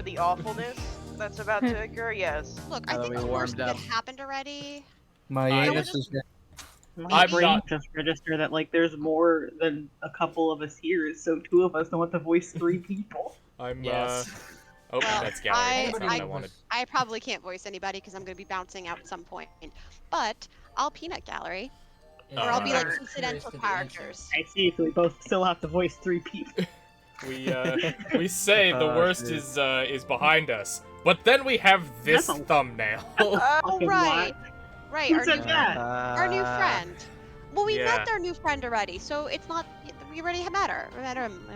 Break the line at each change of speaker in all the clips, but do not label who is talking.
for the awfulness that's about to occur, yes.
Look,
Now
I
that
think
we
the worst
warmed up.
that happened already.
My
I-
anus is
My
I'm
brain
not-
just registered that like there's more than a couple of us here, so two of us don't want to voice three people.
I'm
Yes.
Oh,
Well,
that's gallery. That's not what I
I-
wanted.
I probably can't voice anybody because I'm going to be bouncing out at some point. But I'll peanut gallery, or I'll be like
Alright.
incidental characters.
I see, so we both still have to voice three people.
We say the worst
shit.
is behind us, but then we have this
That's a-
thumbnail.
Oh
Fucking
right, right.
Who
Our
said
new,
that?
our new friend. Well, we
Yeah.
met our new friend already, so it's not. We already met her. We met him.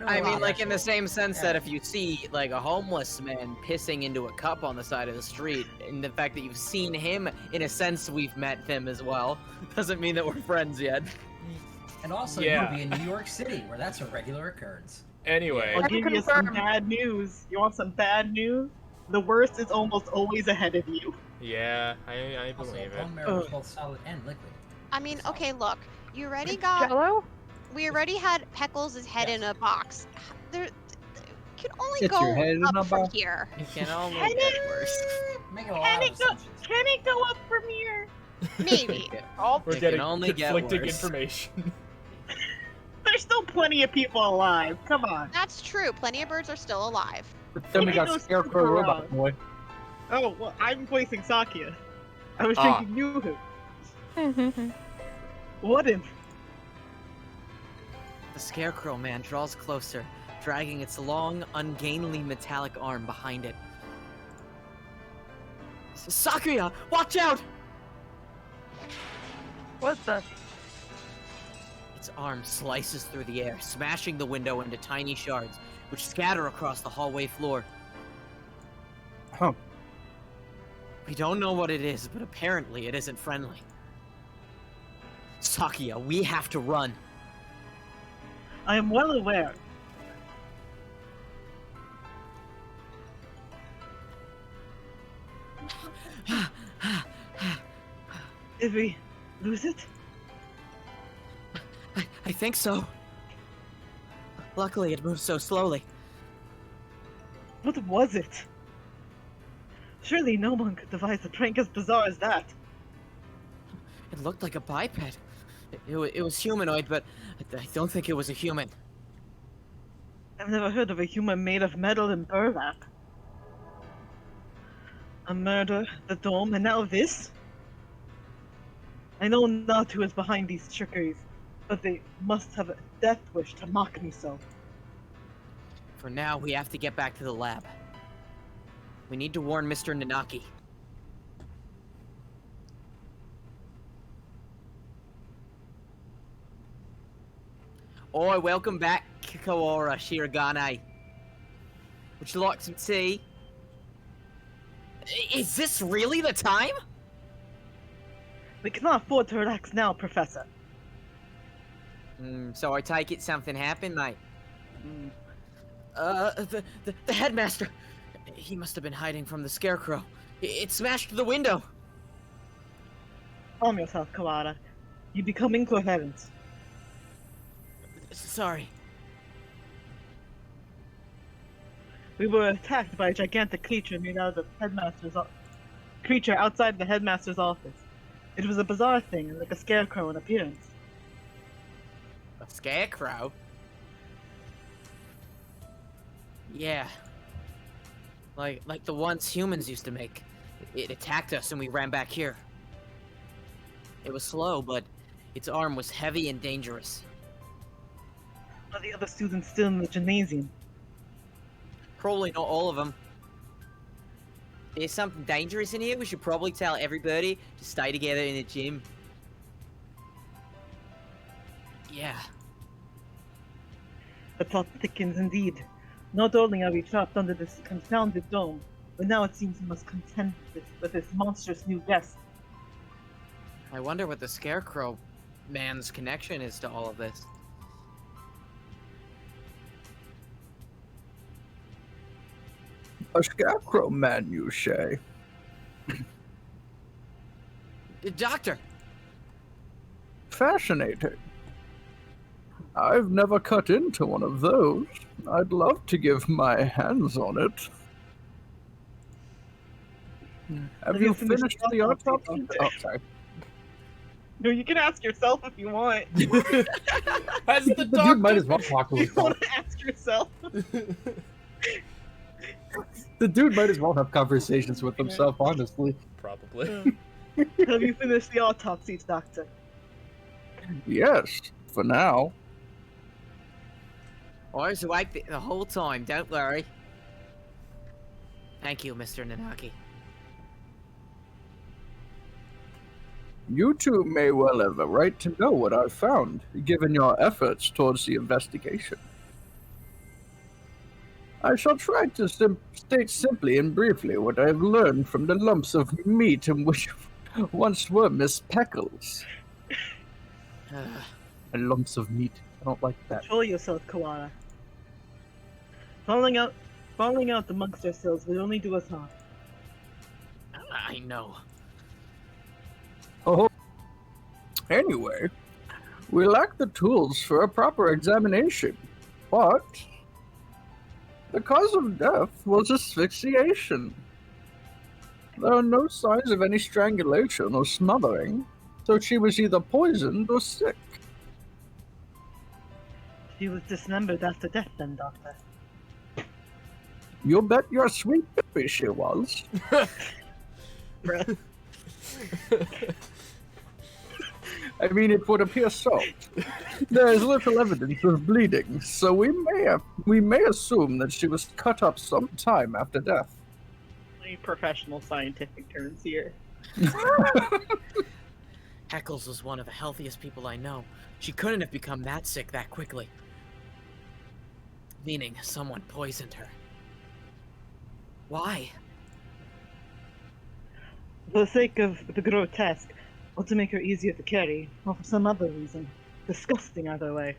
I mean, like in the same sense that if you see like a homeless man pissing into a cup on the side of the street, and the fact that you've seen him, in a sense, we've met him as well, doesn't mean that we're friends yet.
And also,
Yeah.
you'll be in New York City, where that's a regular occurrence.
Anyway,
I'll give you some
confirm.
bad news. You want some bad news? The worst is almost always ahead of you.
yeah, I
Also,
believe it.
bone marrow is both solid and liquid.
I mean, okay, look. You already got.
Jello?
We already had Peckles' head in a box. There can only
Get
go
your head in a
up from
box.
here.
It can only
Can
get
it-
worse.
Make a lot of assumptions.
Can it go up from here?
Maybe.
All
We're
It
getting
can only get
conflicting
worse.
information.
There's still plenty of people alive. Come on.
That's true. Plenty of birds are still alive.
Then we got
Those
Scarecrow
super
Robot
round.
Boy.
Oh, well, I'm voicing Sakia. I was
Ah.
thinking you. What if?
The Scarecrow man draws closer, dragging its long, ungainly metallic arm behind it. Sakuya, watch out!
What the?
Its arm slices through the air, smashing the window into tiny shards, which scatter across the hallway floor.
Huh.
We don't know what it is, but apparently it isn't friendly. Sakuya, we have to run.
I am well aware. Did we lose it?
I think so. Luckily, it moves so slowly.
What was it? Surely no one could devise a prank as bizarre as that.
It looked like a biped. It was humanoid, but I don't think it was a human.
I've never heard of a human made of metal and burlap. A murder, the dome, and now this? I know not who is behind these trickeries, but they must have a death wish to mock me so.
For now, we have to get back to the lab. We need to warn Mr. Nanaki. Oi, welcome back, Kikawara Shirogane. Would you like some tea? Is this really the time?
We cannot afford to relax now, Professor.
So I take it something happened, mate. The headmaster. He must have been hiding from the scarecrow. It smashed the window.
Calm yourself, Kawada. You become incoherent.
Sorry.
We were attacked by a gigantic creature made out of the headmaster's creature outside the headmaster's office. It was a bizarre thing, like a scarecrow in appearance.
A scarecrow? Yeah. Like the ones humans used to make. It attacked us and we ran back here. It was slow, but its arm was heavy and dangerous.
Are the other students still in the gymnasium?
Probably not all of them. There's something dangerous in here. We should probably tell everybody to stay together in the gym. Yeah.
The plot thickens indeed. Not only are we trapped under this confounded dome, but now it seems we must contend with this monstrous new guest.
I wonder what the Scarecrow man's connection is to all of this.
A Scarecrow man, you say?
Doctor!
Fascinating. I've never cut into one of those. I'd love to give my hands on it. Have you finished the autopsy? Oh, sorry.
No, you can ask yourself if you want.
Has the
The dude might as
doctor?
well talk to
You
himself.
want to ask yourself?
The dude might as well have conversations with himself, honestly.
Probably.
Have you finished the autopsy, Doctor?
Yes, for now.
I was awake the whole time, don't worry. Thank you, Mr. Nanaki.
You two may well have a right to know what I've found, given your efforts towards the investigation. I shall try to state simply and briefly what I have learned from the lumps of meat in which once were Miss Peckles.
And lumps of meat. I don't like that.
Control yourself, Koala. Falling out the monster cells will only do us harm.
I know.
Oh. Anyway, we lack the tools for a proper examination, but the cause of death was asphyxiation. There are no signs of any strangulation or smothering, so she was either poisoned or sick.
She was dismembered after death, then, Doctor.
You bet your sweet baby she was.
Bruh.
I mean, it would appear so. There is little evidence of bleeding, so we may assume that she was cut up some time after death.
Only professional scientific terms here.
Heckles was one of the healthiest people I know. She couldn't have become that sick that quickly. Meaning someone poisoned her. Why?
For the sake of the grotesque, or to make her easier to carry, or for some other reason. Disgusting either way.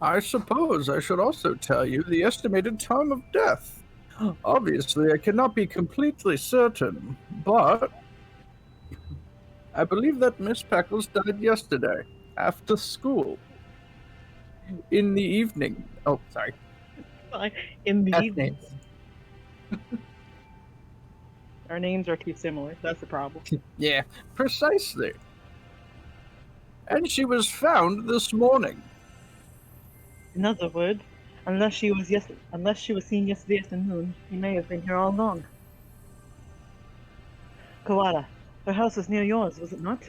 I suppose I should also tell you the estimated time of death. Obviously, I cannot be completely certain, but I believe that Miss Peckles died yesterday, after school. In the evening. Oh, sorry.
In the
Death
evening.
names.
Our names are too similar. That's the problem.
Yeah, precisely. And she was found this morning.
In other words, unless she was seen yesterday afternoon, she may have been here all along. Koala, her house was near yours, was it not?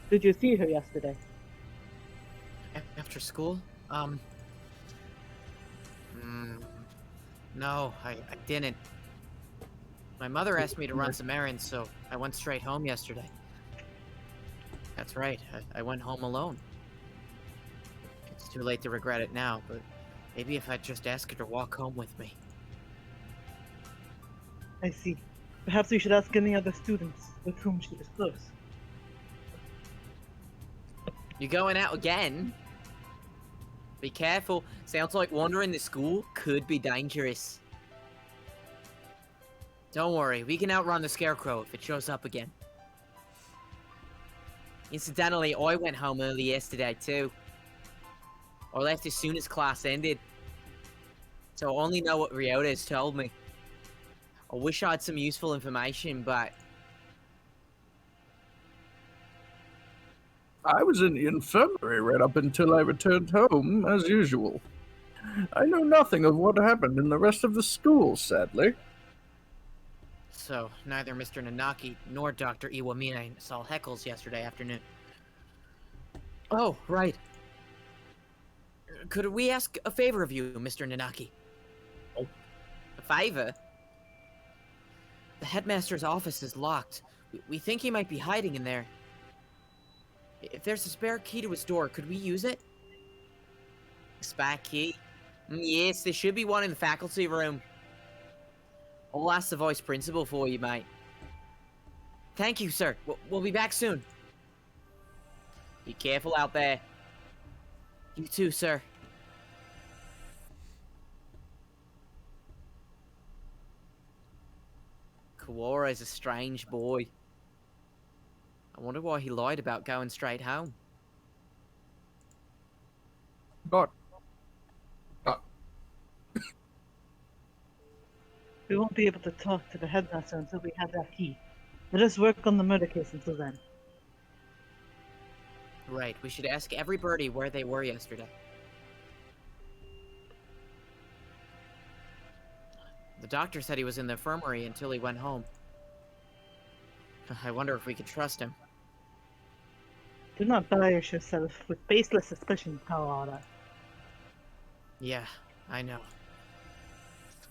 Did you see her yesterday?
After school? No, I didn't. My mother asked me to run some errands, so I went straight home yesterday. That's right, I went home alone. It's too late to regret it now, but maybe if I'd just ask her to walk home with me.
I see. Perhaps we should ask any other students with whom she was close.
You going out again? Be careful. Sounds like wandering the school could be dangerous. Don't worry, we can outrun the scarecrow if it shows up again. Incidentally, I went home early yesterday too. I left as soon as class ended. So I only know what Ryota has told me. I wish I had some useful information, but
I was in the infirmary right up until I returned home, as usual. I know nothing of what happened in the rest of the school, sadly.
so neither Mr. Nanaki nor Dr. Iwamine saw Heckles yesterday afternoon. Oh, right. Could we ask a favor of you, Mr. Nanaki?
Oh.
A favor? The headmaster's office is locked. We think he might be hiding in there. If there's a spare key to his door, could we use it? A spare key? Yes, there should be one in the faculty room. I'll ask the vice principal for you, mate. Thank you, sir. We'll be back soon. Be careful out there. You too, sir. Kawara is a strange boy. I wonder why he lied about going straight home.
But
We won't be able to talk to the headmaster until we have that key. Let us work on the murder case until then.
Right, we should ask every birdie where they were yesterday. The doctor said he was in the infirmary until he went home. I wonder if we could trust him.
Do not bias yourself with baseless suspicions, Kawada.
Yeah, I know.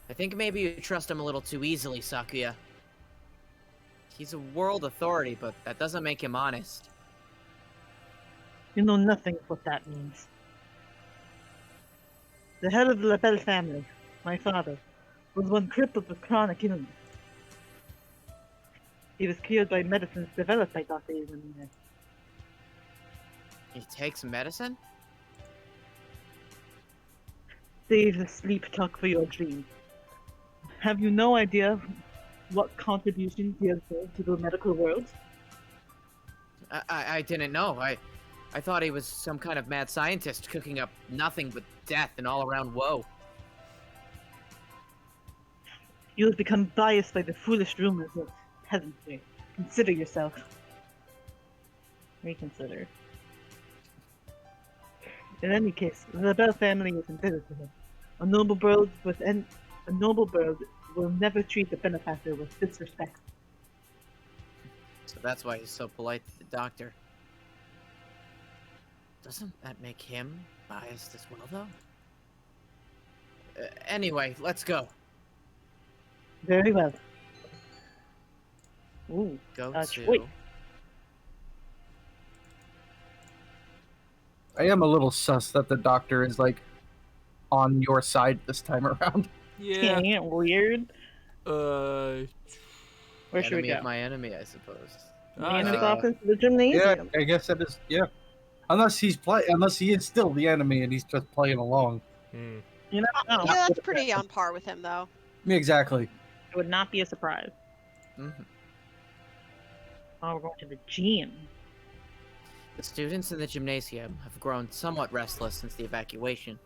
I think maybe you trust him a little too easily, Sakuya. He's a world authority, but that doesn't make him honest.
You know nothing of what that means. The head of the Lapel family, my father, was one crippled with chronic illness. He was cured by medicines developed by Dr. Izumine.
He takes medicine?
Save the sleep talk for your dreams. Have you no idea what contributions he has made to the medical world?
I didn't know. I thought he was some kind of mad scientist cooking up nothing but death and all-around woe.
You have become biased by the foolish rumors of peasantry. Consider yourself. Reconsider. In any case, the Bell family is indebted to him. A noble bird will never treat a benefactor with disrespect.
So that's why he's so polite to the doctor. Doesn't that make him biased as well, though? Anyway, let's go.
Very well. Ooh,
Go
wait.
I am a little sus that the doctor is like on your side this time around.
Yeah.
Ain't it weird?
Uh.
Where should we
Enemy
go?
of my enemy, I suppose.
Nana's
Uh,
office, the
Yeah,
gymnasium.
I guess that is. Yeah, unless he is still the enemy and he's just playing along.
hmm.
You know,
Yeah, that's pretty on par with him, though.
Exactly.
it would not be a surprise.
Mhm.
Oh, we're going to the gym.
The students in the gymnasium have grown somewhat restless since the evacuation.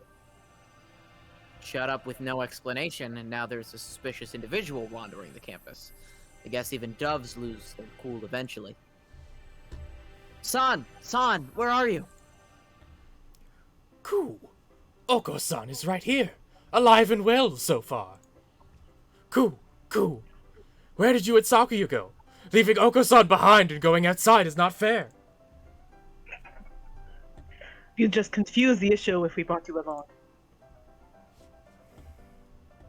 Shut up with no explanation, and now there's a suspicious individual wandering the campus. I guess even doves lose their cool eventually. San! Where are you?
Cool. Oko-san is right here. Alive and well so far. Cool. Where did you and Sakuya go? Leaving Oko-san behind and going outside is not fair.
You just confuse the issue if we brought you along.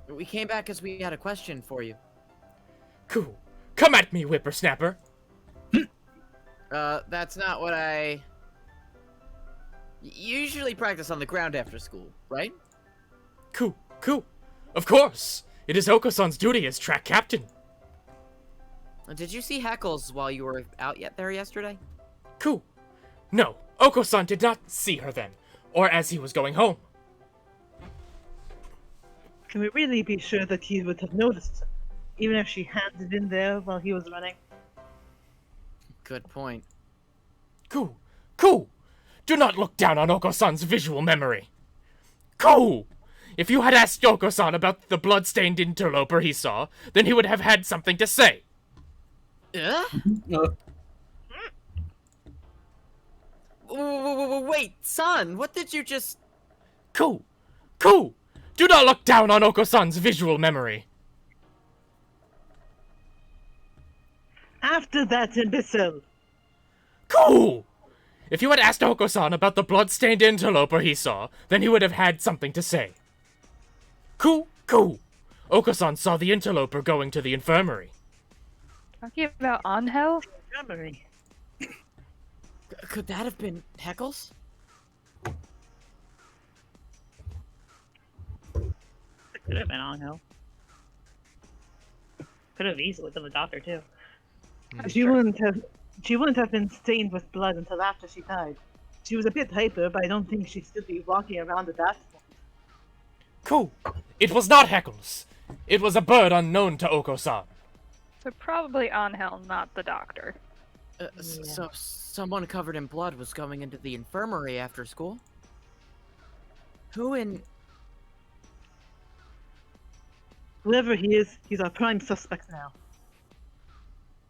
We came back because we had a question for you.
Cool. Come at me, whippersnapper.
That's not what I... You usually practice on the ground after school, right?
Cool. Of course. It is Oko-san's duty as track captain.
Did you see Heckles while you were out there yesterday?
Cool. No, Oko-san did not see her then, or as he was going home.
Can we really be sure that he would have noticed, even if she handed in there while he was running?
Good point.
Cool. Do not look down on Oko-san's visual memory. Cool. If you had asked Oko-san about the blood-stained interloper he saw, then he would have had something to say.
Wait, son, what did you just...
Cool. Do not look down on Oko-san's visual memory.
After that imbecile!
Cool. If you had asked Oko-san about the blood-stained interloper he saw, then he would have had something to say. Cool. Oko-san saw the interloper going to the infirmary.
Talking about Angel?
Memory.
Could that have been Heckles?
It could have been Angel. Could have easily been the doctor too. She wouldn't have been stained with blood until after she died. She was a bit hyper, but I don't think she'd still be walking around at that point.
Cool. It was not Heckles. It was a bird unknown to Oko-san.
So probably Angel, not the doctor.
So someone covered in blood was going into the infirmary after school? Who in...
Whoever he is, he's our prime suspect now.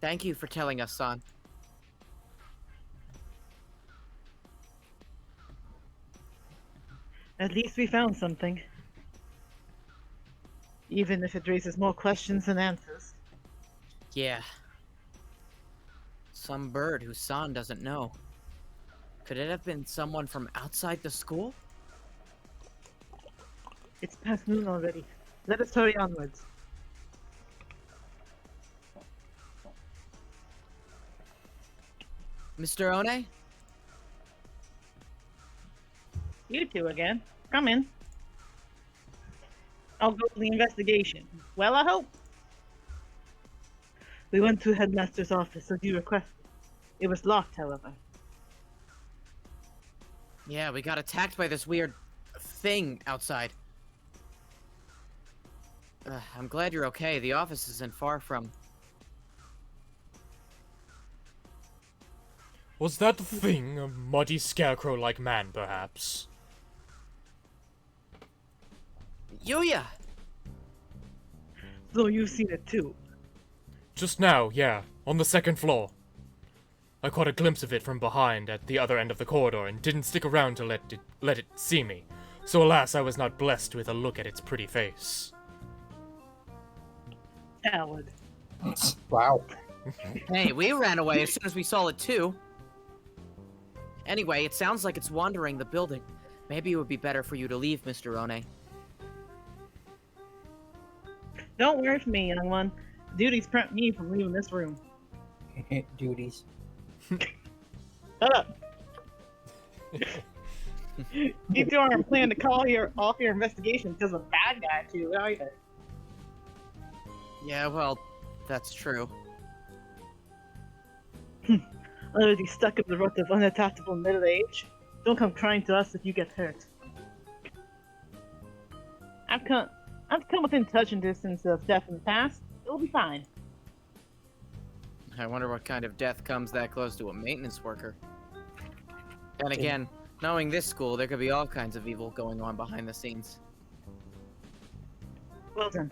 Thank you for telling us, son.
At least we found something. Even if it raises more questions than answers.
Yeah. Some bird who San doesn't know. Could it have been someone from outside the school?
It's past noon already. Let us hurry onwards.
Mr. One?
You two again. Come in. I'll go to the investigation. Well, I hope. We went to Headmaster's office as you requested. It was locked, however.
Yeah, we got attacked by this weird thing outside. I'm glad you're okay. The office isn't far from...
Was that thing a muddy scarecrow-like man, perhaps?
Yuya!
So you've seen it too.
Just now, yeah, on the second floor. I caught a glimpse of it from behind at the other end of the corridor and didn't stick around to let it see me. So alas, I was not blessed with a look at its pretty face.
Coward.
Wow.
Hey, we ran away as soon as we saw it too. Anyway, it sounds like it's wandering the building. Maybe it would be better for you to leave, Mr. One.
Don't worry for me, young one. Duties prevent me from leaving this room.
Duties.
Shut up. You two aren't planning to call off your investigation because of a bad guy too, are you?
Yeah, well, that's true.
Already stuck in the rut of unattackable middle age. Don't come crying to us if you get hurt. I've come within touching distance of death in the past. It'll be fine.
I wonder what kind of death comes that close to a maintenance worker. And again, knowing this school, there could be all kinds of evil going on behind the scenes.
Well then,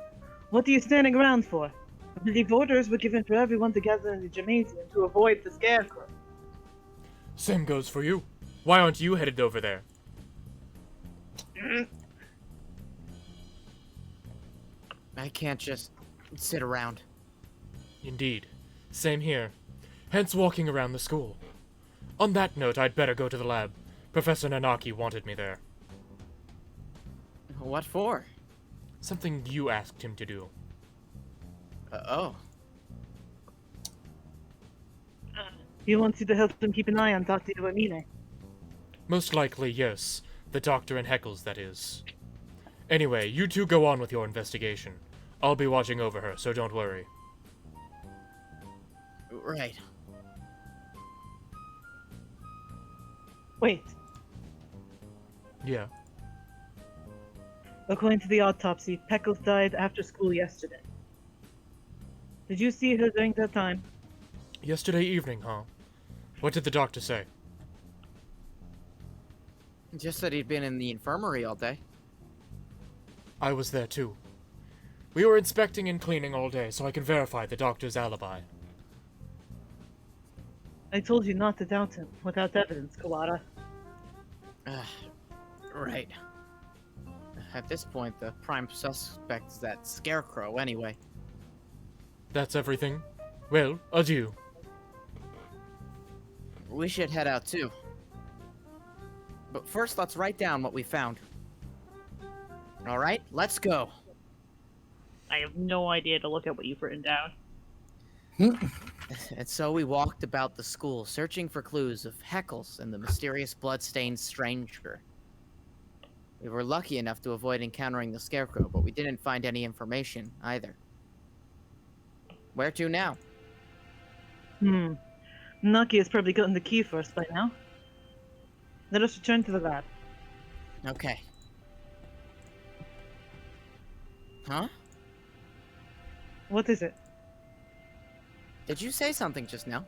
what are you standing around for? I believe orders were given for everyone to gather in the gymnasium to avoid the scarecrow.
Same goes for you. Why aren't you headed over there?
I can't just sit around.
Indeed. Same here. Hence walking around the school. On that note, I'd better go to the lab. Professor Nanaki wanted me there.
What for?
Something you asked him to do.
Oh.
He wants you to help him keep an eye on Dr. Iwamine.
Most likely, yes. The doctor and Heckles, that is. Anyway, you two go on with your investigation. I'll be watching over her, so don't worry.
Right.
Wait,
Yeah.
according to the autopsy, Peckles died after school yesterday. Did you see her during that time?
Yesterday evening, huh? What did the doctor say?
Just that he'd been in the infirmary all day.
I was there too. We were inspecting and cleaning all day, so I can verify the doctor's alibi.
I told you not to doubt him without evidence, Kawada.
Right. At this point, the prime suspect is that scarecrow anyway.
That's everything? Well, adieu.
We should head out too. But first, let's write down what we found. Alright, let's go.
I have no idea to look at what you've written down.
And so we walked about the school, searching for clues of Heckles and the mysterious blood-stained stranger. We were lucky enough to avoid encountering the scarecrow, but we didn't find any information either. Where to now?
Naki has probably gotten the key for us by now. Let us return to the lab.
Okay. Huh?
What is it?
Did you say something just now?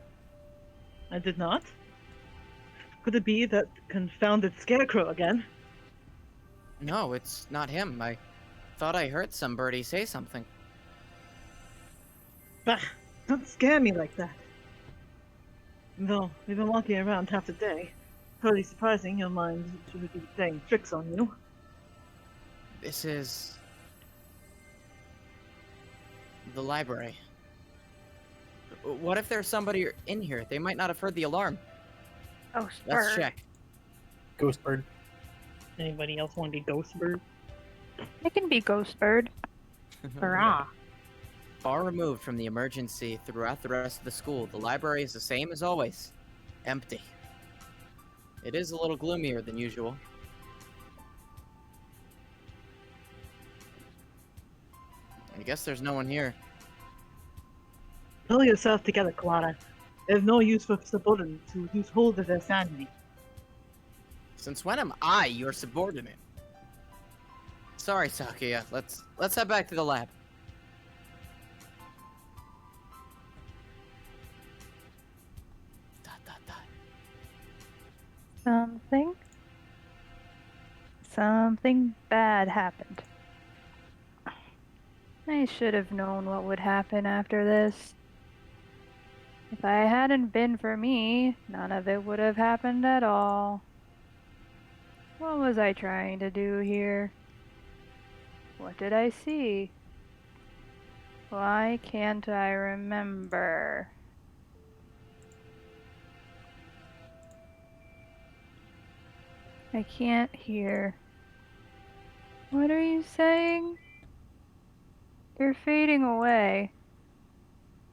I did not. Could it be that confounded scarecrow again?
No, it's not him. I thought I heard somebody say something.
Bah, don't scare me like that. Though we've been walking around half the day. Hardly surprising your mind should be playing tricks on you.
This is... the library. What if there's somebody in here? They might not have heard the alarm.
Oh,
Let's
Spur.
check.
Ghost bird.
Anybody else want to be Ghost Bird?
It can be Ghost Bird.
Hurrah!
Far removed from the emergency throughout the rest of the school, the library is the same as always. Empty. It is a little gloomier than usual. I guess there's no one here.
Pull yourself together, Clara. There's no use for subordinates who lose hold of their sanity.
Since when am I your subordinate? Sorry, Sakuya. Let's head back to the lab. Dot, dot, dot.
Something bad happened. I should have known what would happen after this. If I hadn't been for me, none of it would have happened at all. What was I trying to do here? What did I see? Why can't I remember? I can't hear. What are you saying? You're fading away.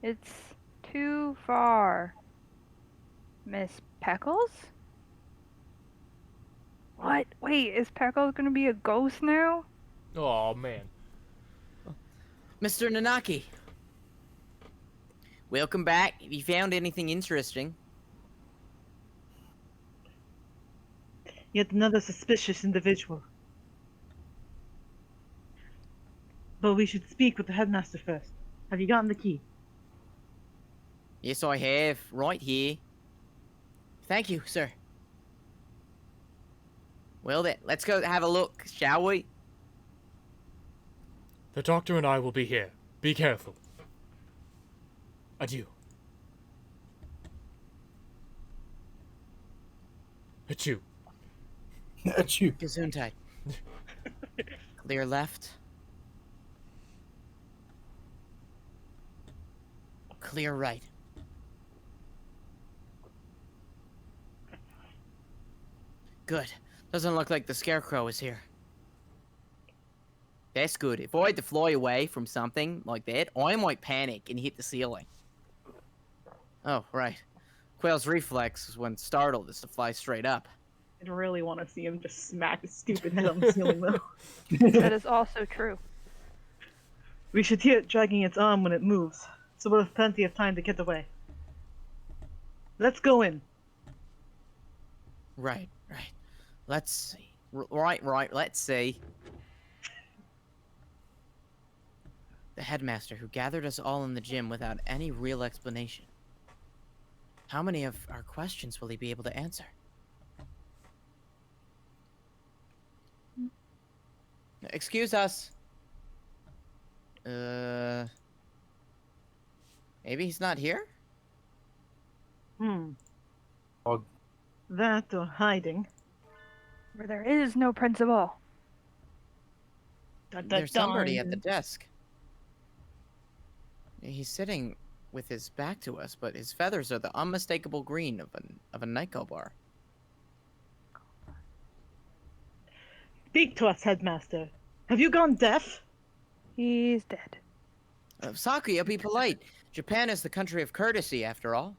It's too far. Miss Peckles? What? Wait, is Peckles gonna be a ghost now?
Oh man.
Mr. Nanaki. Welcome back. Have you found anything interesting?
Yet another suspicious individual. But we should speak with the headmaster first. Have you gotten the key?
Yes, I have. Right here. Thank you, sir. Well then, let's go have a look, shall we?
The doctor and I will be here. Be careful. Adieu. Achoo.
That's you.
Gesundheit. Clear left. Clear right. Good. Doesn't look like the scarecrow is here. That's good. If I had to fly away from something like that, I might panic and hit the ceiling. Oh, right. Quail's reflex when startled is to fly straight up.
I really want to see him just smack his stupid head on the ceiling, though.
That is also true.
We should hear it dragging its arm when it moves, so we'll have plenty of time to get away. Let's go in.
Right. Let's see. Right, let's see. The headmaster who gathered us all in the gym without any real explanation. How many of our questions will he be able to answer? Excuse us. Maybe he's not here?
Oh.
That or hiding.
Where there is no principal.
There's somebody at the desk. He's sitting with his back to us, but his feathers are the unmistakable green of a Nico bar.
Speak to us, headmaster. Have you gone deaf?
He's dead.
Sakuya, be polite. Japan is the country of courtesy, after all.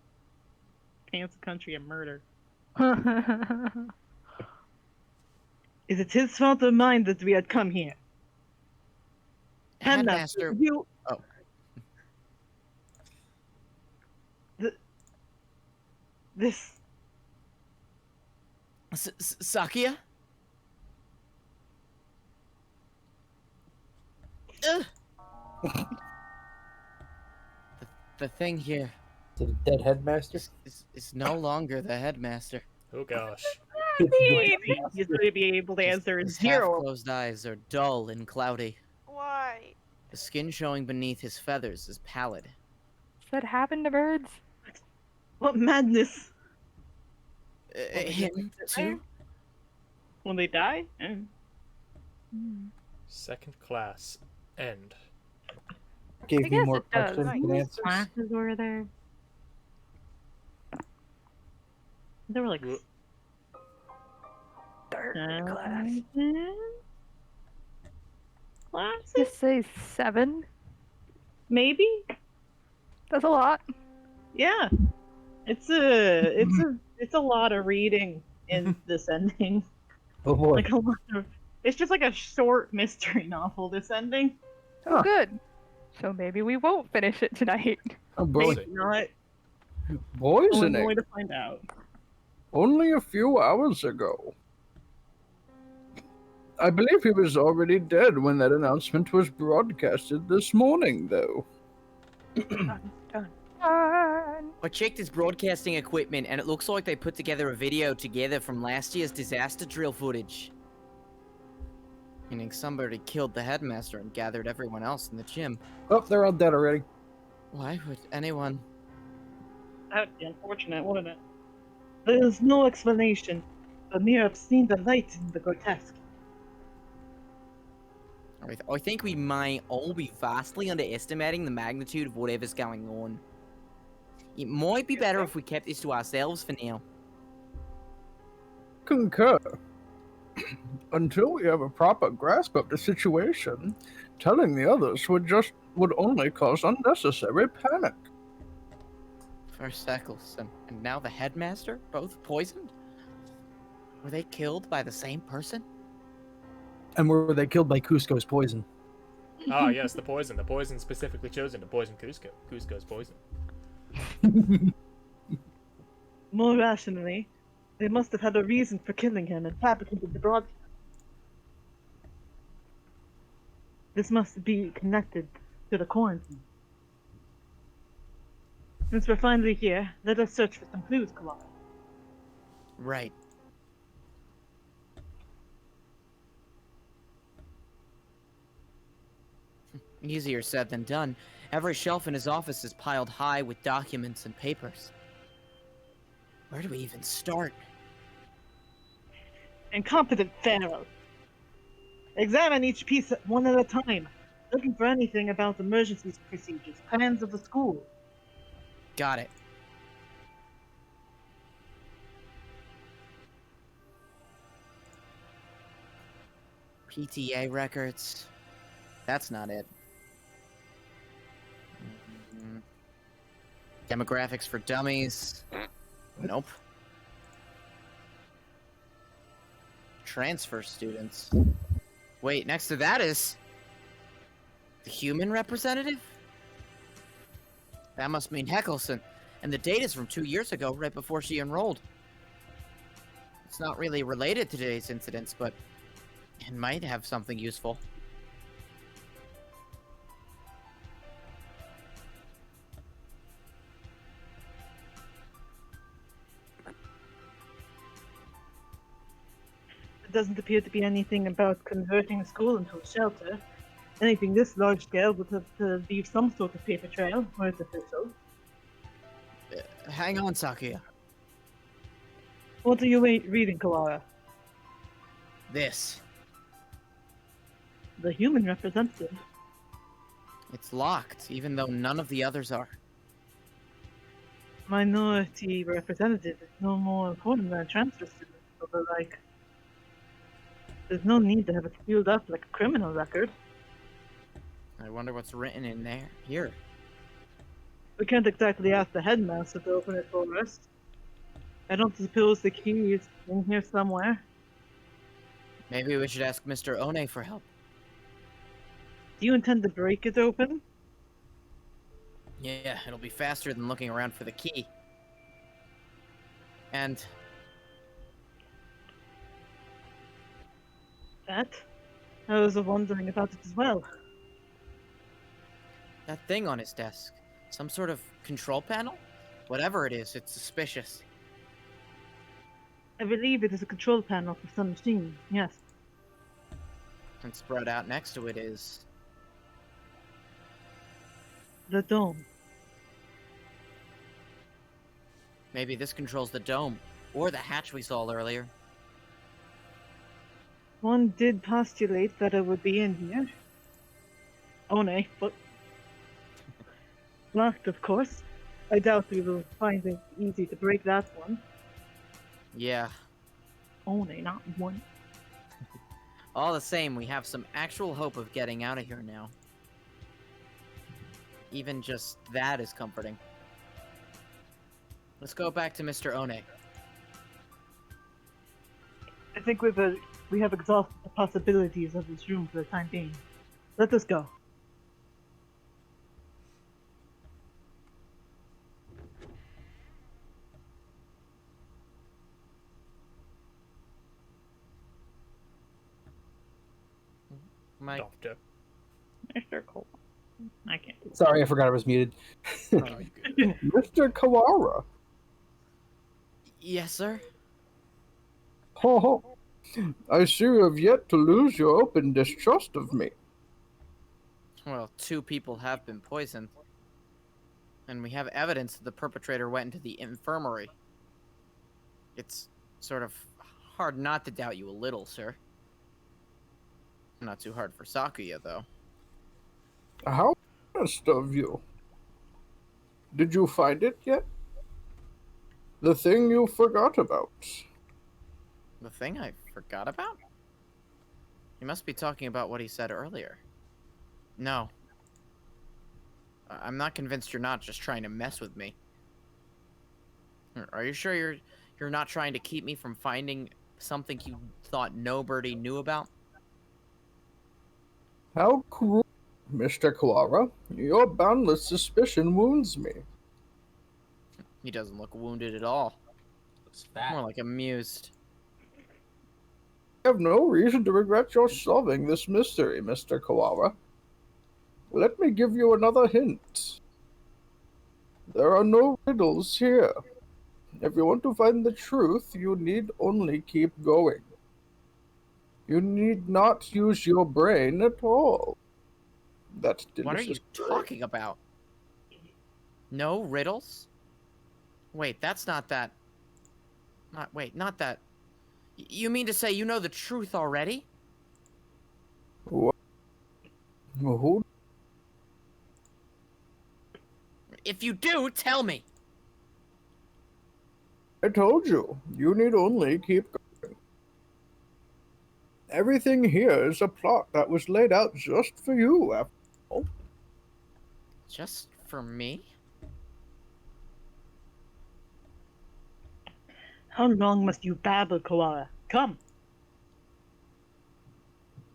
Japan's a country of murder. Is it his fault or mine that we had come here?
Headmaster.
You.
Oh.
This.
Sakuya? The thing here
To the dead headmaster.
is no longer the headmaster.
Oh gosh.
He's going to be able to answer in
His
zero.
half-closed eyes are dull and cloudy. The skin showing beneath his feathers is pallid.
Does that happen to birds?
What madness!
Him, too?
When they die?
Hmm.
Second class. End.
Gave
I
me
guess
more
it does.
questions than answers.
Classes were there? There were like
Wh-
Third class.
Classes?
Just say 7.
Maybe?
That's a lot.
Yeah. It's a lot of reading in this ending.
Oh boy.
Like a lot of it's just like a short mystery novel, this ending.
Oh,
Huh.
good. So maybe we won't finish it tonight.
Oh boy.
Maybe not.
Poisoning.
Only way to find out.
Only a few hours ago. I believe he was already dead when that announcement was broadcasted this morning, though.
Done.
I checked his broadcasting equipment, and it looks like they put together a video together from last year's disaster drill footage. Meaning somebody killed the headmaster and gathered everyone else in the gym.
Oh, they're all dead already.
Why would anyone...
That would be unfortunate, wouldn't it? There's no explanation. The mere obscene delight in the grotesque.
I think we might all be vastly underestimating the magnitude of whatever's going on. It might be better if we kept this to ourselves for now.
Concur. Until we have a proper grasp of the situation, telling the others would only cause unnecessary panic.
First Eccleston, and now the headmaster, both poisoned? Were they killed by the same person?
And were they killed by Cusco's poison?
Ah, yes, the poison. The poison specifically chosen to poison Cusco. Cusco's poison.
More rationally, they must have had a reason for killing him and fabricated the broadcast. This must be connected to the quarantine. Since we're finally here, let us search for some clues, Kalara.
Right. Easier said than done. Every shelf in his office is piled high with documents and papers. Where do we even start?
Incompetent pharaoh. Examine each piece one at a time, looking for anything about emergency procedures, plans of the school.
Got it. PTA records. That's not it. Demographics for dummies. Nope. Transfer students. Wait, next to that is... the human representative? That must mean Heckelson. And the date is from 2 years ago, right before she enrolled. It's not really related to today's incidents, but it might have something useful.
It doesn't appear to be anything about converting the school into a shelter. Anything this large scale would have to leave some sort of paper trail, or it's official.
Hang on, Sakuya.
What are you reading, Kalara?
This.
The human representative.
It's locked, even though none of the others are.
Minority representative is no more important than a transfer student, or the like. There's no need to have it sealed up like a criminal record.
I wonder what's written in there. Here.
We can't exactly ask the headmaster to open it for us. I don't suppose the key is in here somewhere.
Maybe we should ask Mr. One for help.
Do you intend to break it open?
Yeah, it'll be faster than looking around for the key. And
That? I was wondering about it as well.
that thing on his desk. Some sort of control panel? Whatever it is, it's suspicious.
I believe it is a control panel for some machine, yes.
And spread out next to it is...
The dome.
Maybe this controls the dome, or the hatch we saw earlier.
One did postulate that it would be in here. Oh, nay, but locked, of course. I doubt we will find it easy to break that one.
Yeah.
Oh, nay, not one.
All the same, we have some actual hope of getting out of here now. Even just that is comforting. Let's go back to Mr. One.
I think we have exhausted the possibilities of this room for the time being. Let us go.
Mike.
Doctor.
Mr. Cole. I can't do
Sorry, I forgot I was muted.
Mr. Kawara.
Yes, sir?
Ho ho. I see you have yet to lose your open distrust of me.
Well, 2 people have been poisoned. And we have evidence that the perpetrator went into the infirmary. It's sort of hard not to doubt you a little, sir. Not too hard for Sakuya, though.
How honest of you. Did you find it yet? The thing you forgot about.
The thing I forgot about? You must be talking about what he said earlier. No. I'm not convinced you're not just trying to mess with me. Are you sure you're not trying to keep me from finding something you thought nobody knew about?
How cruel, Mr. Kawara. Your boundless suspicion wounds me.
He doesn't look wounded at all.
Looks fat.
More like amused.
I have no reason to regret your solving this mystery, Mr. Kawara. Let me give you another hint. There are no riddles here. If you want to find the truth, you need only keep going. You need not use your brain at all. That delicious
What are you
brain.
talking about? No riddles? Wait, that's not that... not that... You mean to say you know the truth already?
What? Who?
If you do, tell me!
I told you. You need only keep going. Everything here is a plot that was laid out just for you, after all.
Just for me?
How long must you babble, Koala? Come!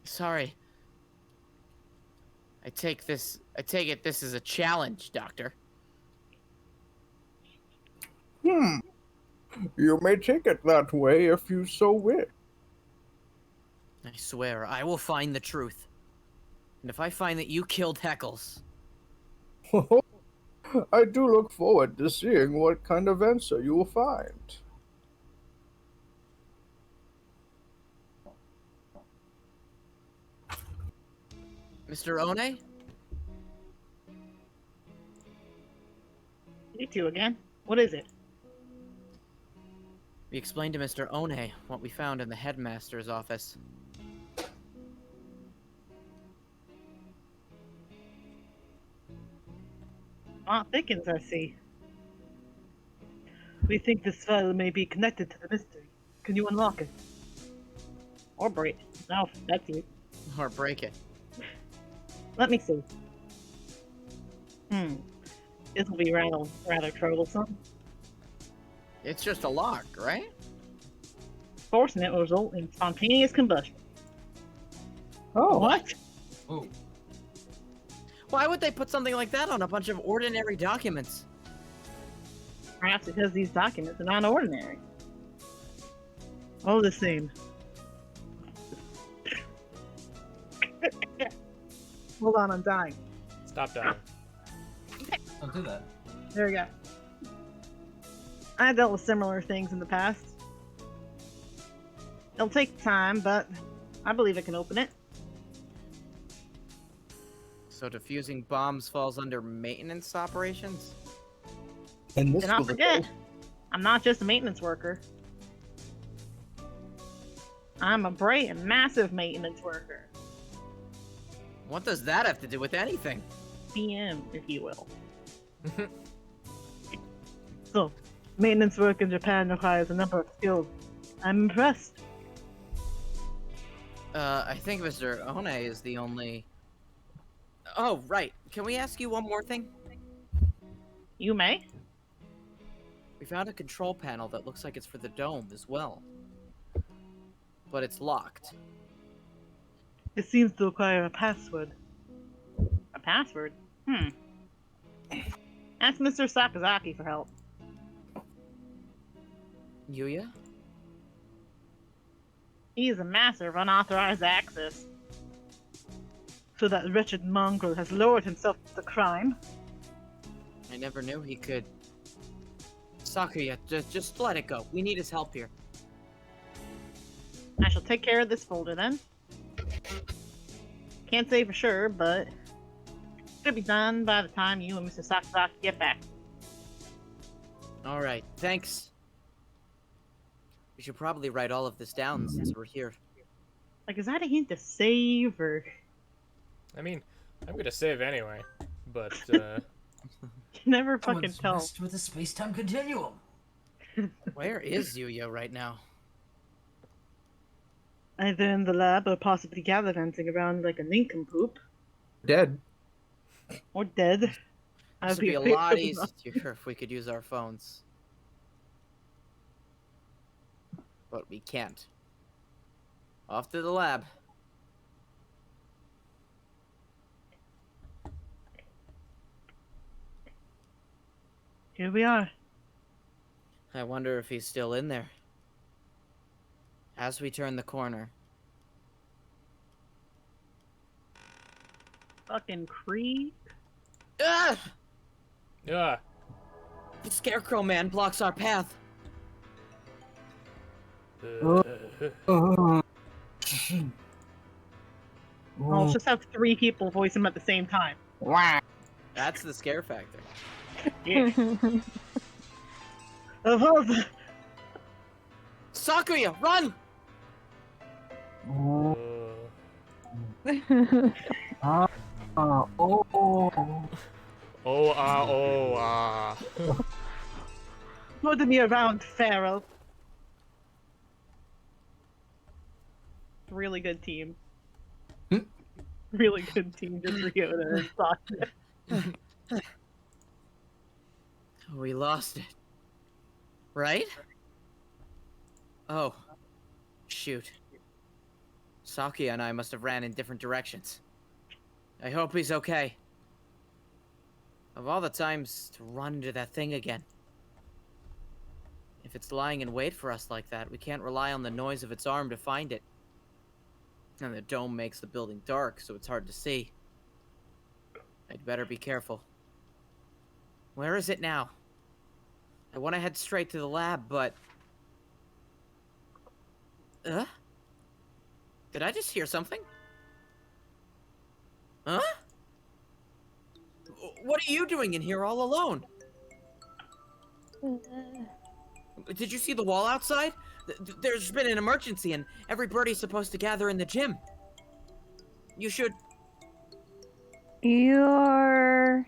Sorry. I take it this is a challenge, Doctor.
You may take it that way if you so wish.
I swear, I will find the truth. And if I find that you killed Heckles,
I do look forward to seeing what kind of answer you will find.
Mr. One?
You two again? What is it?
We explained to Mr. One what we found in the headmaster's office.
Aunt Thickens, I see. We think this file may be connected to the mystery. Can you unlock it? Or break it? No, that's you.
Or break it.
Let me see. This will be rather troublesome.
It's just a lock, right?
Forcing it will result in spontaneous combustion.
Oh,
What?
Ooh.
Why would they put something like that on a bunch of ordinary documents?
Perhaps because these documents are not ordinary. All the same. Hold on, I'm dying.
Stop dying.
Don't do that.
There we go. I dealt with similar things in the past. It'll take time, but I believe I can open it.
So defusing bombs falls under maintenance operations?
And this
Do not
was
forget, I'm not just a maintenance worker. I'm a bright and massive maintenance worker.
What does that have to do with anything?
PM, if you will. So, maintenance work in Japan requires a number of skills. I'm impressed.
I think Mr. One is the only... Oh, right. Can we ask you one more thing?
You may?
We found a control panel that looks like it's for the dome as well. But it's locked.
It seems to require a password. A password? Ask Mr. Sakazaki for help.
Yuya?
He is a master of unauthorized access. So that wretched mongrel has lowered himself to crime.
I never knew he could... Sakuya, just let it go. We need his help here.
I shall take care of this folder then. Can't say for sure, but should be done by the time you and Mr. Sakazaki get back.
Alright, thanks. We should probably write all of this down since we're here.
Like, is that a hint to save, or...
I mean, I'm gonna save anyway, but
You never fucking
Someone's
tell.
messed with the space-time continuum.
Where is Yuya right now?
Either in the lab or possibly gallivanting around like a nincompoop.
dead.
Or dead.
This
I'd
would be a
afraid
lot
of
easier if we could use our phones. But we can't. Off to the lab.
Here we are.
I wonder if he's still in there. As we turn the corner.
Fucking creep.
Ah!
yeah.
The Scarecrow Man blocks our path.
Uh,
Oh, let's just have 3 people voice him at the same time.
That's the scare factor.
Yeah. Of all the...
Sakuya, run!
uh,
Oh.
oh ah.
Put me around, Pharaoh. Really good team. Really good team, just Ryota and Sasha.
We lost it. Right? Oh. Shoot. Sakuya and I must have ran in different directions. I hope he's okay. Of all the times to run into that thing again. If it's lying in wait for us like that, we can't rely on the noise of its arm to find it. And the dome makes the building dark, so it's hard to see. I'd better be careful. Where is it now? I want to head straight to the lab, but... Did I just hear something? Huh? What are you doing in here all alone? Did you see the wall outside? There's been an emergency and everybody's supposed to gather in the gym. You should...
You're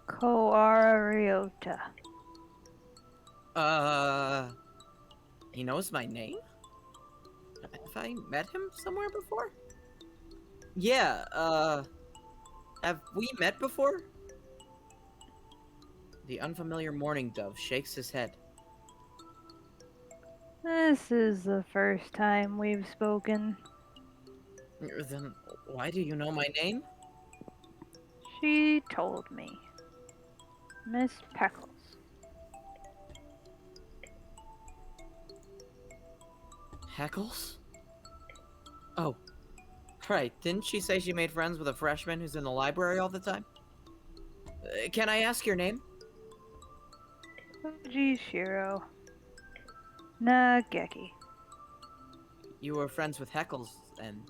Koara Ryota.
He knows my name? Have I met him somewhere before? Yeah, have we met before? The unfamiliar mourning dove shakes his head.
This is the first time we've spoken.
Then why do you know my name?
She told me. Miss Peckles.
Heckles? Oh, right. Didn't she say she made friends with a freshman who's in the library all the time? Can I ask your name?
Fujishiro. Nageki.
You were friends with Heckles, then.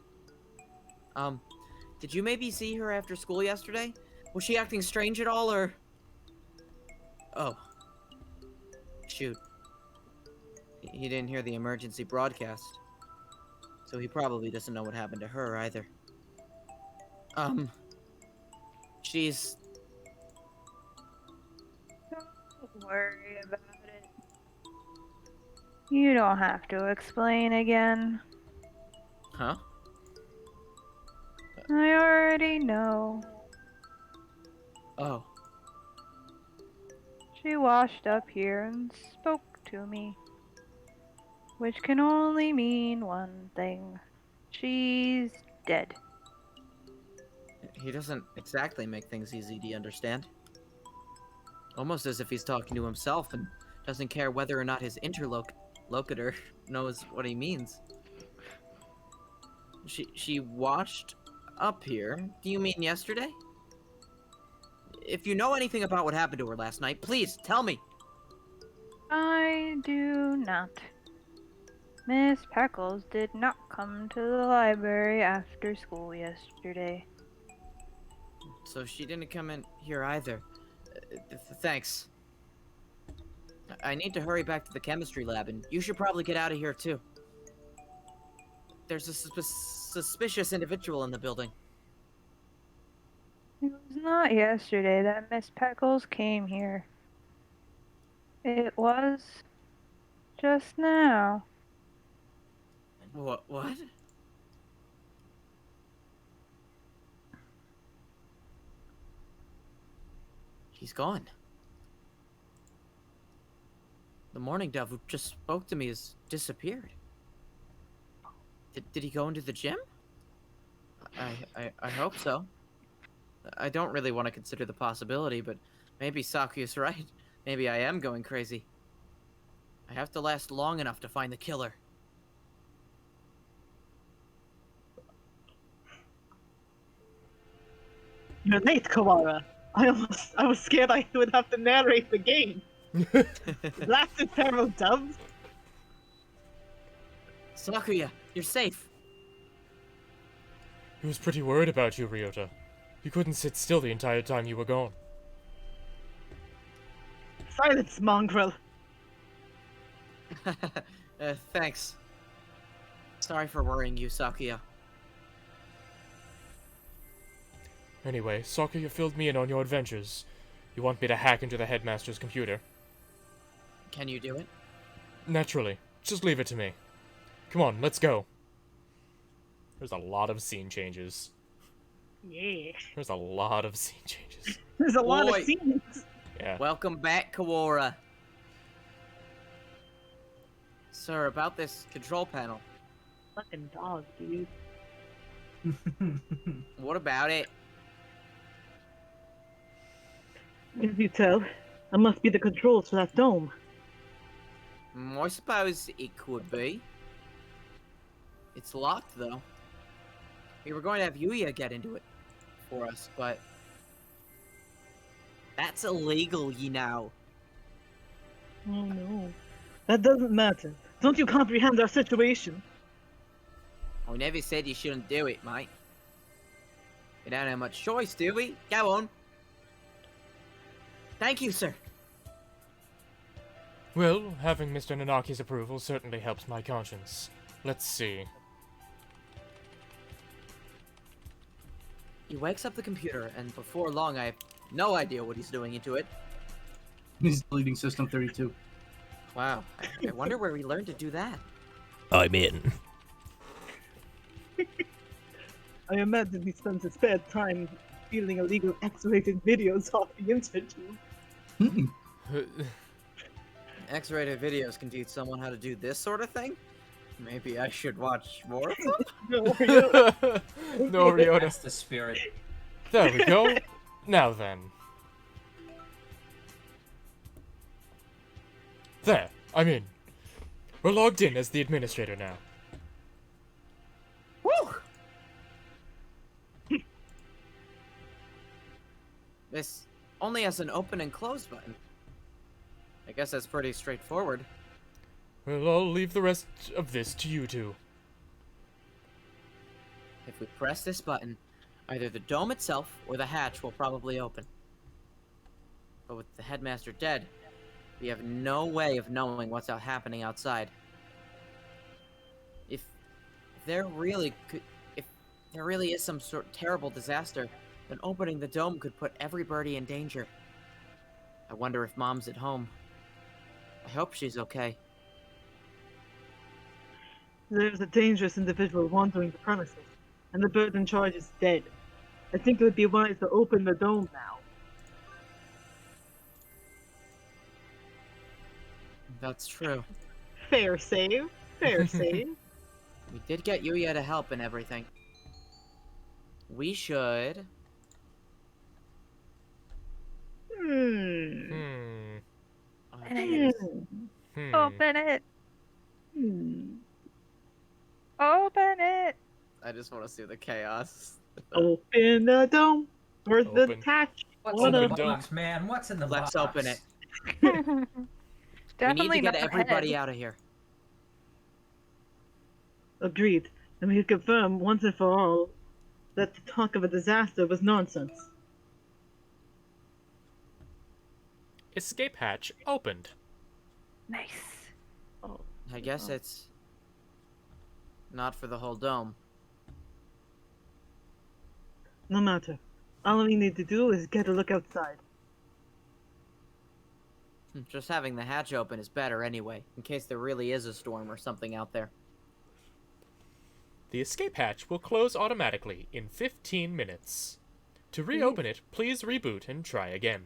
Did you maybe see her after school yesterday? Was she acting strange at all, or... Oh. Shoot. He didn't hear the emergency broadcast. So he probably doesn't know what happened to her, either. She's...
Don't worry about it. You don't have to explain again.
Huh?
I already know.
Oh.
She washed up here and spoke to me. Which can only mean one thing. She's dead.
He doesn't exactly make things easy to understand. Almost as if he's talking to himself and doesn't care whether or not his interlocutor knows what he means. She washed up here? Do you mean yesterday? If you know anything about what happened to her last night, please tell me.
I do not. Miss Peckles did not come to the library after school yesterday.
So she didn't come in here either. Thanks. I need to hurry back to the chemistry lab, and you should probably get out of here too. There's a suspicious individual in the building.
It was not yesterday that Miss Peckles came here. It was just now.
What? He's gone. The morning dove who just spoke to me has disappeared. Did he go into the gym? I hope so. I don't really want to consider the possibility, but maybe Sakuya's right. Maybe I am going crazy. I have to last long enough to find the killer.
You're late, Kawara. I was scared I would have to narrate the game. Blasted feral doves?
Sakuya, you're safe.
He was pretty worried about you, Ryota. You couldn't sit still the entire time you were gone.
Silence, mongrel.
Thanks. Sorry for worrying you, Sakuya.
Anyway, Sakuya filled me in on your adventures. You want me to hack into the headmaster's computer?
Can you do it?
Naturally. Just leave it to me. Come on, let's go. There's a lot of scene changes.
Yeah.
There's a lot of scene changes.
There's a lot
Boy.
of scenes.
Yeah.
Welcome back, Kawara. Sir, about this control panel.
Fucking dog, dude.
What about it?
Can you tell? That must be the controls for that dome.
I suppose it could be. It's locked, though. We were going to have Yuya get into it for us, but... That's illegal, you know.
Oh no. That doesn't matter. Don't you comprehend our situation?
I never said you shouldn't do it, mate. We don't have much choice, do we? Go on. Thank you, sir.
Well, having Mr. Nanaki's approval certainly helps my conscience. Let's see.
He wakes up the computer, and before long I have no idea what he's doing into it.
He's deleting System 32.
Wow, I wonder where he learned to do that.
I'm in.
I imagine he spends his spare time stealing illegal X-rated videos off the internet.
X-rated videos can teach someone how to do this sort of thing? Maybe I should watch more of them?
No, Ryota.
That's the spirit.
There we go. Now then. There, I'm in. We're logged in as the administrator now.
Woo! This only has an open and close button. I guess that's pretty straightforward.
Well, I'll leave the rest of this to you two.
If we press this button, Either the dome itself or the hatch will probably open. But with the headmaster dead, we have no way of knowing what's happening outside. If there really if there really is some sort of terrible disaster, then opening the dome could put everybody in danger. I wonder if Mom's at home. I hope she's okay.
There's a dangerous individual wandering the premises, and the bird in charge is dead. I think it would be wise to open the dome now.
That's true.
Fair save. Fair save.
We did get Yuya to help and everything. We should...
Hmm.
Open it.
Hmm.
Open it.
I just want to see the chaos.
Open the dome. Where's the
Open.
attach?
What's
What
in
a
the
dome.
box, man? What's in the
Let's
box?
open it.
Definitely
we need to get
not
everybody
head.
out of here.
Agreed. And we can confirm once and for all that the talk of a disaster was nonsense.
Escape hatch opened.
Nice.
I guess it's... not for the whole dome.
No matter. All we need to do is get a look outside.
Just having the hatch open is better anyway, in case there really is a storm or something out there.
The escape hatch will close automatically in 15 minutes. To reopen it, please reboot and try again.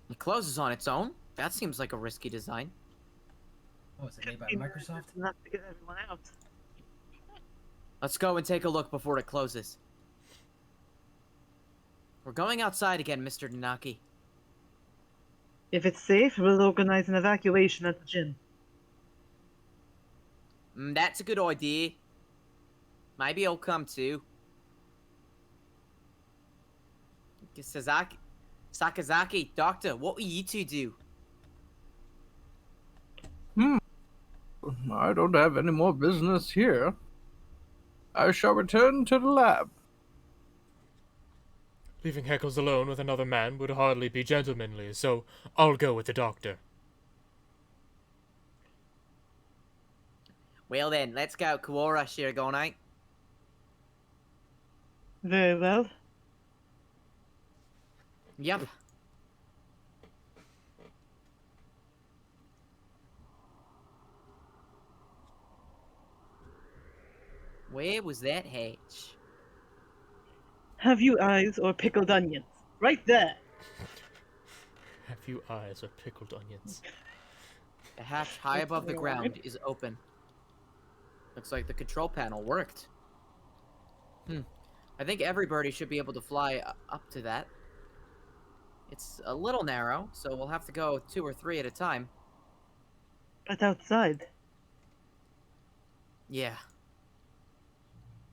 It closes on its own? That seems like a risky design.
Oh, is it made by Microsoft?
Not to get everyone out.
Let's go and take a look before it closes. We're going outside again, Mr. Nanaki.
If it's safe, we'll organize an evacuation at the gym.
That's a good idea. Maybe I'll come too. Sakazaki, Doctor, what will you two do?
I don't have any more business here. I shall return to the lab.
Leaving Heckles alone with another man would hardly be gentlemanly, so I'll go with the doctor.
Well then, let's go, Kuora Shirogane.
Very well.
Yep. Where was that hatch?
Have you eyes or pickled onions? Right there.
Have you eyes or pickled onions?
The hatch high above the ground is open. Looks like the control panel worked. I think every birdie should be able to fly up to that. It's a little narrow, so we'll have to go 2 or 3 at a time.
But outside.
Yeah.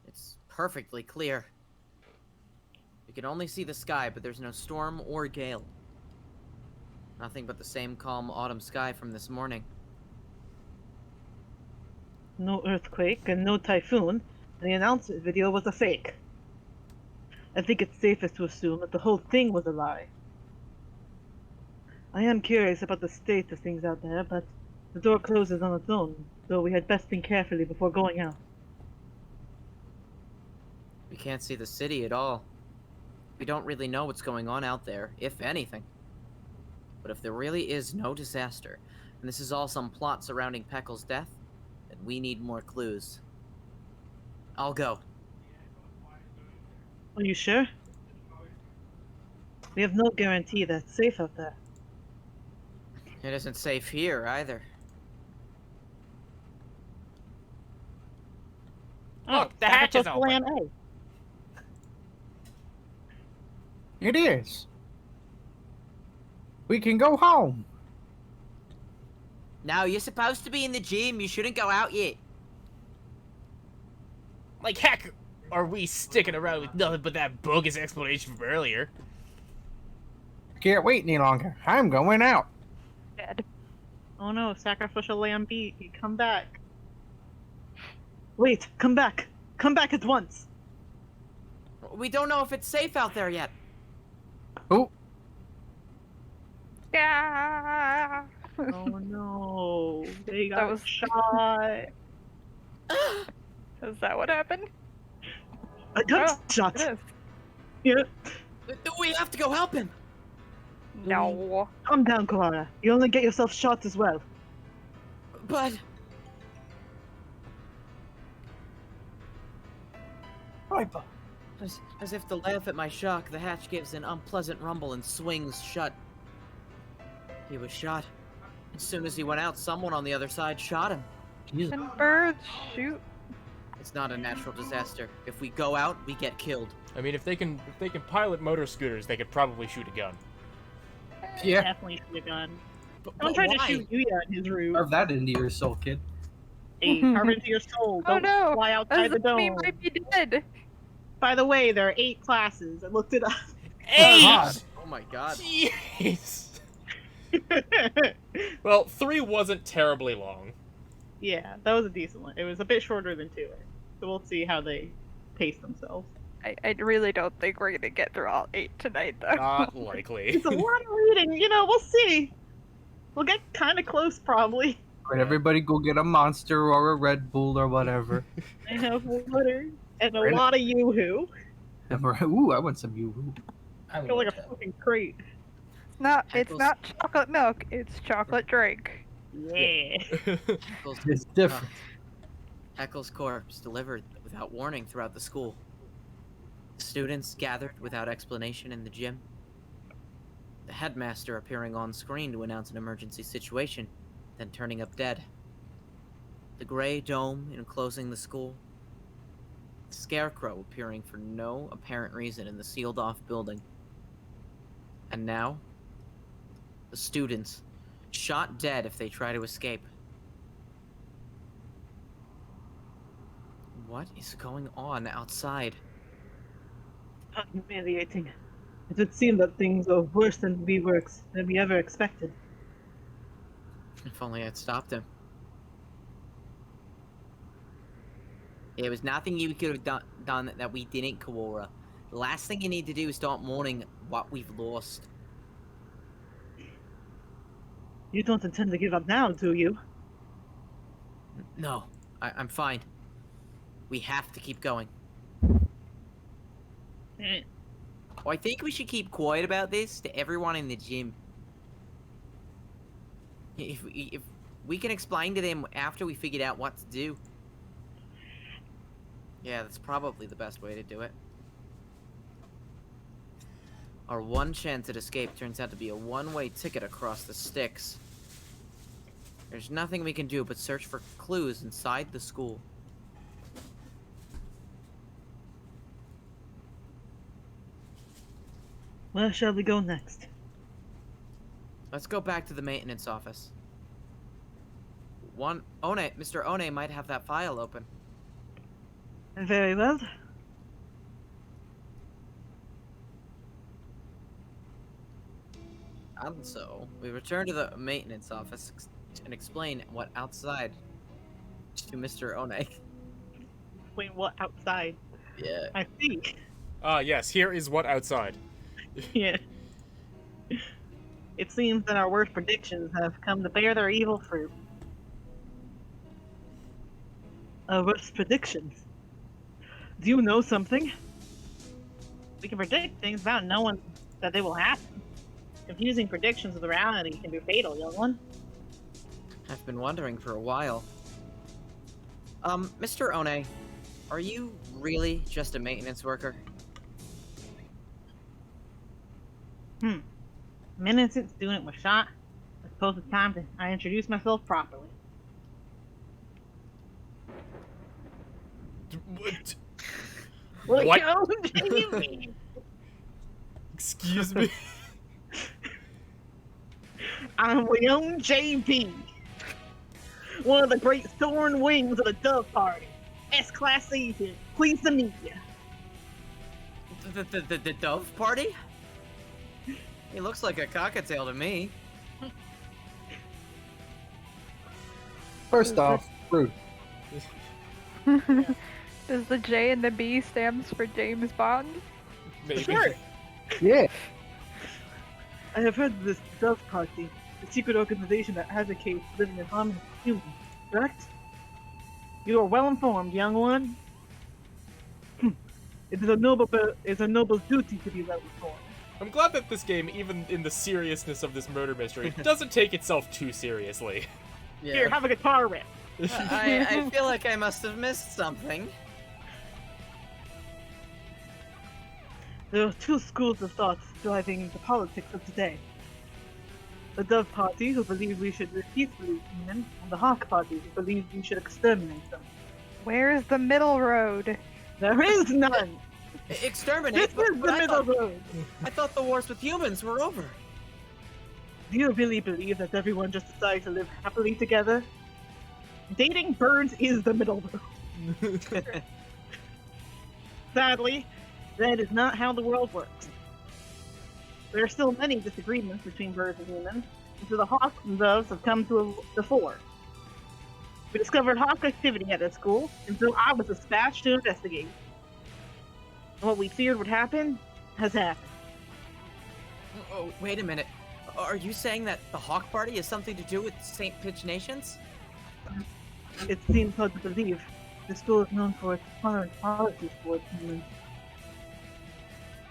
It's perfectly clear. You can only see the sky, but there's no storm or gale. Nothing but the same calm autumn sky from this morning.
No earthquake and no typhoon, and the announcement video was a fake. I think it's safest to assume that the whole thing was a lie. I am curious about the state of things out there, but the door closes on its own, so we had best think carefully before going out.
We can't see the city at all. We don't really know what's going on out there, if anything. But if there really is no disaster, and this is all some plot surrounding Peckle's death, then we need more clues. I'll go.
Are you sure? We have no guarantee that it's safe out there.
It isn't safe here, either.
Look, the hatch is open.
Plan A.
It is. We can go home.
No, you're supposed to be in the gym. You shouldn't go out yet.
Like heck, are we sticking around with nothing but that bogus explanation from earlier?
Can't wait any longer. I'm going out.
Dead.
Oh no, sacrificial lamb beat. You come back. Wait, come back. Come back at once.
We don't know if it's safe out there yet.
Oh,
Yeah.
Oh no, they
That
got
was-
shot.
Is that what happened?
I got
Oh,
shot.
it is.
Yeah.
We have to go help him.
No.
Calm down, Koala. You only get yourself shot as well.
But
Viper.
as if to laugh at my shock, the hatch gives an unpleasant rumble and swings shut. He was shot. As soon as he went out, someone on the other side shot him.
Jesus.
And birds shoot.
It's not a natural disaster. If we go out, we get killed.
I mean, if they can pilot motor scooters, they could probably shoot a gun.
yeah.
Definitely should have gone.
But
Don't try to
why?
shoot Yuya in his room.
Carve that into your soul, kid.
Hey, carve it into your soul.
Oh
Don't
no!
fly outside the
Azumi
dome.
might be dead.
By the way, there are 8 classes. I looked it up.
God.
Oh my god.
Jeez. Well, 3 wasn't terribly long.
Yeah, that was a decent one. It was a bit shorter than 2. So we'll see how they pace themselves.
I really don't think we're gonna get through all 8 tonight, though.
Not likely.
It's a lot of reading, we'll see. We'll get kind of close, probably.
Right, everybody go get a Monster or a Red Bull or whatever.
I have water and a
Right.
lot of yoo-hoo.
And we're- Ooh, I want some yoo-hoo.
I
I feel like
would.
a fucking crate.
It's
Heckles.
not chocolate milk, it's chocolate drink.
Yeah.
It's different.
Heckle's corpse delivered without warning throughout the school. Students gathered without explanation in the gym. The headmaster appearing on screen to announce an emergency situation, then turning up dead. The gray dome enclosing the school. The scarecrow appearing for no apparent reason in the sealed-off building. And now, the students, shot dead if they try to escape. What is going on outside?
How humiliating. It would seem that things are worse than we ever expected.
If only I'd stopped him. There was nothing you could have done that we didn't, Kaora. The last thing you need to do is start mourning what we've lost.
You don't intend to give up now, do you?
No, I'm fine. We have to keep going.
Eh.
Oh, I think we should keep quiet about this to everyone in the gym. If we can explain to them after we figured out what to do. Yeah, that's probably the best way to do it. Our one chance at escape turns out to be a one-way ticket across the sticks. There's nothing we can do but search for clues inside the school.
Where shall we go next?
Let's go back to the maintenance office. Mr. One might have that file open.
Very well.
And so, we return to the maintenance office and explain what outside to Mr. One.
Wait, what outside?
Yeah.
I think.
Yes, here is what outside.
Yeah. It seems that our worst predictions have come to bear their evil fruit. Our worst predictions? Do you know something? We can predict things without knowing that they will happen. Confusing predictions with reality can be fatal, young one.
I've been wondering for a while. Mr. One, are you really just a maintenance worker?
Minute since student was shot. I suppose it's time to introduce myself properly.
What? What?
Jamie?
Excuse me?
I'm Leon JB, one of the great thorn wings of the Dove Party. S-Class agent, pleased to meet you.
The Dove Party? He looks like a cockatiel to me.
First off, rude.
Does the J and the B stands for James Bond?
Maybe.
Sure.
Yeah.
I have heard of this Dove Party, a secret organization that advocates living in harmony with humans, correct? You are well informed, young one. It is a noble duty to be well informed.
I'm glad that this game, even in the seriousness of this murder mystery, doesn't take itself too seriously.
Here, have a guitar riff.
I feel like I must have missed something.
There are two schools of thought driving the politics of today. The Dove Party, who believe we should live peacefully with humans, and the Hawk Party, who believe we should exterminate them.
Where's the middle road?
There is none!
Exterminate?
This is the middle road!
I thought the wars with humans were over.
Do you really believe that everyone just decided to live happily together? Dating birds is the middle road. Sadly, that is not how the world works. There are still many disagreements between birds and humans, and so the hawks and doves have come to the fore. We discovered hawk activity at that school, and so I was dispatched to investigate. And what we feared would happen has happened.
Oh, wait a minute. Are you saying that the Hawk Party has something to do with St. Pitch Nations?
It seems hard to believe. The school is known for its tolerant policies towards humans.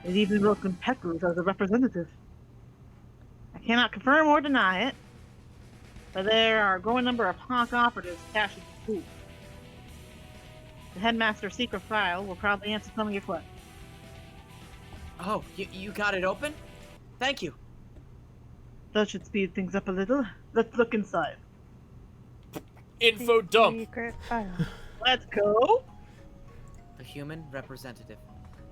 It even welcomed Peckers as a representative. I cannot confirm or deny it, but there are a growing number of Hawk operatives attached to the school. The headmaster's secret file will probably answer some of your questions.
Oh, you got it open? Thank you.
That should speed things up a little. Let's look inside.
Info dump.
Secret file.
Let's go!
The human representative.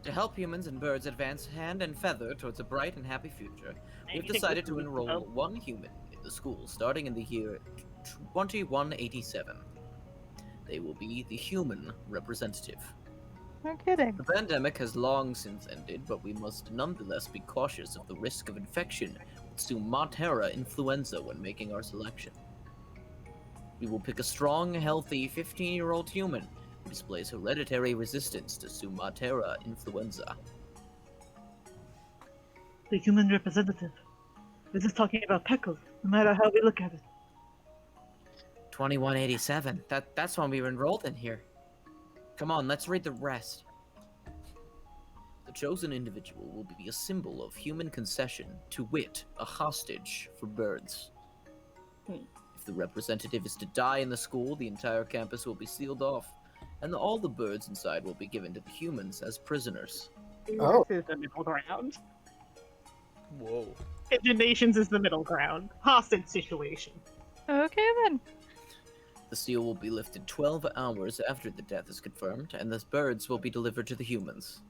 To help humans and birds advance hand and feather towards a bright and happy future, we've decided to enroll one human in the school starting in the year 2187. They will be the human representative.
No kidding.
The pandemic has long since ended, but we must nonetheless be cautious of the risk of infection with Sumatera influenza when making our selection. We will pick a strong, healthy 15-year-old human who displays hereditary resistance to Sumatera influenza.
The human representative. This is talking about Peckles, no matter how we look at it.
2187. That's when we were enrolled in here. Come on, let's read the rest. The chosen individual will be a symbol of human concession, to wit, a hostage for birds. If the representative is to die in the school, the entire campus will be sealed off, and all the birds inside will be given to the humans as prisoners.
Oh.
This is the middle ground.
Whoa.
Pigeon Nations is the middle ground. Hostage situation.
Okay then.
The seal will be lifted 12 hours after the death is confirmed, and the birds will be delivered to the humans.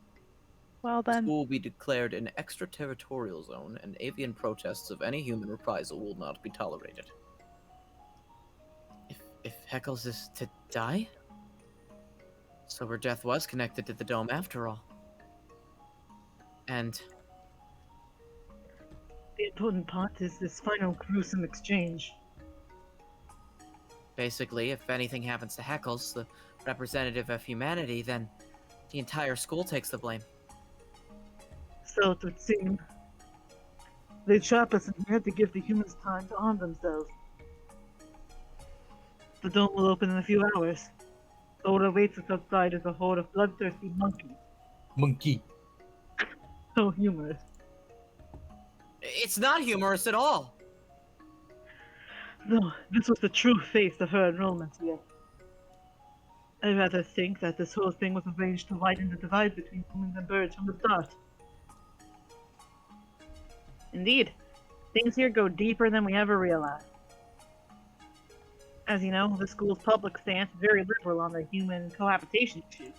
Well
The
then.
school will be declared an extraterritorial zone, and avian protests of any human reprisal will not be tolerated. If Heckles is to die? So her death was connected to the dome after all. And
The important part is this final gruesome exchange.
basically, if anything happens to Heckles, the representative of humanity, then the entire school takes the blame.
So it would seem. They trap us in here to give the humans time to arm themselves. The dome will open in a few hours. So what awaits us outside is a horde of bloodthirsty monkeys.
Monkey.
So humorous.
It's not humorous at all!
No, this was the true face of her enrollment here. I rather think that this whole thing was arranged to widen the divide between humans and birds from the start. Indeed, things here go deeper than we ever realized. As you know, the school's public stance is very liberal on the human cohabitation issue.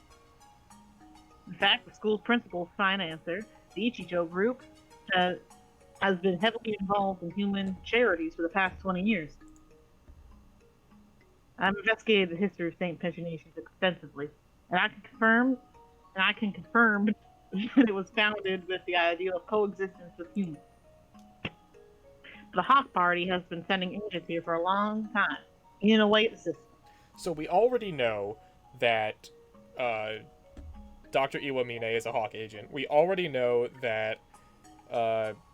In fact, the school's principal financer, the Ichijo Group, has been heavily involved in human charities for the past 20 years. I've investigated the history of St. Pitch Nations extensively, and I can confirm that it was founded with the idea of coexistence with humans. The Hawk Party has been sending agents here for a long time, in a way system.
So we already know that Dr. Iwamine is a Hawk agent. We already know that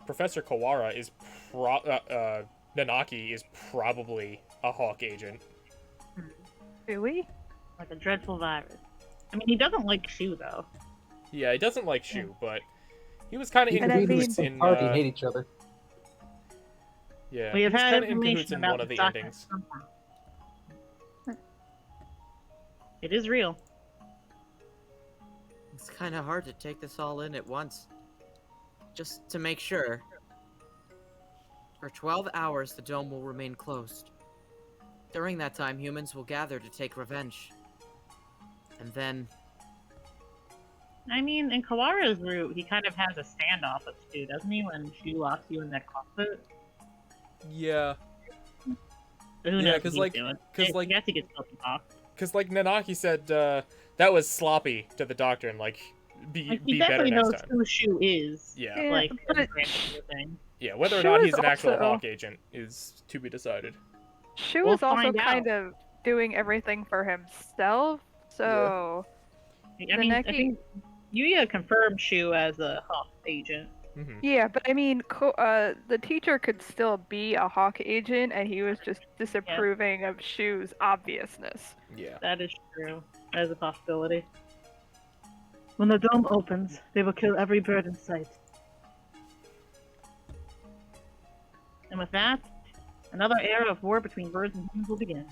Professor Kawara is Nanaki is probably a Hawk agent.
Do we?
Like a dreadful virus. I mean, he doesn't like Shu, though.
Yeah, he doesn't like Shu, but he was kind of
You
in
And I
can be in the
mean-
cahoots
same
in.
party and hate each other.
Yeah,
We
he
have
was
had
kind of in cahoots
information
in
about
one of
this
the
document
endings.
somehow. It is real.
It's kind of hard to take this all in at once. Just to make sure. For 12 hours, the dome will remain closed. During that time, humans will gather to take revenge. And then...
I mean, in Kawara's route, he kind of has a standoff with Shu, doesn't he? When Shu locks you in that closet.
Yeah,
But who
Yeah,
knows what
'cause,
he's
like-
doing.
'cause,
I
like-
guess he gets killed in talk.
because like Nanaki said, that was sloppy to the doctor, and like be
Like, he
be better
definitely
next
knows
time.
who Shu is.
Yeah,
Yeah,
Like,
but
in the grand scheme of things.
yeah. Whether or
Shu
not
is
he's an actual
also-
Hawk agent is to be decided.
Shu
We'll
is also
find
kind of doing everything for himself, so
I mean, I
Nanaki-
think Yuya confirmed Shu as a Hawk agent.
Hmm.
yeah. But I mean, the teacher could still be a Hawk agent, and he was just disapproving of Shu's obviousness.
Yeah.
That is true. That is a possibility. When the dome opens, they will kill every bird in sight. And with that, another era of war between birds and humans will begin.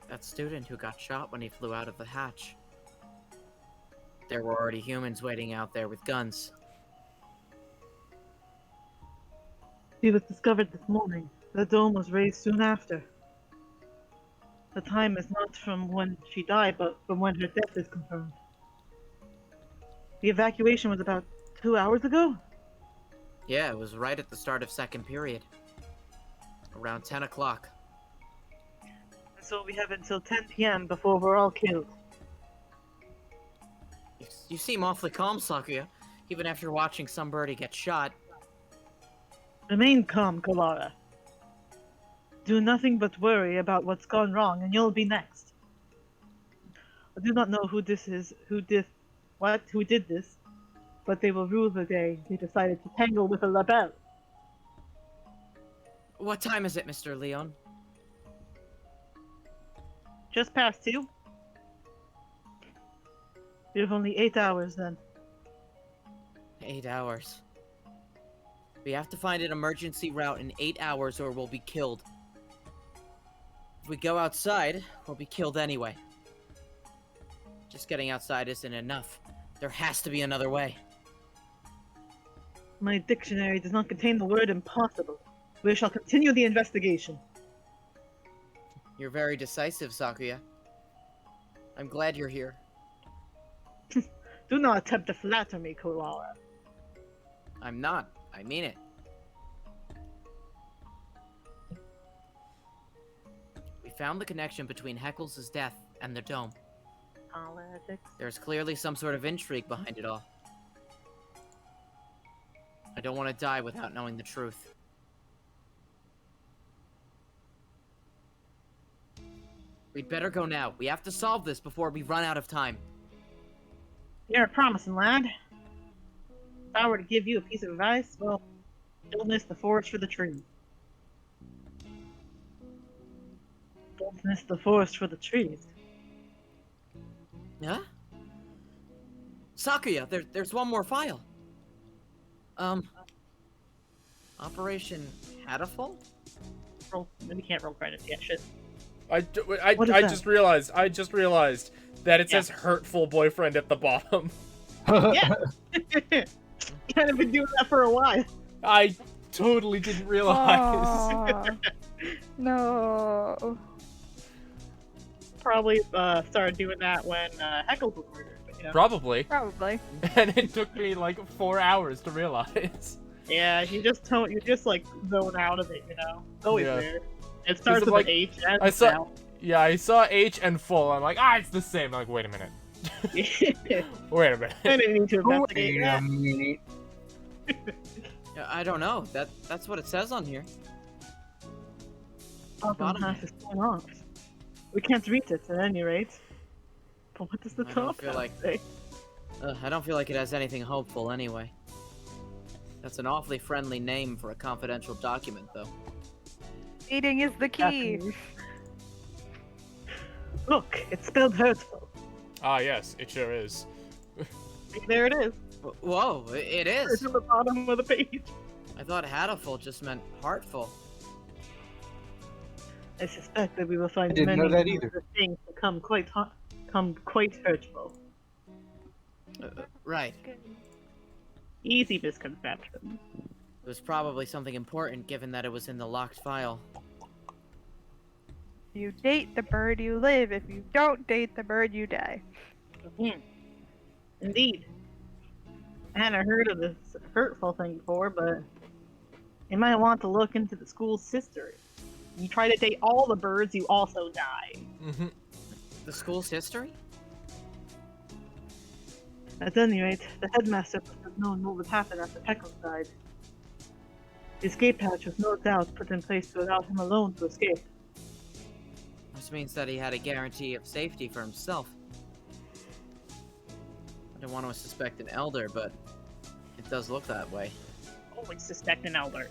That student who got shot when he flew out of the hatch. There were already humans waiting out there with guns.
He was discovered this morning. The dome was raised soon after. The time is not from when she died, but from when her death is confirmed. The evacuation was about 2 hours ago?
Yeah, it was right at the start of second period. Around 10 o'clock.
So we have until 10 p.m. before we're all killed.
You seem awfully calm, Sakuya. Even after watching somebody get shot.
Remain calm, Kawara. Do nothing but worry about what's gone wrong, and you'll be next. I do not know who this is, who did this, but they will rule the day they decided to tangle with a label.
What time is it, Mr. Leon?
Just past 2. We have only 8 hours then.
8 hours. We have to find an emergency route in 8 hours or we'll be killed. If we go outside, we'll be killed anyway. Just getting outside isn't enough. There has to be another way.
My dictionary does not contain the word impossible. We shall continue the investigation.
You're very decisive, Sakuya. I'm glad you're here.
Do not attempt to flatter me, Kawara.
I'm not. I mean it. We found the connection between Heckles' death and the dome.
Politics.
There's clearly some sort of intrigue behind it all. I don't want to die without knowing the truth. We'd better go now. We have to solve this before we run out of time.
You're a promising lad. If I were to give you a piece of advice, well, don't miss the forest for the trees. Don't miss the forest for the trees.
Huh? Sakuya, there's one more file. Operation Hatoful?
Roll. We can't roll credits yet. Shit.
I
What is that?
just realized that it
Yeah.
says hurtful boyfriend at the bottom.
Yeah. Kind of been doing that for a while.
I totally didn't realize.
Aw. No.
Probably started doing that when Heckles was murdered. But, you know.
Probably.
Probably.
And it took me like 4 hours to realize.
Yeah, you just like zone out of it, you know. It's always
Yeah.
there. It starts
of,
with
like,
an H. And
I saw-
L.
Yeah, I saw H and full. I'm like, it's the same. I'm like, wait a minute. Wait a minute.
I didn't need to
Wait
investigate
a
that.
minute.
Yeah, I don't know. That's what it says on here.
Bottom
Bottom
half is torn off. We can't reach it at any rate. But what does the
I don't
top
feel
hat
like-
say?
I don't feel like it has anything hopeful anyway. That's an awfully friendly name for a confidential document, though.
Eating is the key.
Japanese. Look, it's spelled hurtful.
Ah, yes, it sure is.
There it is.
Whoa, it
It's
is!
on the bottom of the page.
I thought Hatoful just meant heartful.
I suspect that we will find
I didn't
many
know that
similar things become quite hurtful.
Right.
Easy misconception.
It was probably something important given that it was in the locked file.
You date the bird, you live. If you don't date the bird, you die.
Mhm. Indeed. I hadn't heard of this hurtful thing before, but you might want to look into the school's history. You try to date all the birds, you also die.
Mm-hmm.
The school's history?
At any rate, the headmaster must have known what would happen after Peckle died. The escape hatch was no doubt put in place to allow him alone to escape.
Which means that he had a guarantee of safety for himself. I don't want to suspect an elder, but it does look that way.
Always suspect an elder.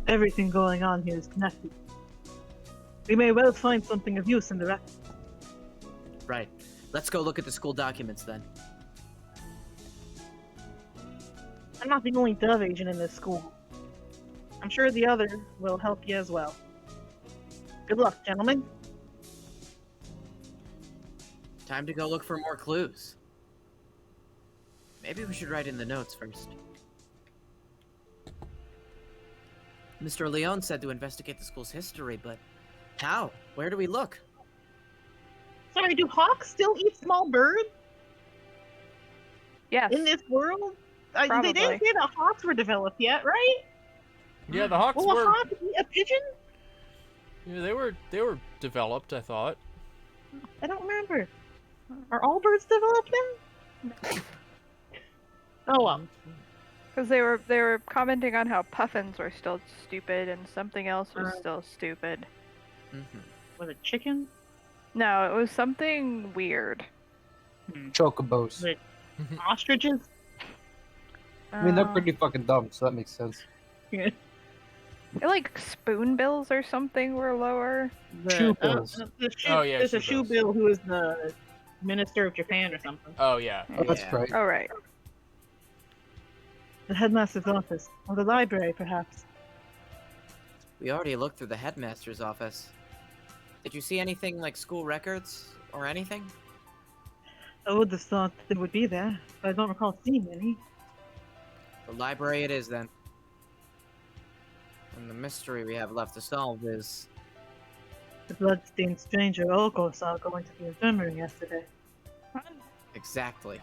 Everything going on here is connected. We may well find something of use in the record.
Right. Let's go look at the school documents then.
I'm not the only dove agent in this school. I'm sure the other will help you as well. Good luck, gentlemen.
Time to go look for more clues. Maybe we should write in the notes first. Mr. Leone said to investigate the school's history, but how? Where do we look?
Sorry, do hawks still eat small birds
Yes.
in this world? They
Probably.
didn't say that hawks were developed yet, right?
Yeah, the hawks
Will a
were.
hawk eat a pigeon?
Yeah, they were developed. I thought.
I don't remember. Are all birds developed then? Oh well.
Because they were commenting on how puffins were still stupid and something else was still stupid.
Mm-hmm.
Was it chicken?
No, it was something weird.
Chocobos.
Was it ostriches?
I mean, they're
Uh,
pretty fucking dumb, so that makes sense.
Yeah.
like spoonbills or something were lower.
Shoebills.
Oh, yeah,
There's a
shoebills.
shoebill who is the minister of Japan or something.
Oh yeah.
Oh, that's
Yeah.
right.
Oh right.
The headmaster's office, or the library, perhaps.
We already looked through the headmaster's office. Did you see anything like school records or anything?
I would have thought they would be there, but I don't recall seeing any.
The library it is then. And the mystery we have left to solve is...
The bloodstained stranger Oko saw going to the infirmary yesterday.
Exactly.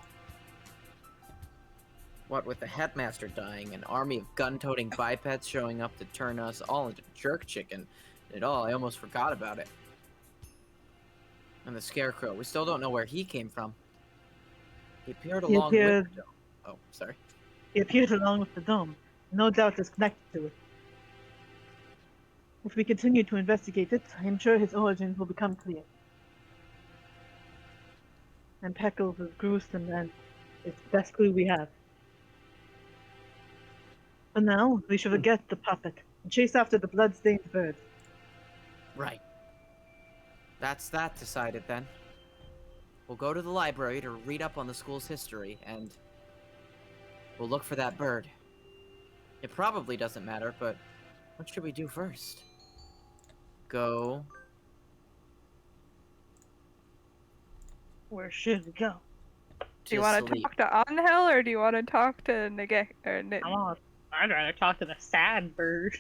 What with the headmaster dying, an army of gun-toting bipeds showing up to turn us all into jerk chicken, and all, I almost forgot about it. And the scarecrow, we still don't know where he came from. He appeared
He
along
appeared-
with... Oh, sorry.
He appeared along with the dome. No doubt is connected to it. If we continue to investigate it, I am sure his origins will become clear. And Peckles is gruesome and it's the best clue we have. For now, we should forget the puppet and chase after the blood-stained bird.
Right. That's that decided then. We'll go to the library to read up on the school's history, and we'll look for that bird. It probably doesn't matter, but what should we do first? Go...
Where should we go?
Do you want to
sleep.
talk to Angel or do you want to talk to
I'd rather talk to the sad bird.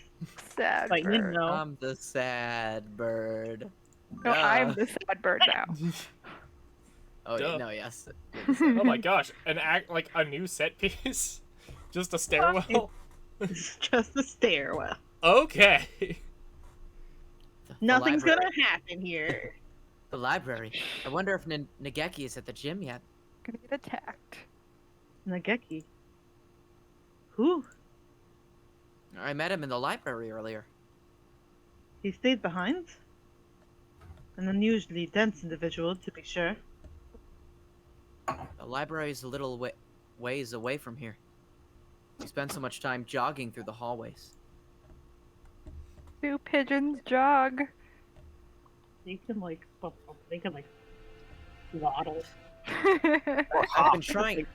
Sad
Like, you
bird?
know.
I'm the sad bird.
No, I'm
Duh.
the sad bird now.
Oh,
Duh.
no, yes.
Oh my gosh, a new set piece, just a stairwell.
It's just a stairwell.
Okay.
The
Nothing's
library.
gonna happen here.
The library. I wonder if Nageki is at the gym yet.
Gonna get attacked.
Nageki. Who?
I met him in the library earlier.
He stayed behind? An unusually dense individual, to be sure.
The library is a little ways away from here. We spend so much time jogging through the hallways.
2 pigeons jog.
They can like, waddle.
I've been trying.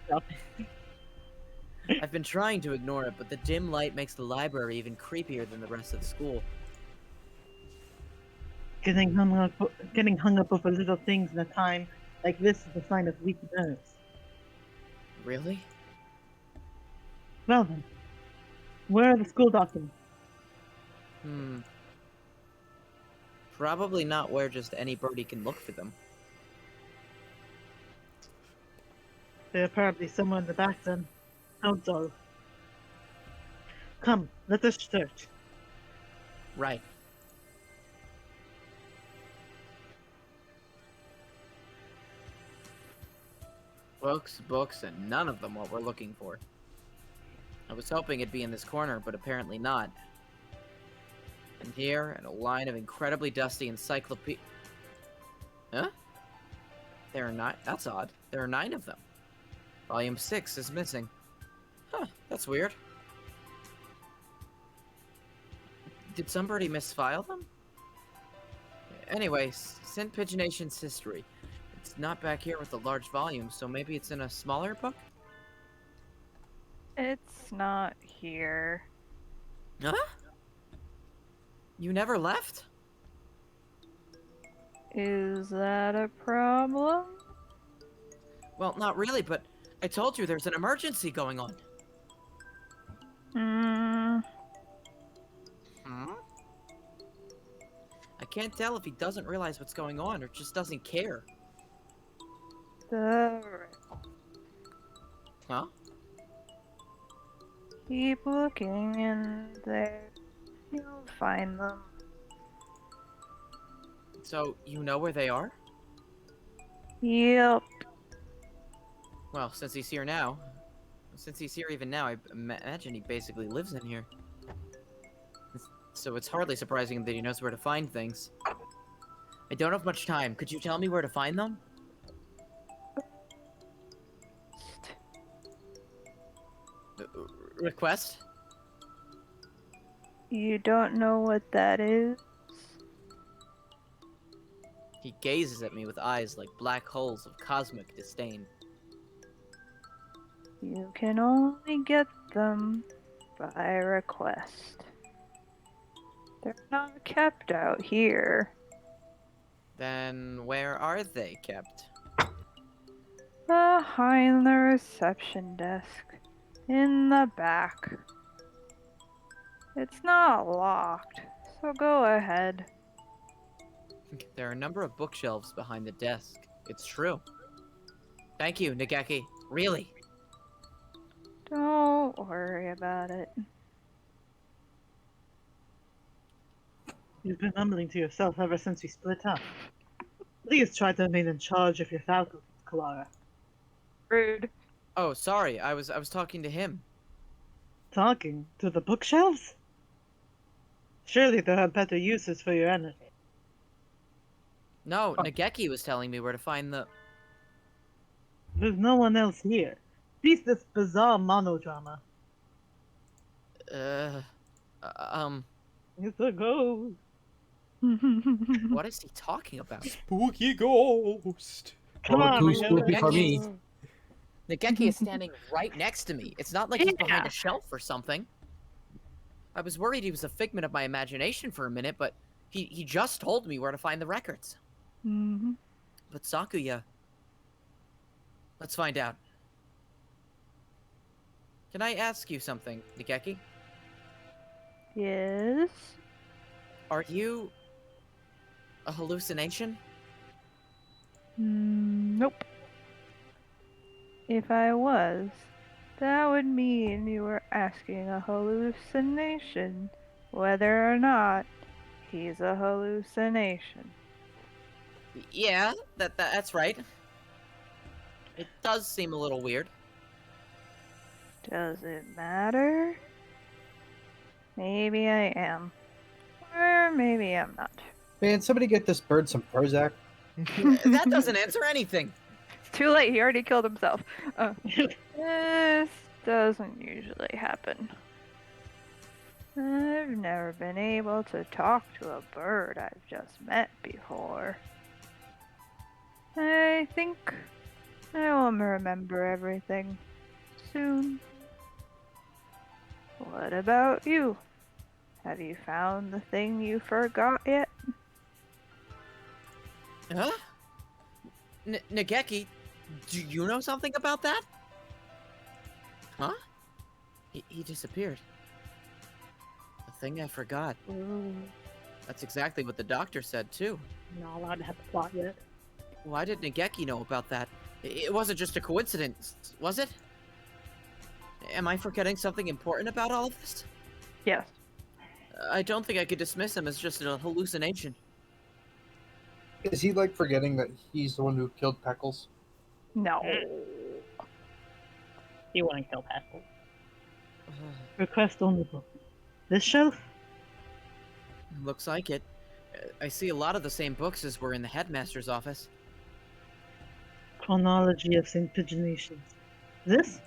I've been trying to ignore it, but the dim light makes the library even creepier than the rest of the school.
Getting hung up over little things in a time like this is a sign of weak nerves.
Really?
Well then, where are the school documents?
Probably not where just anybody can look for them.
They're probably somewhere in the back then. How dull. Come, let us search.
Right. Books, and none of them what we're looking for. I was hoping it'd be in this corner, but apparently not. And here, and a line of incredibly dusty encyclopedia. Huh? There are 9. That's odd. There are 9 of them. Volume 6 is missing. Huh, that's weird. Did somebody misfile them? Anyways, St. Pigeonation's history. It's not back here with the large volume, so maybe it's in a smaller book?
It's not here.
Huh? You never left?
Is that a problem?
Well, not really, but I told you there's an emergency going on.
Hmm.
I can't tell if he doesn't realize what's going on or just doesn't care. Huh?
Keep looking in there. You'll find them.
So, you know where they are?
Yep.
Well, since he's here even now, I imagine he basically lives in here. So it's hardly surprising that he knows where to find things. I don't have much time. Could you tell me where to find them? Request?
You don't know what that is?
He gazes at me with eyes like black holes of cosmic disdain.
You can only get them by request. They're not kept out here.
Then where are they kept?
Behind the reception desk. In the back. It's not locked, so go ahead.
There are a number of bookshelves behind the desk. It's true. Thank you, Nageki. Really.
Don't worry about it.
You've been mumbling to yourself ever since we split up. Please try to remain in charge of your faculty, Clara.
Rude.
Oh, sorry. I was talking to him.
Talking to the bookshelves? Surely there are better uses for your energy.
No, Nageki was telling me where to find the...
There's no one else here. Cease this bizarre monodrama. It's a ghost.
What is he talking about?
Spooky ghost.
Come on,
too
we know
spooky
that.
for me.
Nageki is standing right next to me. It's not like he's behind a shelf or something. I was worried he was a figment of my imagination for a minute, but he just told me where to find the records.
Mm-hmm.
But Sakuya... Let's find out. Can I ask you something, Nageki?
Yes?
Are you... a hallucination?
Nope. If I was, that would mean you were asking a hallucination, whether or not he's a hallucination.
Yeah, that's right. It does seem a little weird.
Does it matter? Maybe I am. Or maybe I'm not.
Man, somebody get this bird some Prozac.
That doesn't answer anything.
Too late. He already killed himself. This doesn't usually happen. I've never been able to talk to a bird I've just met before. I think I will remember everything soon. What about you? Have you found the thing you forgot yet?
Huh? Nageki, do you know something about that? Huh? He disappeared. The thing I forgot.
Ooh,
That's exactly what the doctor said, too.
not allowed to have the plot yet.
Why did Nageki know about that? It wasn't just a coincidence, was it? Am I forgetting something important about all of this?
Yes.
I don't think I could dismiss him as just a hallucination.
Is he like forgetting that he's the one who killed Peckles?
No.
He wouldn't kill Hatoful. Request only book. This shelf?
Looks like it. I see a lot of the same books as were in the headmaster's office.
Chronology of St. Paginations. This?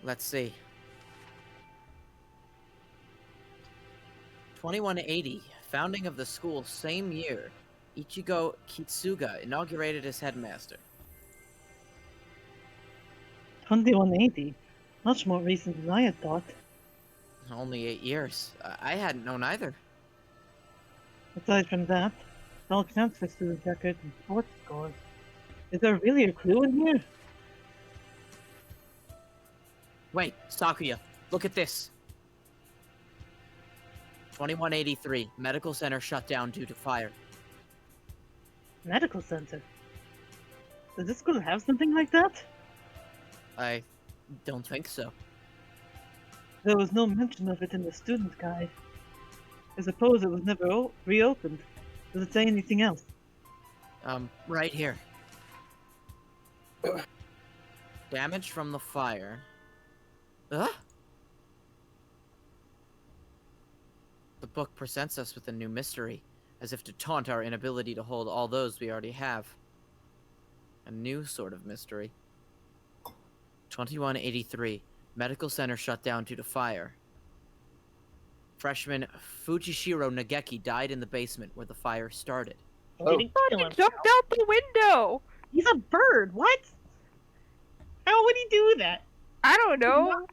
Let's see. 2180, founding of the school same year. Ichigo Kitsuga inaugurated as headmaster.
2180. Much more recent than I had thought.
Only 8 years. I hadn't known either.
Aside from that, all transfer student records and sports scores. Is there really a clue in here?
Wait, Sakuya, look at this. 2183, medical center shut down due to fire.
Medical center. Does this school have something like that?
I don't think so.
There was no mention of it in the student guide. I suppose it was never reopened. Does it say anything else?
Right here. Damage from the fire. The book presents us with a new mystery, as if to taunt our inability to hold all those we already have. A new sort of mystery. 2183. Medical center shut down due to fire. Freshman Fujishiro Nageki died in the basement where the fire started.
He didn't kill
He
himself.
jumped out the window!
He's a bird. What? How would he do that?
I don't know.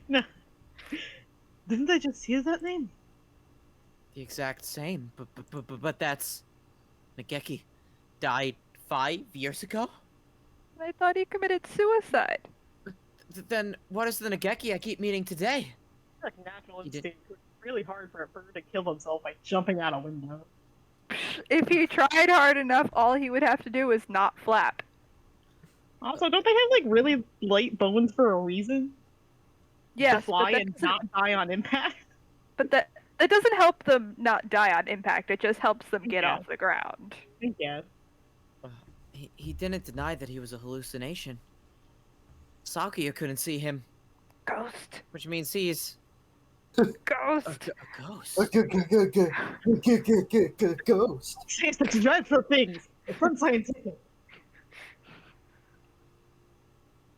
No. Didn't I just hear that name?
The exact same, but that's... Nageki died 5 years ago?
I thought he committed suicide.
Then what is the Nageki I keep meeting today?
Like natural
He did-
instinct. It's really hard for a bird to kill himself by jumping out a window.
If he tried hard enough, all he would have to do is not flap.
Also, don't they have like really light bones for a reason?
Yes,
To fly
but
and not die on impact?
that doesn't help them not die on impact. It just helps them get
Yeah.
off the ground.
I guess.
He didn't deny that he was a hallucination. Sakuya couldn't see him,
Ghost.
which means he's
Ghost.
a ghost.
Ghost.
Say such dreadful things. It's unscientific.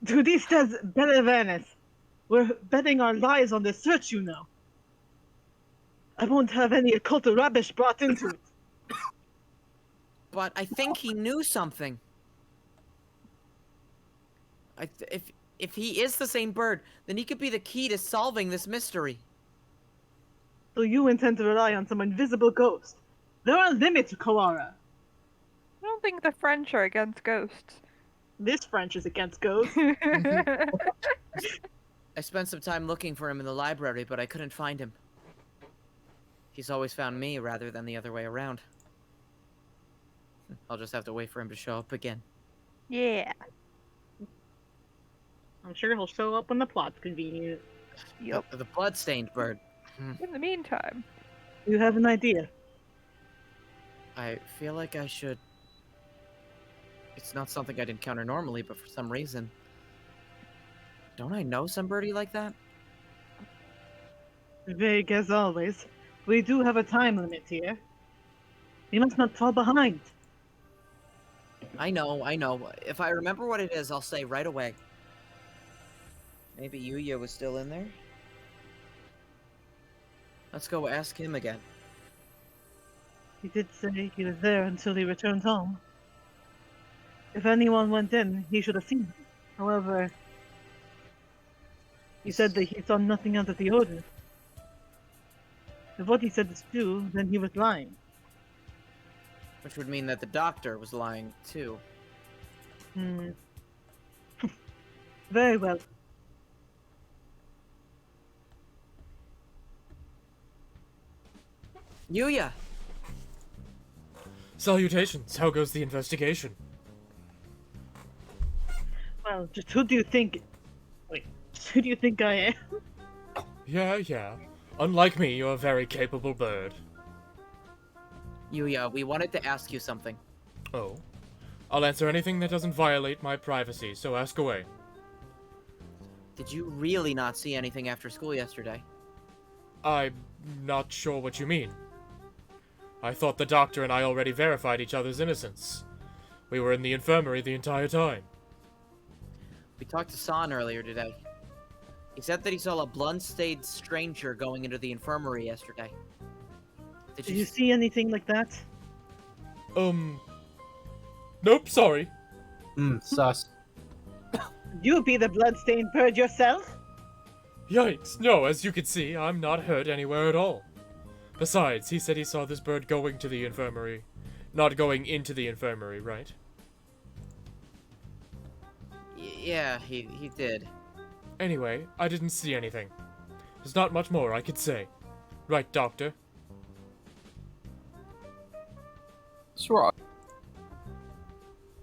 Turistas Belevanes. We're betting our lives on this search, you know. I won't have any occult rubbish brought into it.
But I think he knew something. If he is the same bird, then he could be the key to solving this mystery.
So you intend to rely on some invisible ghost. There are limits, Kawara.
I don't think the French are against ghosts.
This French is against ghosts.
I spent some time looking for him in the library, but I couldn't find him. He's always found me rather than the other way around. I'll just have to wait for him to show up again.
Yeah.
I'm sure he'll show up when the plot's convenient.
Yep.
The blood-stained bird.
In the meantime.
You have an idea.
I feel like I should... It's not something I'd encounter normally, but for some reason... Don't I know somebody like that?
Vague as always. We do have a time limit here. We must not fall behind.
I know, I know. If I remember what it is, I'll say right away. Maybe Yuya was still in there? Let's go ask him again.
He did say he was there until he returned home. If anyone went in, he should have seen him. However, he said that he saw nothing out of the ordinary. If what he said is true, then he was lying.
Which would mean that the doctor was lying, too.
Hmm. Very well.
Yuya!
Salutations. How goes the investigation?
Well, just who do you think... Wait, who do you think I am?
Yeah. Unlike me, you're a very capable bird.
Yuya, we wanted to ask you something.
Oh? I'll answer anything that doesn't violate my privacy, so ask away.
Did you really not see anything after school yesterday?
I'm not sure what you mean. I thought the doctor and I already verified each other's innocence. We were in the infirmary the entire time.
We talked to San earlier today. He said that he saw a blood-stained stranger going into the infirmary yesterday.
Did you see anything like that?
Nope, sorry.
Sus.
You be the bloodstained bird yourself?
Yikes, no, as you can see, I'm not hurt anywhere at all. Besides, he said he saw this bird going to the infirmary. Not going into the infirmary, right?
Yeah, he did.
Anyway, I didn't see anything. There's not much more I could say. Right, Doctor?
That's right.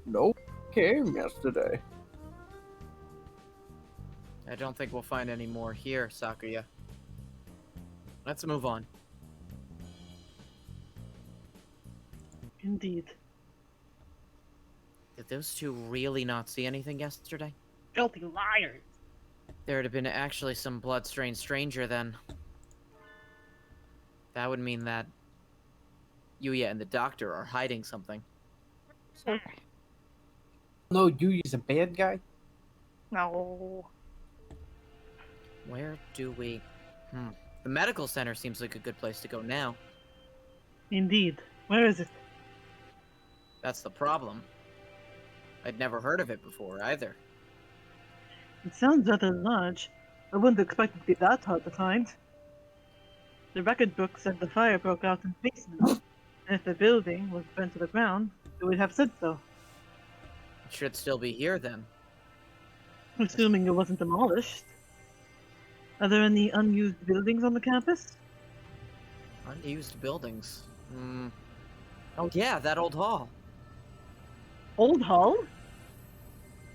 Nope. Came yesterday.
I don't think we'll find any more here, Sakuya. Let's move on.
Indeed.
Did those two really not see anything yesterday?
Filthy liars.
There'd have been actually some blood-stained stranger then. That would mean that Yuya and the doctor are hiding something.
No, Yuya's a bad guy.
No.
Where do we... The medical center seems like a good place to go now.
Indeed. Where is it?
That's the problem. I'd never heard of it before, either.
It sounds rather large. I wouldn't expect it to be that hard to find. The record book said the fire broke out in the basement, and if the building was burnt to the ground, it would have said so.
It should still be here, then.
Assuming it wasn't demolished. Are there any unused buildings on the campus?
Unused buildings. Oh yeah, that old hall.
Old hall?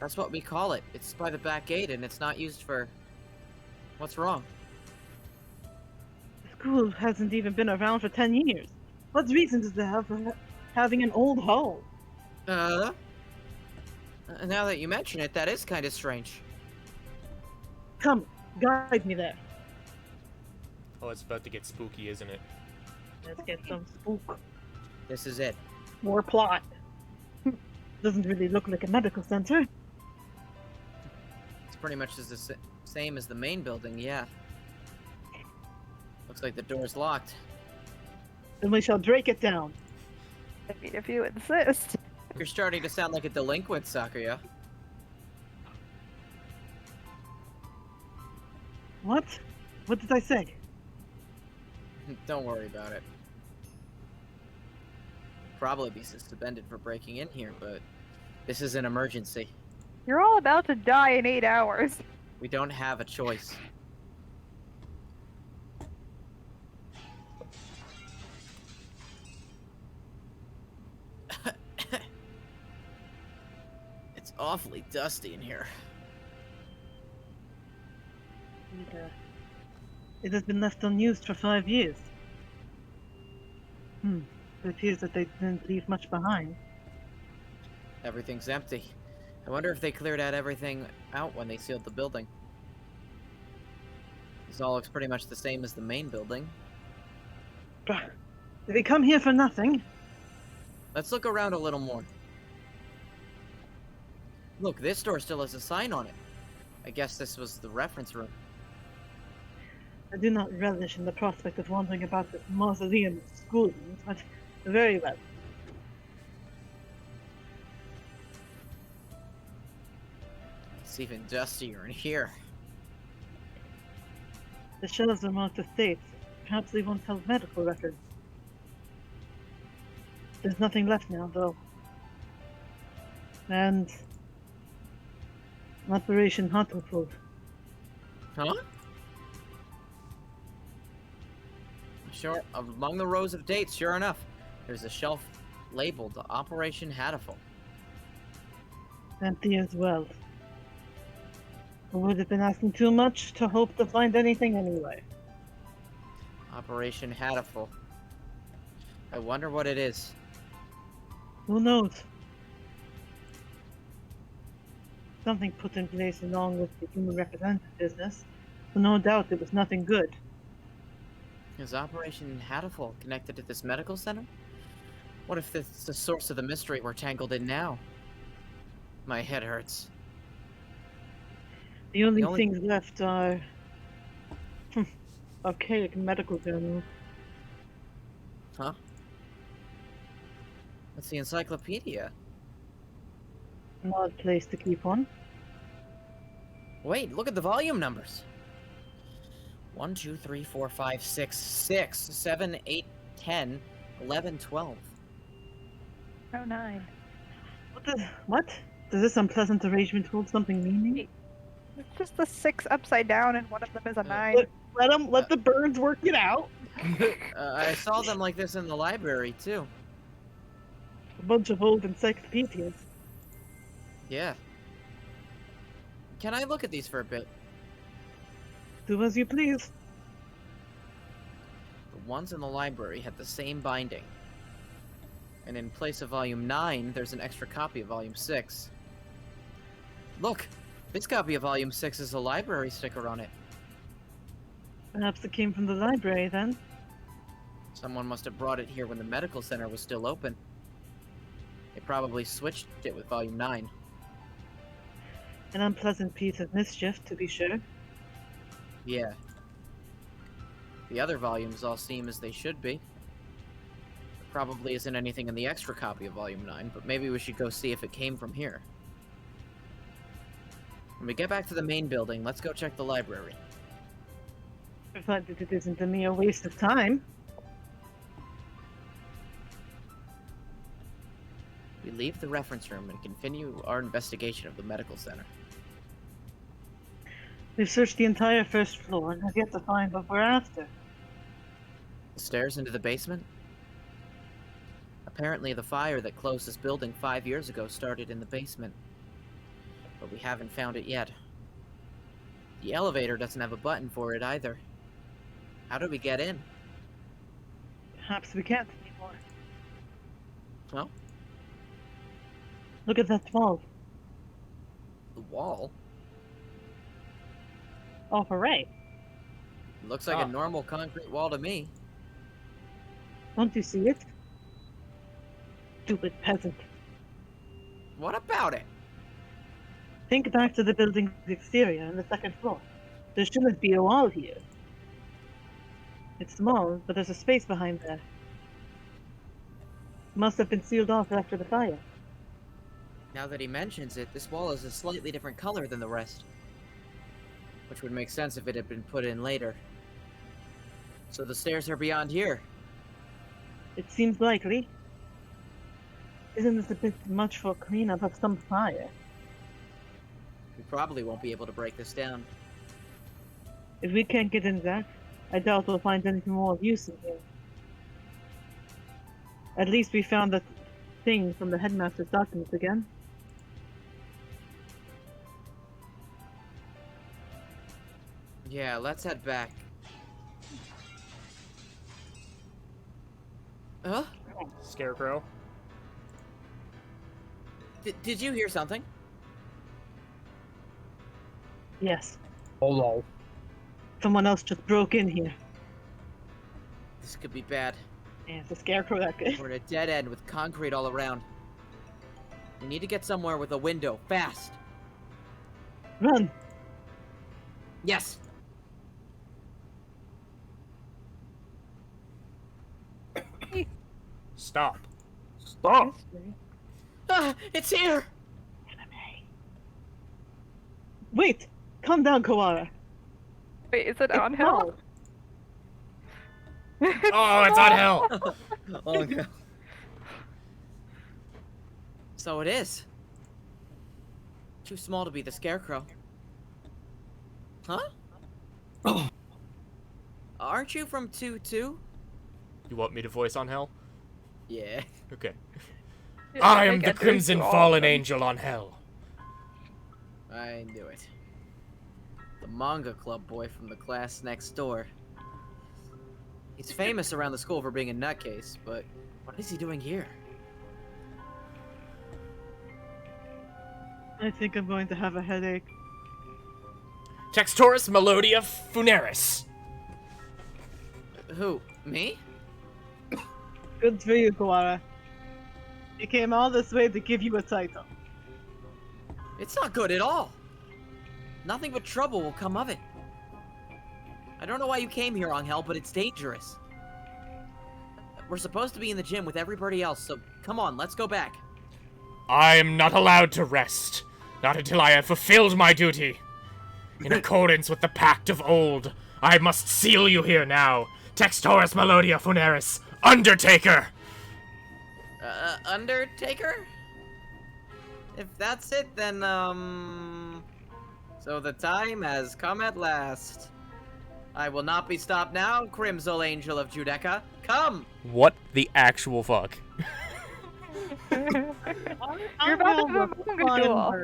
That's what we call it. It's by the back gate, and it's not used for... What's wrong?
The school hasn't even been around for 10 years. What reason does it have for having an old hall?
Now that you mention it, that is kind of strange.
Come, guide me there.
Oh, it's about to get spooky, isn't it?
Let's get some spook.
This is it.
More plot. Doesn't really look like a medical center.
It's pretty much the same as the main building, yeah. Looks like the door's locked.
Then we shall break it down.
I mean, if you insist.
You're starting to sound like a delinquent, Sakuya.
What? What did I say?
Don't worry about it. Probably be suspended for breaking in here, but this is an emergency.
You're all about to die in 8 hours.
We don't have a choice. It's awfully dusty in here.
It has been left unused for 5 years. It appears that they didn't leave much behind.
Everything's empty. I wonder if they cleared out everything out when they sealed the building. This all looks pretty much the same as the main building.
Did they come here for nothing?
Let's look around a little more. Look, this door still has a sign on it. I guess this was the reference room.
I do not relish in the prospect of wandering about this mausoleum of schoolrooms, but very well.
It's even dustier in here.
The shelves are marked with dates. Perhaps they won't have medical records. There's nothing left now, though. And Operation Hatoful.
Huh? Sure, among the rows of dates, sure enough, there's a shelf labeled Operation Hatoful.
Empty as well. I would have been asking too much to hope to find anything anyway.
Operation Hatoful. I wonder what it is.
Who knows? Something put in place along with the human representative business, so no doubt it was nothing good.
Is Operation Hatoful connected to this medical center? What if this is the source of the mystery we're tangled in now? My head hurts.
The only
only-
things left are archaic medical journals.
Huh? What's the encyclopedia?
An odd place to keep one.
Wait, look at the volume numbers. 1, 2, 3, 4, 5, 6, 6, 7, 8, 10, 11, 12.
Oh, 9.
What? Does this unpleasant arrangement hold something meaning?
It's just the 6 upside down, and one of them is a 9.
Let the birds work it out.
I saw them like this in the library, too.
A bunch of old encyclopedias.
Yeah. Can I look at these for a bit?
Do as you please.
The ones in the library had the same binding. And in place of Volume 9, there's an extra copy of Volume 6. Look! This copy of Volume 6 has a library sticker on it.
Perhaps it came from the library then.
Someone must have brought it here when the medical center was still open. They probably switched it with Volume 9.
An unpleasant piece of mischief, to be sure.
Yeah. The other volumes all seem as they should be. There probably isn't anything in the extra copy of Volume 9, but maybe we should go see if it came from here. When we get back to the main building, let's go check the library.
Provided it isn't a mere waste of time.
We leave the reference room and continue our investigation of the medical center.
We've searched the entire first floor and have yet to find what we're after.
The stairs into the basement? Apparently the fire that closed this building 5 years ago started in the basement. But we haven't found it yet. The elevator doesn't have a button for it either. How do we get in?
Perhaps we can't anymore.
Well,
Look at that wall.
the wall?
Oh, hooray.
Looks like a normal concrete wall to me.
Don't you see it? Stupid peasant.
What about it?
Think back to the building's exterior on the second floor. There shouldn't be a wall here. It's small, but there's a space behind there. Must have been sealed off after the fire.
Now that he mentions it, this wall is a slightly different color than the rest. Which would make sense if it had been put in later. So the stairs are beyond here.
It seems likely. Isn't this a bit much for cleanup of some fire?
We probably won't be able to break this down.
If we can't get in there, I doubt we'll find anything more of use in here. At least we found that thing from the headmaster's documents again.
Yeah, let's head back. Huh?
Scarecrow.
Did you hear something?
Yes,
Oh lol.
someone else just broke in here.
This could be bad.
Yeah, it's a scarecrow that good.
We're at a dead end with concrete all around. We need to get somewhere with a window, fast.
Run!
Yes.
Stop.
Stop!
History.
Ah, it's here.
Wait! Calm down, Koala.
Wait, is it
It's
on hell?
small.
Oh, it's on hell.
Oh no. So it is. Too small to be the scarecrow. Huh? Aren't you from 2-2?
You want me to voice on hell?
Yeah.
Okay.
Yeah,
I am
think
the
I do
Crimson
to all of
Fallen
them.
Angel on hell.
I knew it. The manga club boy from the class next door. He's famous around the school for being a nutcase, but what is he doing here?
I think I'm going to have a headache.
Textoris Melodia Funeris.
Who? Me?
Good for you, Koala. He came all this way to give you a title.
It's not good at all. Nothing but trouble will come of it. I don't know why you came here, Angel, but it's dangerous. We're supposed to be in the gym with everybody else, so come on, let's go back.
I am not allowed to rest. Not until I have fulfilled my duty. In accordance with the pact of old, I must seal you here now. Textoris Melodia Funeris, Undertaker!
Undertaker? If that's it, then, So the time has come at last. I will not be stopped now, Crimson Angel of Judeca. Come!
What the actual fuck?
You're about to have a manga duel.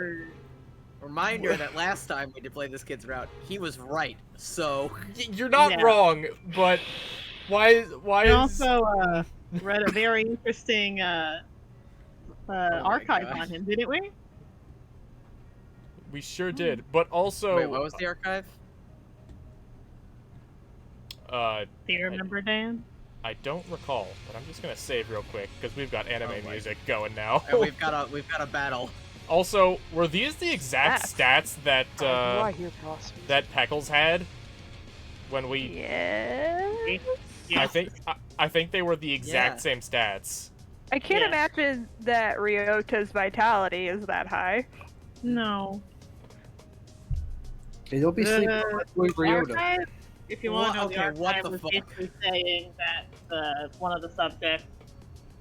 Reminder that last time we did play this kid's route, he was right, so...
You're not
Yeah.
wrong, but why
We
is...
also read a very interesting archive
gosh.
on him, didn't we?
We sure did, but also...
Wait, what was the archive?
Do you remember, Dan?
I don't recall, but I'm just gonna save real quick, because we've got anime
Oh my-
music going now.
And we've got a battle.
Also, were these the exact stats that, that Peckles had? When we...
Yes.
I think they were the exact
Yeah.
same stats.
I can't
Yeah.
imagine that Ryota's vitality is that high.
No.
Okay, you'll be sleeping with Ryota.
Archive, if you want to know,
What-
the
okay, what
archive
the
was
fuck?
basically saying that one of the subjects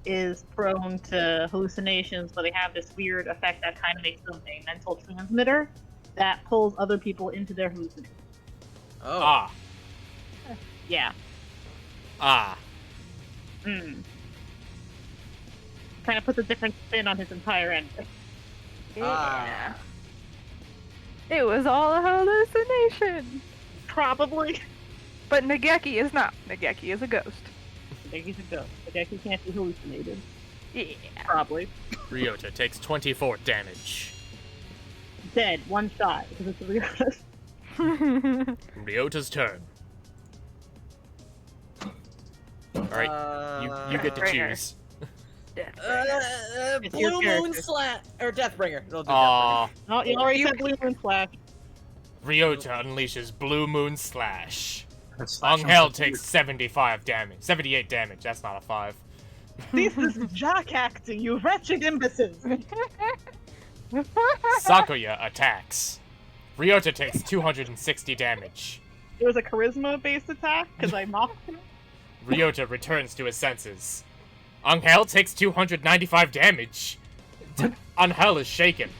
is prone to hallucinations, but they have this weird effect that kind of makes them a mental transmitter that pulls other people into their hallucinations.
Oh.
Ah.
Yeah.
Ah.
Mm. Kind of puts a different spin on his entire ending.
Ah.
It was all a hallucination.
Probably.
But Nageki is not. Nageki is a ghost.
He's a ghost. He can't be hallucinated.
Yeah.
Probably.
Ryota takes 24 damage.
Dead. One shot. Because it's a real.
Ryota's turn. Alright, you get to
Deathbringer.
choose.
It's your
Blue
character.
Moon Slash or Deathbringer. It'll do
Aw.
Oh, you already said Blue Moon Flash.
Ryota unleashes Blue Moon Slash.
Slash him
Angel
with
takes 78 damage. That's not a 5.
This is Jack acting, you wretched imbeciles!
Sakuya attacks. Ryota takes 260 damage.
It was a charisma-based attack, because I mocked him.
Ryota returns to his senses. Angel takes 295 damage. Angel is shaken.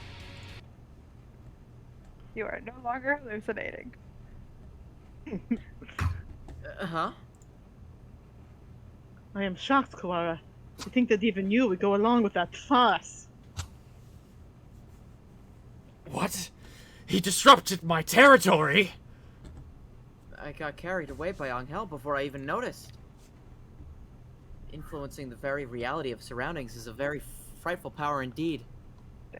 You are no longer hallucinating.
Huh?
I am shocked, Kawara. To think that even you would go along with that farce.
What? He disrupted my territory!
I got carried away by Angel before I even noticed. Influencing the very reality of surroundings is a very frightful power indeed.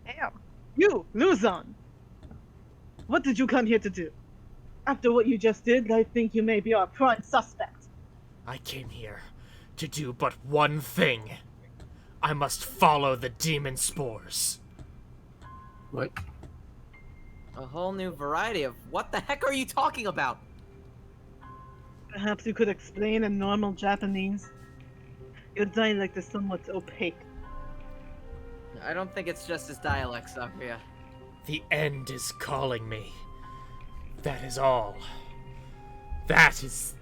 Damn.
You, Luzon! What did you come here to do? After what you just did, I think you may be our prime suspect.
I came here to do but one thing. I must follow the demon spores.
What?
A whole new variety of what the heck are you talking about?
Perhaps you could explain in normal Japanese. Your dialect is somewhat opaque.
I don't think it's just his dialect, Sakuya.
The end is calling me. That is all. This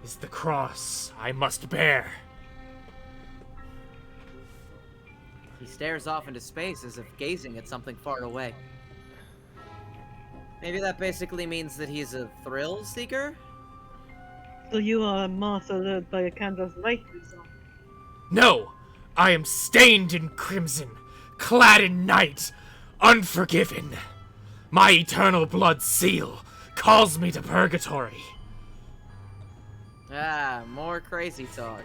is the cross I must bear.
He stares off into space as if gazing at something far away. Maybe that basically means that he's a thrill seeker?
So you are a moth allured by a candle's light, Rizzo.
No! I am stained in crimson, clad in night, unforgiven. My eternal blood seal calls me to purgatory.
Ah, more crazy talk.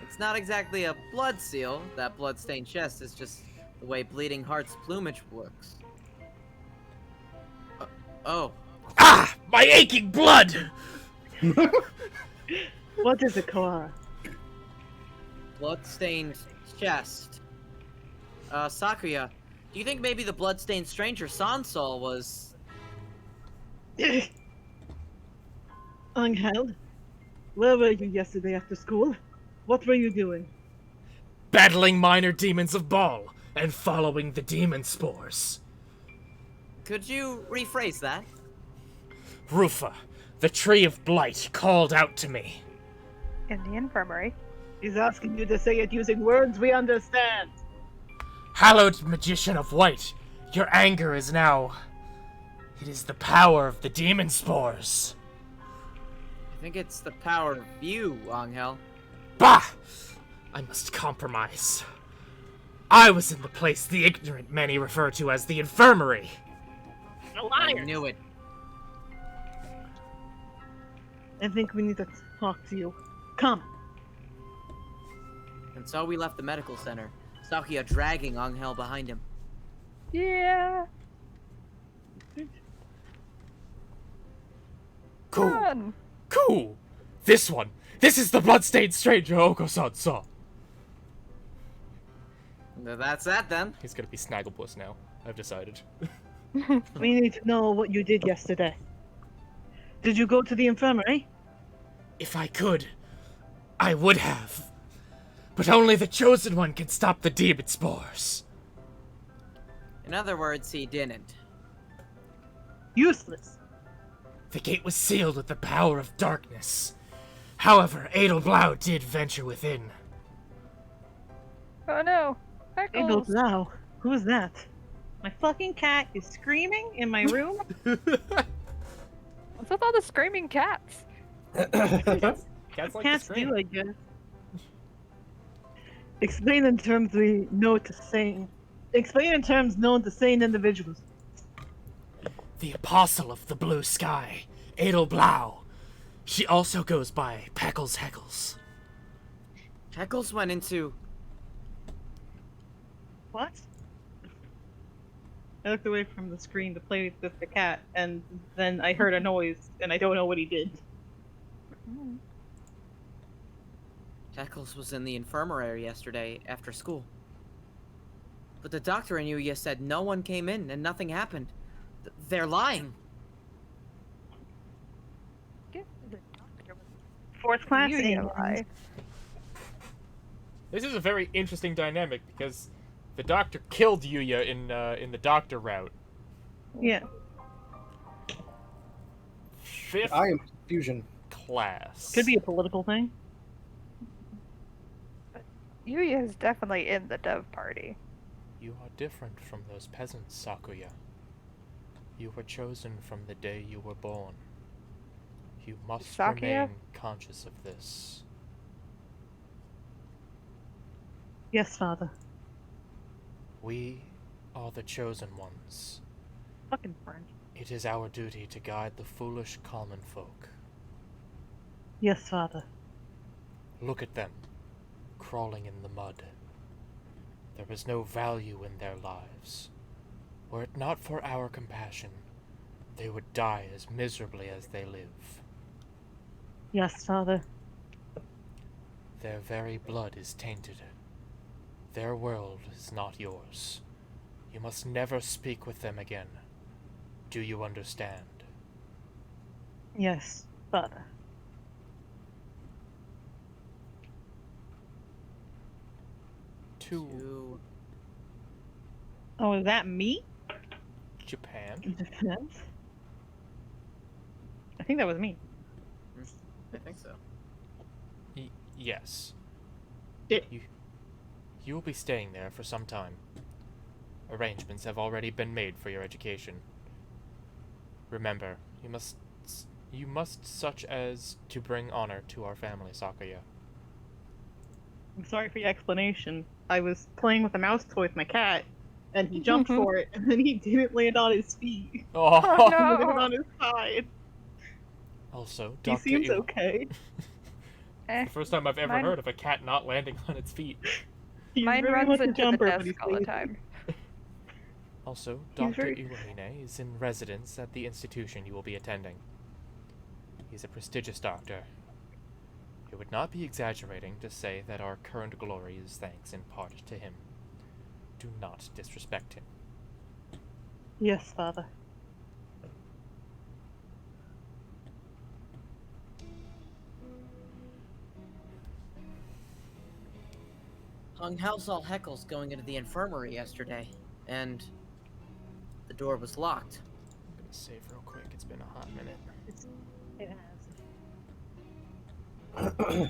It's not exactly a blood seal. That blood-stained chest is just the way Bleeding Heart's plumage works. Oh.
Ah! My aching blood!
What is it, Koala?
Blood-stained chest. Sakuya, do you think maybe the blood-stained stranger Sansol was...
Angel, where were you yesterday after school? What were you doing?
Battling minor demons of Baal and following the demon spores.
Could you rephrase that?
Rufa, the tree of blight, called out to me.
In the infirmary.
He's asking you to say it using words we understand.
Hallowed magician of white, your anger is now... It is the power of the demon spores.
I think it's the power of you, Angel.
Bah! I must compromise. I was in the place the ignorant many refer to as the infirmary.
A
I
liar!
knew it.
I think we need to talk to you. Come.
And so we left the medical center, Sakuya dragging Angel behind him.
Yeah.
Cool.
Run.
Cool. This one. This is the bloodstained stranger Oko-san saw.
That's that then.
He's gonna be Snagglepuss now. I've decided.
We need to know what you did yesterday. Did you go to the infirmary?
If I could, I would have. But only the chosen one can stop the demon spores.
In other words, he didn't.
Useless.
The gate was sealed with the power of darkness. However, Adelblau did venture within.
Oh no.
Angel
Pickles.
Blau. Who is that? My fucking cat is screaming in my room.
What's with all the screaming cats?
Cats like
Cats
to scream.
do, I guess. Explain in terms we know to sane. Explain in terms known to sane individuals.
The apostle of the blue sky, Adelblau. She also goes by Peckles Heckles.
Heckles went into...
What? I looked away from the screen to play with the cat, and then I heard a noise, and I don't know what he did.
Heckles was in the infirmary yesterday after school. But the doctor and Yuya said no one came in and nothing happened. They're lying.
Get the doctor with
Fourth class
you,
aliens.
lie.
This is a very interesting dynamic because the doctor killed Yuya in the doctor route.
Yeah.
Fifth
I am confusion.
class.
Could be a political thing.
Yuya is definitely in the dove party.
You are different from those peasants, Sakuya. You were chosen from the day you were born. You must
Sakuya?
remain conscious of this.
Yes, father.
We are the chosen ones.
Fucking French.
It is our duty to guide the foolish common folk.
Yes, father.
Look at them, crawling in the mud. There is no value in their lives. Were it not for our compassion, they would die as miserably as they live.
Yes, father.
Their very blood is tainted. Their world is not yours. You must never speak with them again. Do you understand?
Yes, Father.
To
Oh, is that me?
Japan?
Defense? I think that was me.
I think so.
Yes.
Shit.
You will be staying there for some time. Arrangements have already been made for your education. Remember, you must such as to bring honor to our family, Sakuya.
I'm sorry for your explanation. I was playing with a mouse toy with my cat, and he jumped for it, and then he didn't land on his feet.
Oh
He landed
no!
on his side.
Also,
He
Dr.
seems okay.
Eh,
The first time I've ever
mine-
heard of a cat not landing on its feet.
He's
Mine
very
runs
much a
into the
jumper, but
desk
he's
all the
lazy.
time.
Also,
He's
Dr.
very-
Iwahine is in residence at the institution you will be attending. He's a prestigious doctor. It would not be exaggerating to say that our current glory is thanks in part to him. Do not disrespect him.
Yes, Father.
Hung House all heckles going into the infirmary yesterday, and the door was locked.
I'm gonna save real quick, it's been a hot minute.
It has.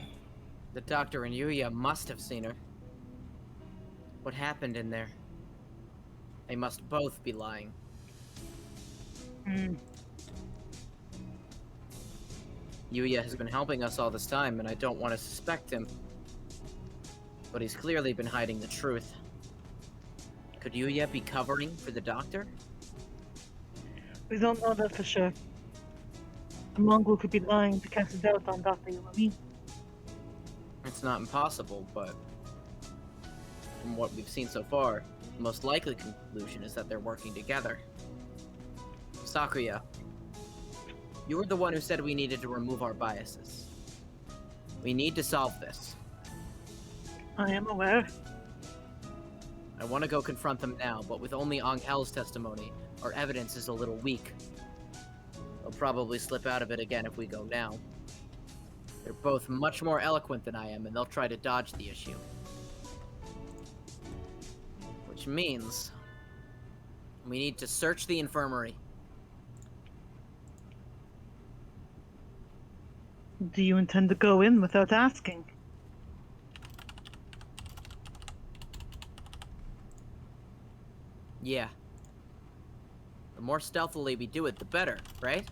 The doctor and Yuya must have seen her. What happened in there? They must both be lying.
Hmm.
Yuya has been helping us all this time, and I don't want to suspect him. But he's clearly been hiding the truth. Could Yuya be covering for the doctor?
We don't know that for sure. The Mongol could be lying to cast a doubt on Dr. Yulami.
It's not impossible, but from what we've seen so far, the most likely conclusion is that they're working together. Sakuya, you were the one who said we needed to remove our biases. We need to solve this.
I am aware.
I want to go confront them now, but with only Angel's testimony, our evidence is a little weak. They'll probably slip out of it again if we go now. They're both much more eloquent than I am, and they'll try to dodge the issue. Which means we need to search the infirmary.
Do you intend to go in without asking?
Yeah. The more stealthily we do it, the better, right?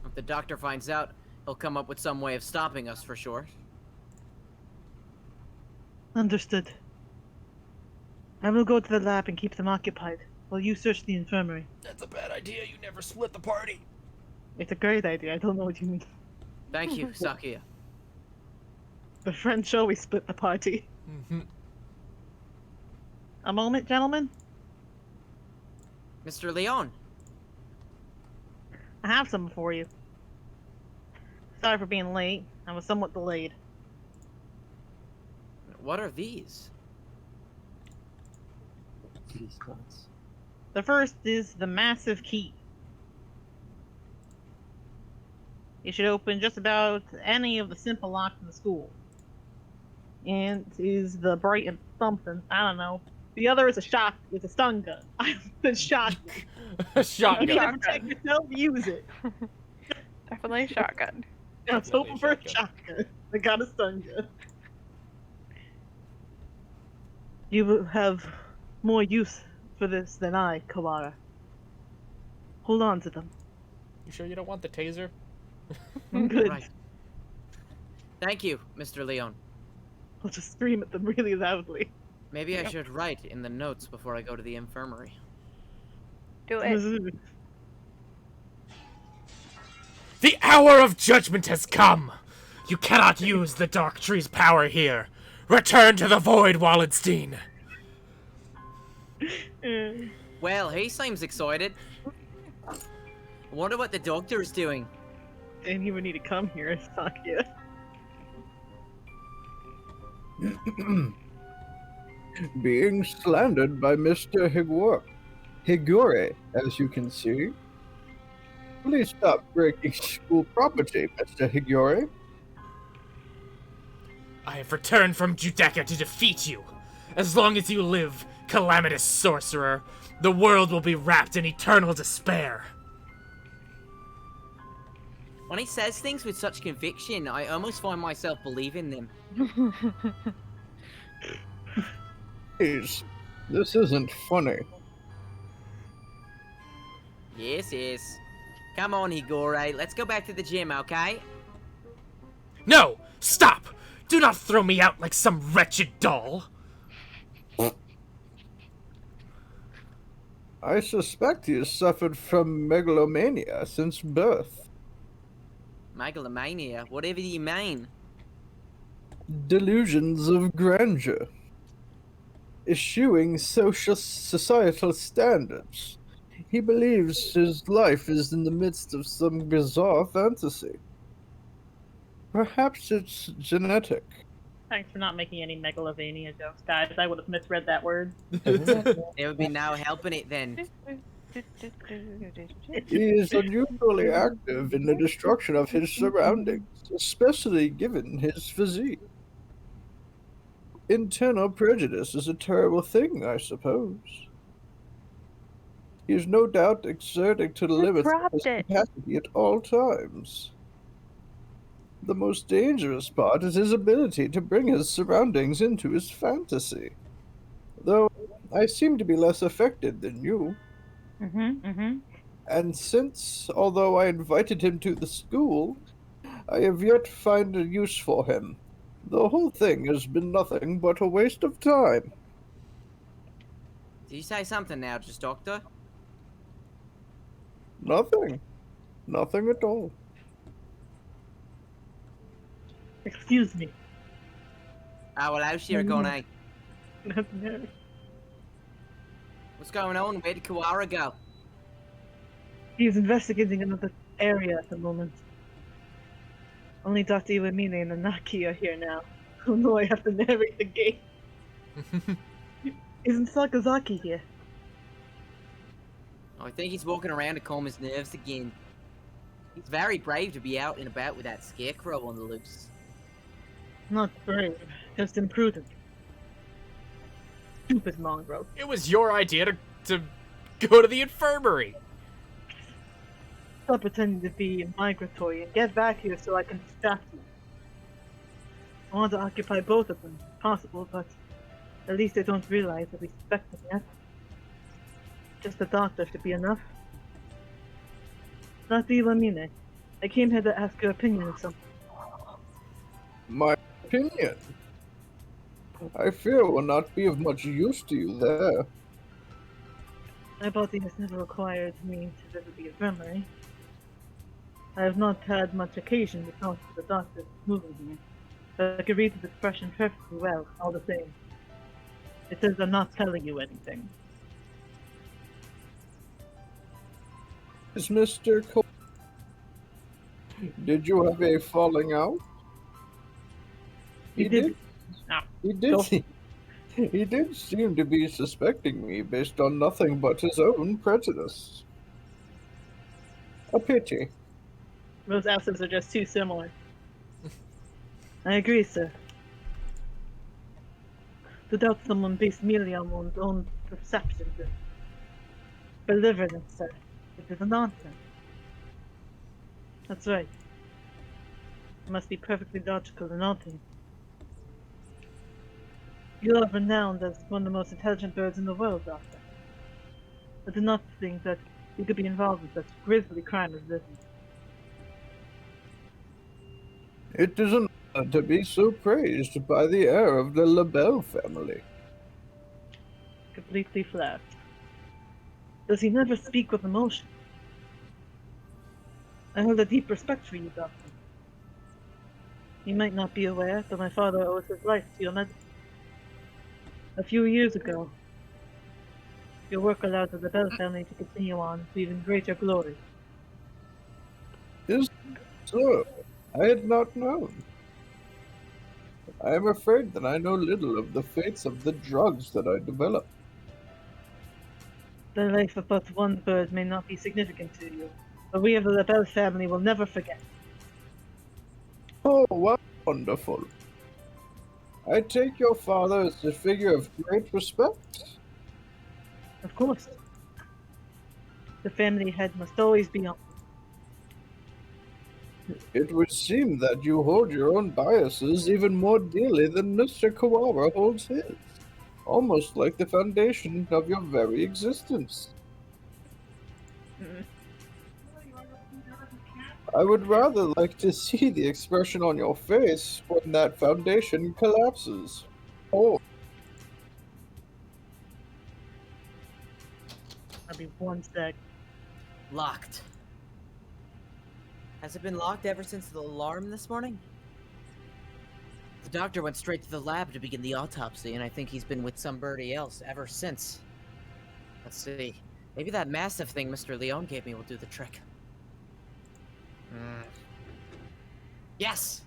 If the doctor finds out, he'll come up with some way of stopping us for sure.
Understood. I will go to the lab and keep them occupied, while you search the infirmary.
That's a bad idea, you never split the party.
It's a great idea, I don't know what you mean.
Thank you, Sakuya.
The French always split the party.
Mm-hmm.
A moment, gentlemen.
Mr. Leon,
I have some for you. Sorry for being late. I was somewhat delayed.
what are these?
These nuts.
The first is the massive key. It should open just about any of the simple locks in the school. And is the bright and something. I don't know. The other is a stun gun. The shotgun.
A shotgun.
You never take yourself to use it.
Definitely a shotgun.
I was hoping for a shotgun. I got a stun gun. You will have more use for this than I, Kawara. Hold on to them.
You sure you don't want the taser?
I'm good.
Right. Thank you, Mr. Leon.
I'll just scream at them really loudly.
Maybe I should write in the notes before I go to the infirmary.
Do it.
The hour of judgment has come! You cannot use the Dark Tree's power here. Return to the Void, Wallenstein!
Well, he seems excited. I wonder what the doctor is doing.
Didn't even need to come here, Sakia.
Being slandered by Mr. Higure, as you can see. Please stop breaking school property, Mr. Higure.
I have returned from Judecca to defeat you. As long as you live, calamitous sorcerer, the world will be wrapped in eternal despair.
When he says things with such conviction, I almost find myself believing them.
Please, this isn't funny.
Yes, yes. Come on, Higure, let's go back to the gym, okay?
No! Stop! Do not throw me out like some wretched doll!
I suspect he has suffered from megalomania since birth.
Megalomania? Whatever do you mean?
Delusions of grandeur. Eschewing societal standards. He believes his life is in the midst of some bizarre fantasy. Perhaps it's genetic.
Thanks for not making any megalovania jokes, guys. I would have misread that word.
There would be no helping it then.
He is unusually active in the destruction of his surroundings, especially given his physique. Internal prejudice is a terrible thing, I suppose. He is no doubt exerting to the limits of his capacity at all times. The most dangerous part is his ability to bring his surroundings into his fantasy. Though I seem to be less affected than you. And since, although I invited him to the school, I have yet to find a use for him. The whole thing has been nothing but a waste of time.
Did you say something now, just Doctor?
Nothing. Nothing at all.
Excuse me.
Oh, well, how's Shirogane? What's going on? Where did Kawara go?
He's investigating another area at the moment. Only Dr. Iwamine and Nanaki are here now. Oh no, I have to narrate the game. Isn't Sakazaki here?
I think he's walking around to calm his nerves again. He's very brave to be out and about with that scarecrow on the loose.
Not brave, just imprudent. Stupid mongrel.
It was your idea to go to the infirmary.
Stop pretending to be migratory and get back here so I can distract you. I want to occupy both of them, if possible, but at least I don't realize or respect them yet. Just the doctor should be enough. Dr. Iwamine, I came here to ask your opinion on something.
My opinion? I fear will not be of much use to you there.
My body has never required me to visit the infirmary. I have not had much occasion to talk to the doctor moving here, but I can read his expression perfectly well, all the same. It says I'm not telling you anything.
Is Mr. Did you have a falling out?
He did. No.
He did. He did seem to be suspecting me based on nothing but his own prejudice. A pity.
Those answers are just too similar. I agree, sir. To doubt someone based merely on one's own perceptions is belligerence, sir. It is a nonsense. That's right. You must be perfectly logical in all things. You are renowned as one of the most intelligent birds in the world, Doctor. I do not think that you could be involved in such grisly crime as this.
It is an honor to be so praised by the heir of the LaBelle family.
Completely flat. Does he never speak with emotion? I hold a deep respect for you, Doctor. You might not be aware that my father owes his life to your medicine. A few years ago, your work allowed the LaBelle family to continue on to even greater glory.
Is so? I had not known. I am afraid that I know little of the fates of the drugs that I develop.
The life of but one bird may not be significant to you, but we of the Lebel family will never forget.
Oh, wonderful. I take your father as a figure of great respect.
Of course, the family head must always be on.
It would seem that you hold your own biases even more dearly than Mr. Kawara holds his. Almost like the foundation of your very existence. I would rather like to see the expression on your face when that foundation collapses. Oh,
I'll be one sec.
Locked. Has it been locked ever since the alarm this morning? The doctor went straight to the lab to begin the autopsy, and I think he's been with somebody else ever since. Let's see. Maybe that massive thing Mr. Leone gave me will do the trick. Yes!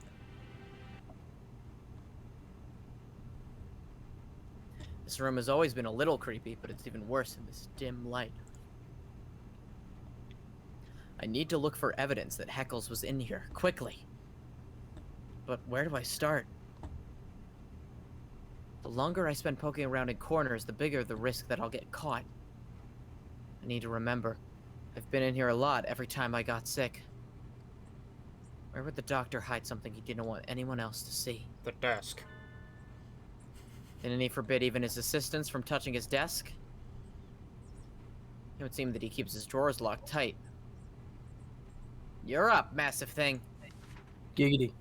This room has always been a little creepy, but it's even worse in this dim light. I need to look for evidence that Heckles was in here, quickly. But where do I start? The longer I spend poking around in corners, the bigger the risk that I'll get caught. I need to remember. I've been in here a lot every time I got sick. Where would the doctor hide something he didn't want anyone else to see?
The desk.
Didn't he forbid even his assistants from touching his desk? It would seem that he keeps his drawers locked tight. You're up, massive thing.
Giggity.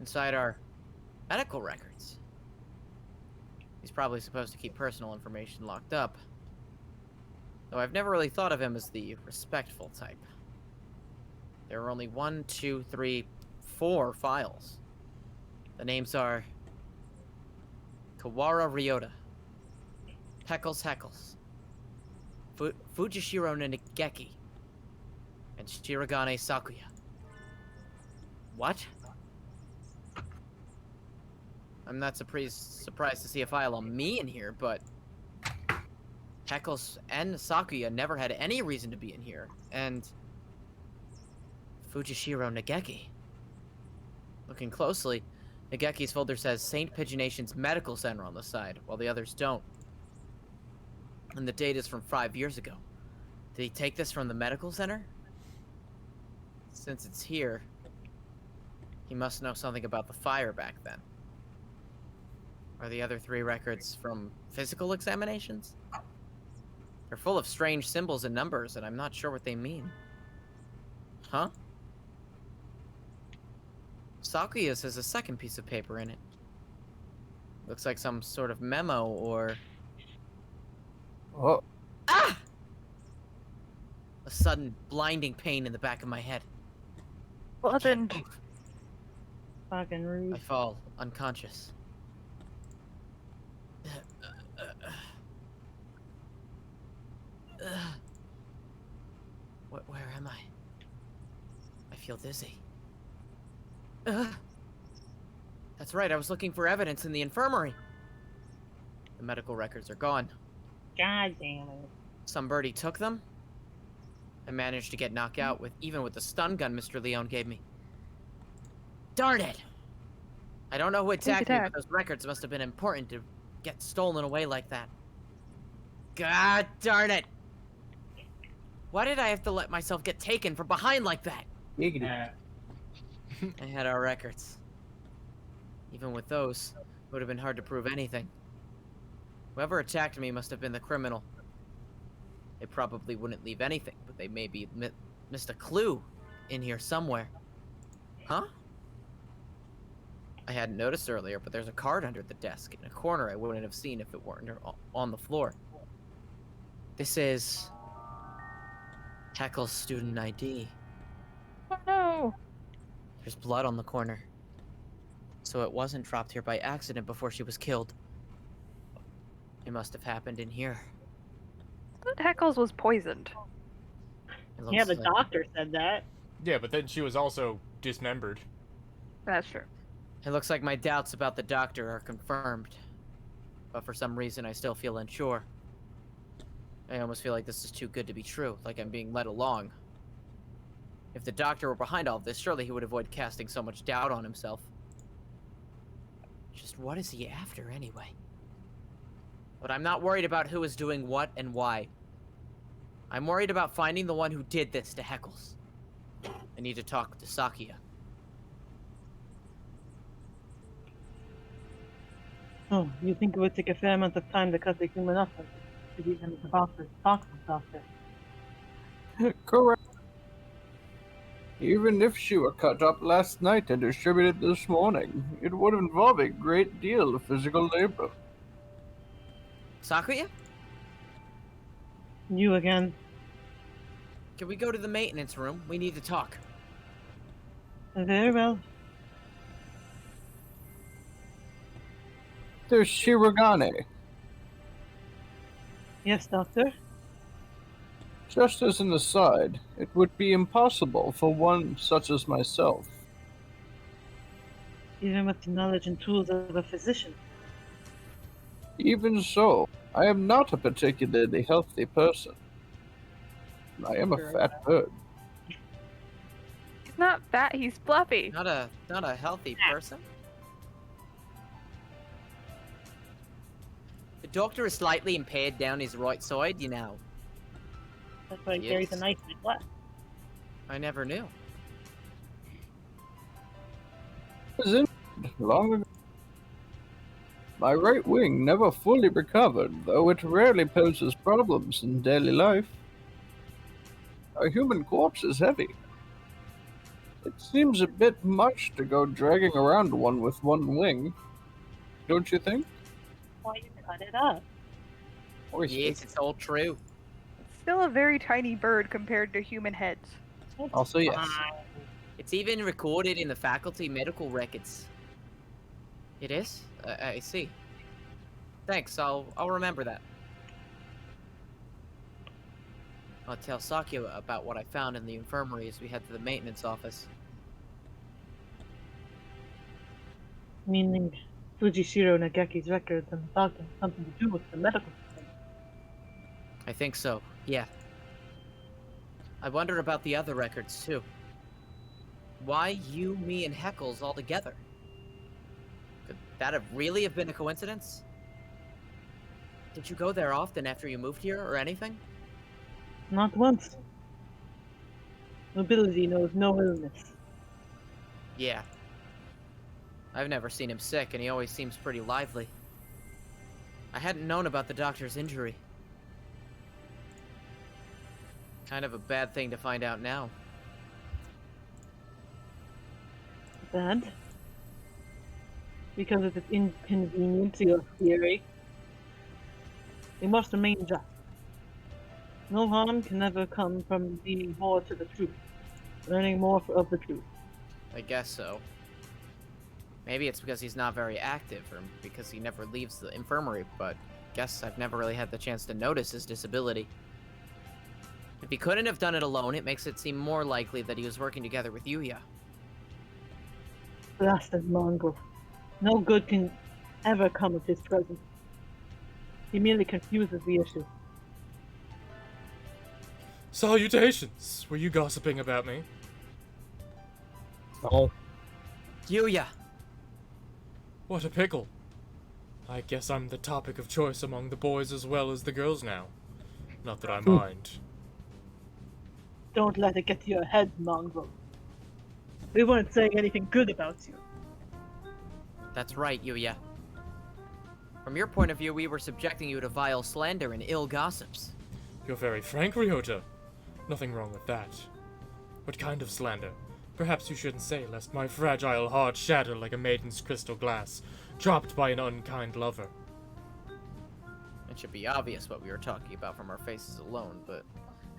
Inside our medical records. He's probably supposed to keep personal information locked up. Though I've never really thought of him as the respectful type. There are only 1, 2, 3, 4 files. The names are Kawara Ryota, Heckles, Fujishiro Nageki, and Shirogane Sakuya. What? I'm not surprised to see a file on me in here, but Heckles and Sakuya never had any reason to be in here, and Fujishiro Nageki. Looking closely, Nageki's folder says St. Pigeonation's Medical Center on the side, while the others don't. And the date is from 5 years ago. Did he take this from the medical center? Since it's here, he must know something about the fire back then. Are the other 3 records from physical examinations? They're full of strange symbols and numbers, and I'm not sure what they mean. Huh? Sakuya's has a second piece of paper in it. Looks like some sort of memo or...
oh.
Ah! A sudden blinding pain in the back of my head.
Well then,
Fucking rude.
I fall unconscious. Where am I? I feel dizzy. That's right, I was looking for evidence in the infirmary. The medical records are gone.
God damn it.
Some birdie took them. I managed to get knocked out even with the stun gun Mr. Leone gave me. Darn it! I don't know who attacked me, but those records must have been important to get stolen away like that. God darn it! Why did I have to let myself get taken from behind like that?
Giggity.
I had our records. Even with those, it would have been hard to prove anything. Whoever attacked me must have been the criminal. They probably wouldn't leave anything, but they maybe missed a clue in here somewhere. Huh? I hadn't noticed earlier, but there's a card under the desk in a corner I wouldn't have seen if it weren't on the floor. This is Heckle's student ID.
oh no.
There's blood on the corner. So it wasn't dropped here by accident before she was killed. It must have happened in here.
But Heckles was poisoned.
It looks
Yeah, the
like-
doctor said that.
Yeah, but then she was also dismembered.
That's true.
It looks like my doubts about the doctor are confirmed. But for some reason, I still feel unsure. I almost feel like this is too good to be true, like I'm being led along. If the doctor were behind all of this, surely he would avoid casting so much doubt on himself. Just what is he after, anyway? But I'm not worried about who is doing what and why. I'm worried about finding the one who did this to Heckles. I need to talk to Sakia.
Oh, you think it would take a fair amount of time to cut the human up to be able to talk to Doctor?
Correct. Even if she were cut up last night and distributed this morning, it would involve a great deal of physical labor.
Sakuya?
You again.
Can we go to the maintenance room? We need to talk.
Very well.
There's Shirogane.
Yes, Doctor.
Just as an aside, it would be impossible for one such as myself.
Even with the knowledge and tools of a physician.
Even so, I am not a particularly healthy person. I am a fat bird.
He's not fat, he's fluffy.
Not a healthy person? The doctor is slightly impaired down his right side, you know.
That's why he
Yes.
carries a knife in his left.
I never knew.
Was injured long ago. My right wing never fully recovered, though it rarely poses problems in daily life. A human corpse is heavy. It seems a bit much to go dragging around one with one wing. Don't you think?
Why you cut it up?
Or
Yes, it's all true.
It's still a very tiny bird compared to human heads.
Also, yes.
It's even recorded in the faculty medical records. It is? I see. Thanks, I'll remember that. I'll tell Sakia about what I found in the infirmary as we head to the maintenance office.
Meaning Fujishiro Nageki's records and the doctor have something to do with the medical system.
I think so, yeah. I wondered about the other records, too. Why you, me, and Heckles all together? Could that have really have been a coincidence? Did you go there often after you moved here, or anything?
Not once. Nobility knows no illness.
Yeah. I've never seen him sick, and he always seems pretty lively. I hadn't known about the doctor's injury. Kind of a bad thing to find out now.
Bad? Because it is inconvenient to your theory. We must remain just. No harm can ever come from being more to the truth, learning more of the truth.
I guess so. Maybe it's because he's not very active, or because he never leaves the infirmary, but guess I've never really had the chance to notice his disability. If he couldn't have done it alone, it makes it seem more likely that he was working together with Yuya.
Blasted mongrel. No good can ever come of his presence. He merely confuses the issue.
Salutations! Were you gossiping about me?
No.
Yuya!
What a pickle. I guess I'm the topic of choice among the boys as well as the girls now. Not that I mind.
Don't let it get to your head, mongrel. We weren't saying anything good about you.
That's right, Yuya. From your point of view, we were subjecting you to vile slander and ill gossips.
You're very frank, Ryota. Nothing wrong with that. What kind of slander? Perhaps you shouldn't say, lest my fragile heart shatter like a maiden's crystal glass, dropped by an unkind lover.
It should be obvious what we were talking about from our faces alone, but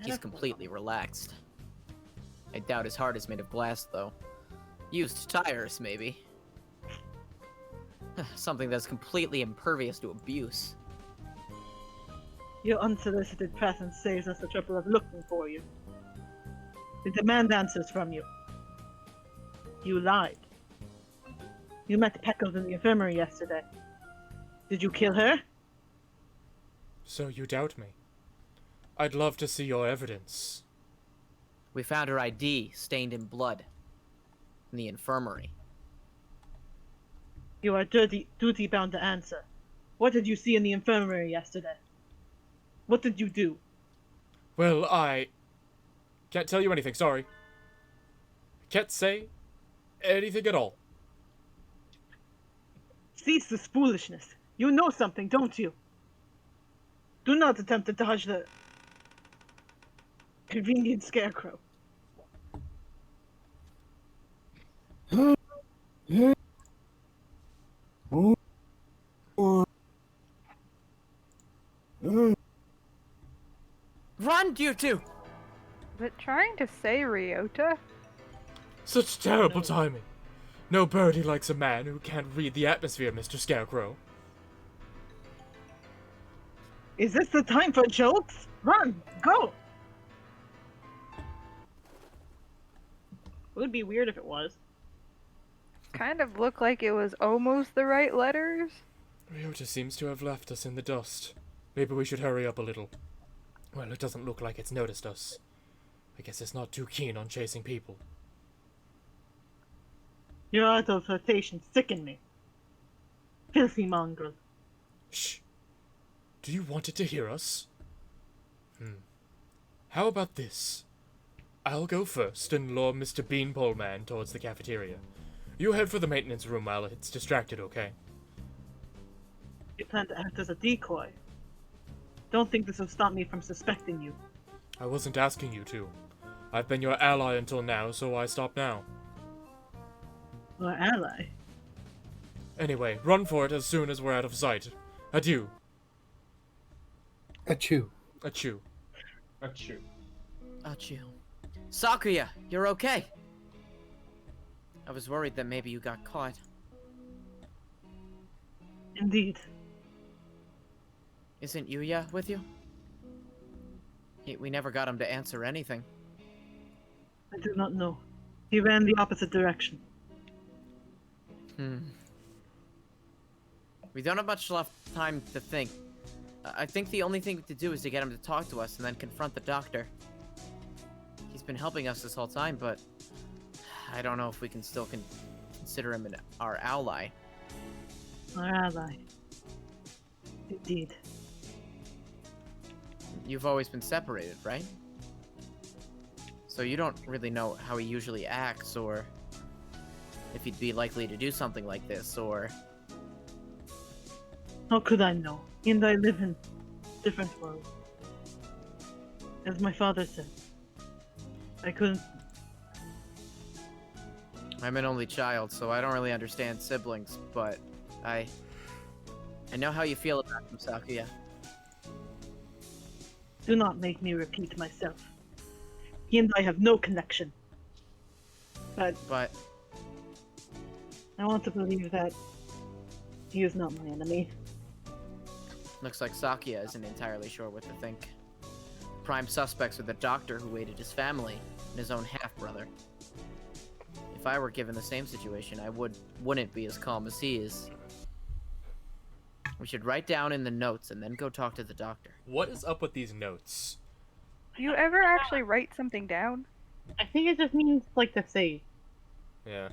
he's completely relaxed. I doubt his heart is made of glass, though. Used tires, maybe. Something that's completely impervious to abuse.
Your unsolicited presence saves us the trouble of looking for you. We demand answers from you. You lied. You met Peckles in the infirmary yesterday. Did you kill her?
So you doubt me? I'd love to see your evidence.
We found her ID stained in blood in the infirmary.
You are duty bound to answer. What did you see in the infirmary yesterday? What did you do?
Well, I can't tell you anything, sorry. Can't say anything at all.
Cease this foolishness. You know something, don't you? Do not attempt to dodge the convenient scarecrow.
Run, you two!
But trying to say Ryota?
Such terrible timing. No birdie likes a man who can't read the atmosphere, Mr. Scarecrow.
Is this the time for jokes? Run! Go! It would be weird if it was.
Kind of looked like it was almost the right letters.
Ryota seems to have left us in the dust. Maybe we should hurry up a little. Well, it doesn't look like it's noticed us. I guess it's not too keen on chasing people.
Your art of flirtation sicken me. Filthy mongrel.
Shh. Do you want it to hear us? How about this? I'll go first and lure Mr. Beanpole Man towards the cafeteria. You head for the maintenance room while it's distracted, okay?
You plan to act as a decoy. Don't think this will stop me from suspecting you.
I wasn't asking you to. I've been your ally until now, so I stop now.
Our ally.
Anyway, run for it as soon as we're out of sight. Adieu.
Achoo.
Achoo.
Achoo.
Achoo. Sakuya, you're okay. I was worried that maybe you got caught.
Indeed.
Isn't Yuya with you? We never got him to answer anything.
I do not know. He ran the opposite direction.
We don't have much left time to think. I think the only thing to do is to get him to talk to us and then confront the doctor. He's been helping us this whole time, but I don't know if we can still consider him our ally.
Our ally. Indeed.
You've always been separated, right? So you don't really know how he usually acts, or if he'd be likely to do something like this, or...
How could I know? He and I live in different worlds. As my father said, I couldn't.
I'm an only child, so I don't really understand siblings, but I know how you feel about him, Sakuya.
Do not make me repeat myself. He and I have no connection. But I want to believe that he is not my enemy.
Looks like Sakuya isn't entirely sure what to think. Prime suspects are the doctor who aided his family and his own half-brother. If I were given the same situation, I wouldn't be as calm as he is. We should write down in the notes and then go talk to the doctor.
What is up with these notes?
Do you ever actually write something down?
I think it just means like to save.
Yeah.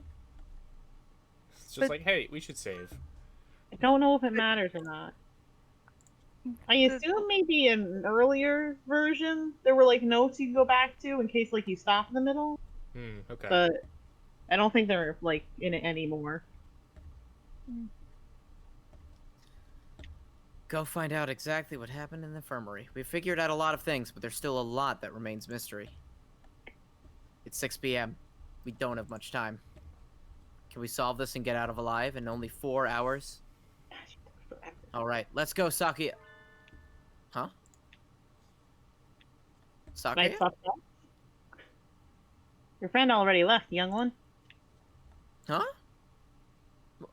It's just
But-
like, hey, we should save.
I don't know if it matters or not. I assume maybe in an earlier version there were like notes you could go back to in case like you stop in the middle,
Okay.
but I don't think they're like in it anymore.
Go find out exactly what happened in the infirmary. We've figured out a lot of things, but there's still a lot that remains mystery. It's 6 p.m. We don't have much time. Can we solve this and get out of alive in only 4 hours? Alright, let's go, Sakuya. Huh? Sakuya?
Nice stuff. Your friend already left, young one.
Huh?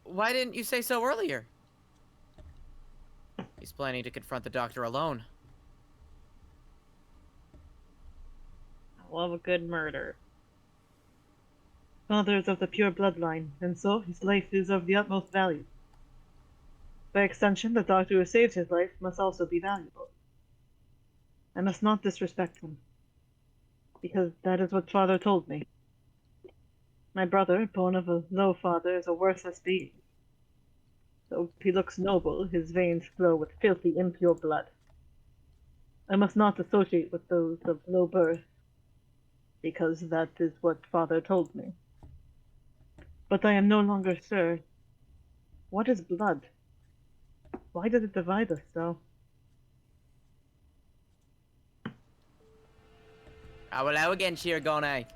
Why didn't you say so earlier? He's planning to confront the doctor alone.
I love a good murder. father is of the pure bloodline, and so his life is of the utmost value. By extension, the doctor who saved his life must also be valuable. I must not disrespect him, because that is what father told me. My brother, born of a low father, is a worthless being. Though he looks noble, his veins flow with filthy, impure blood. I must not associate with those of low birth, because that is what father told me. But I am no longer sure. What is blood? Why does it divide us so?
Oh, hello again, Shirogane.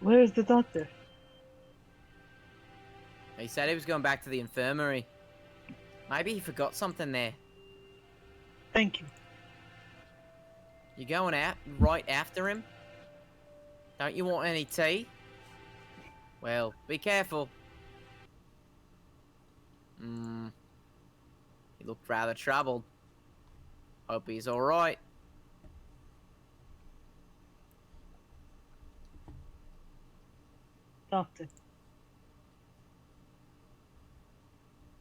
Where is the doctor?
He said he was going back to the infirmary. Maybe he forgot something there.
Thank you.
You going out right after him? Don't you want any tea? Well, be careful. He looked rather troubled. Hope he's alright.
Doctor.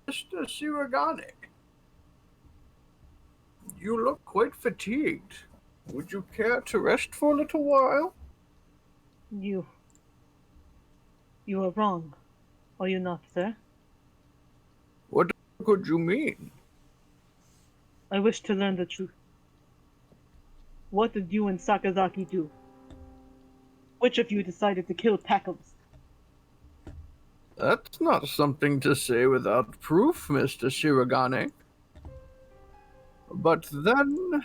Mr. Shirogane, you look quite fatigued. Would you care to rest for a little while?
You are wrong. Are you not, sir?
What could you mean?
I wish to learn the truth. What did you and Sakazaki do? Which of you decided to kill Packles?
That's not something to say without proof, Mr. Shirogane. But then,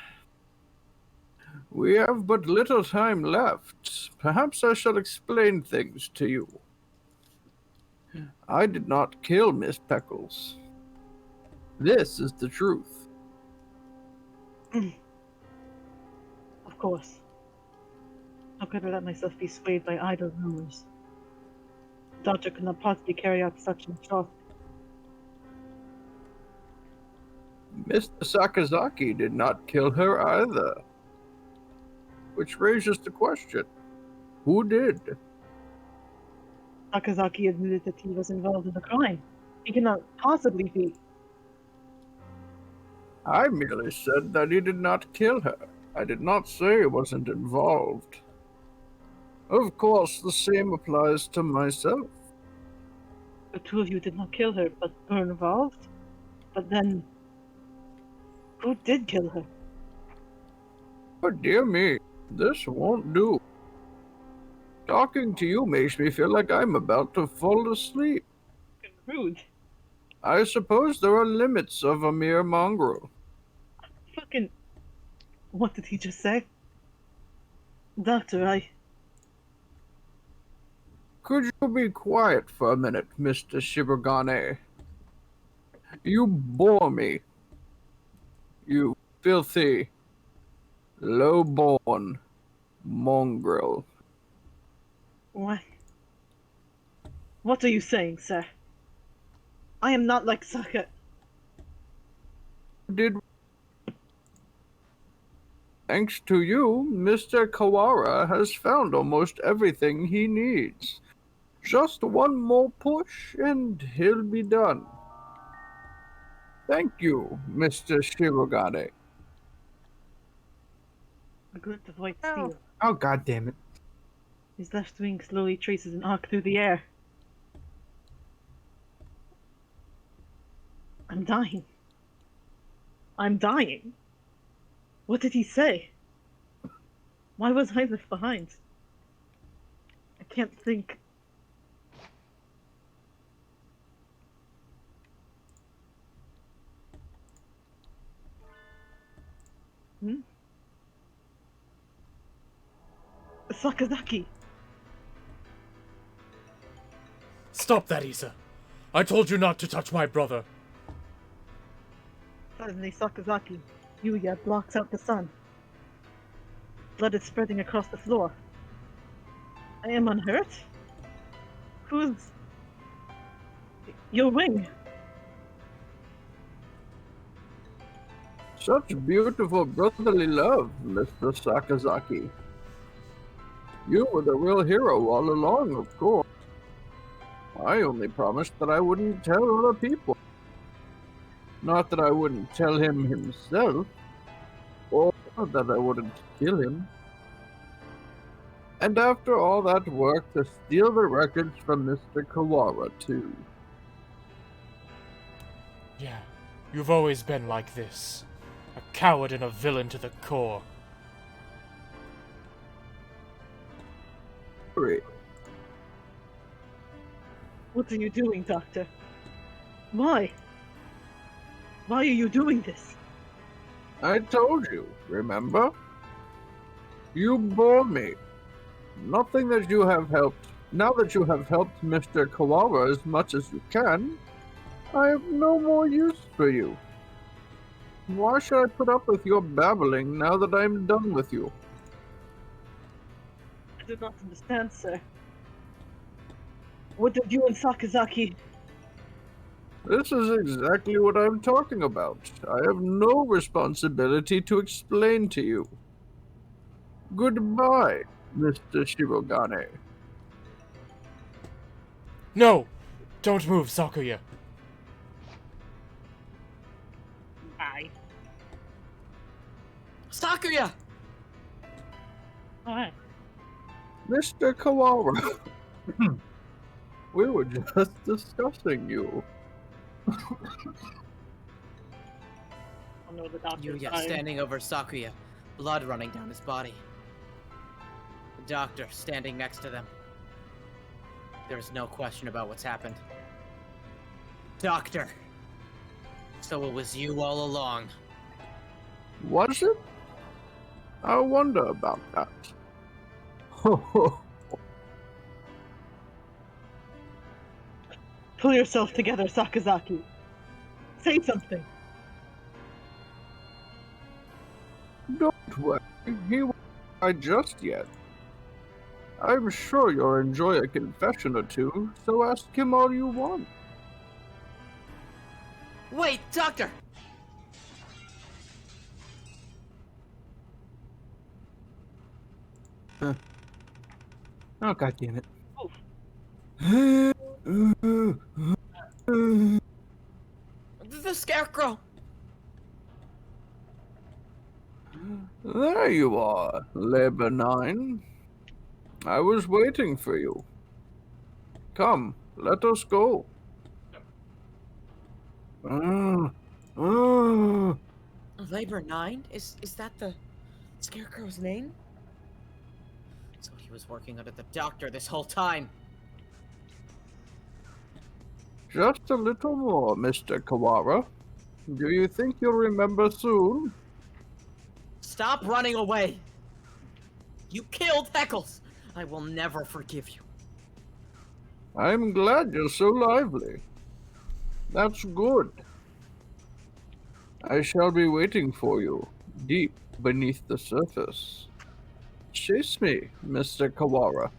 we have but little time left. Perhaps I shall explain things to you. I did not kill Miss Peckles. This is the truth.
Of course. How could I let myself be swayed by idle rumors? The doctor could not possibly carry out such an atrocity.
Mr. Sakazaki did not kill her either. Which raises the question, who did?
Sakazaki admitted that he was involved in the crime. He cannot possibly be.
I merely said that he did not kill her. I did not say he wasn't involved. Of course, the same applies to myself.
The two of you did not kill her, but were involved? But then, who did kill her?
Oh, dear me, this won't do. Talking to you makes me feel like I'm about to fall asleep.
Rude.
I suppose there are limits of a mere mongrel.
Fucking... What did he just say? Doctor,
Could you be quiet for a minute, Mr. Shirogane? You bore me. You filthy, low-born mongrel.
What? What are you saying, sir? I am not like Saka.
Thanks to you, Mr. Kawara has found almost everything he needs. Just one more push and he'll be done. Thank you, Mr. Shirogane.
A glint of white steel.
Oh, god damn it.
His left wing slowly traces an arc through the air. I'm dying. I'm dying. What did he say? Why was I left behind? I can't think. Sakazaki!
Stop that, Issa. I told you not to touch my brother.
Suddenly, Sakazaki, Yuya blocks out the sun. Blood is spreading across the floor. I am unhurt? Who's... Your wing?
Such beautiful brotherly love, Mr. Sakazaki. You were the real hero all along, of course. I only promised that I wouldn't tell other people. Not that I wouldn't tell him himself, or that I wouldn't kill him. And after all that work to steal the records from Mr. Kawara, too.
Yeah, you've always been like this. A coward and a villain to the core.
Great.
What are you doing, Doctor? Why? Why are you doing this?
I told you, remember? You bore me. Nothing that you have helped. Now that you have helped Mr. Kawara as much as you can, I have no more use for you. Why should I put up with your babbling now that I am done with you?
I do not understand, sir. What did you and Sakazaki...
This is exactly what I'm talking about. I have no responsibility to explain to you. Goodbye, Mr. Shirogane.
No! Don't move, Sakuya.
Bye.
Sakuya!
Alright.
Mr. Kawara, we were just discussing you.
I'll know the doctor.
Yuya standing over Sakuya, blood running down his body. The doctor standing next to them. There is no question about what's happened. Doctor! So it was you all along.
Was it? I wonder about that. Ho ho.
Pull yourself together, Sakazaki. Say something.
Don't worry, he won't die just yet. I'm sure you'll enjoy a confession or two, so ask him all you want.
Wait, Doctor!
Oh, God damn it.
The Scarecrow!
There you are, Labor 9. I was waiting for you. Come, let us go.
Labor 9? Is that the Scarecrow's name? So he was working under the doctor this whole time.
Just a little more, Mr. Kawara. Do you think you'll remember soon?
Stop running away! You killed Heckles! I will never forgive you.
I'm glad you're so lively. That's good. I shall be waiting for you, deep beneath the surface. Chase me, Mr. Kawara.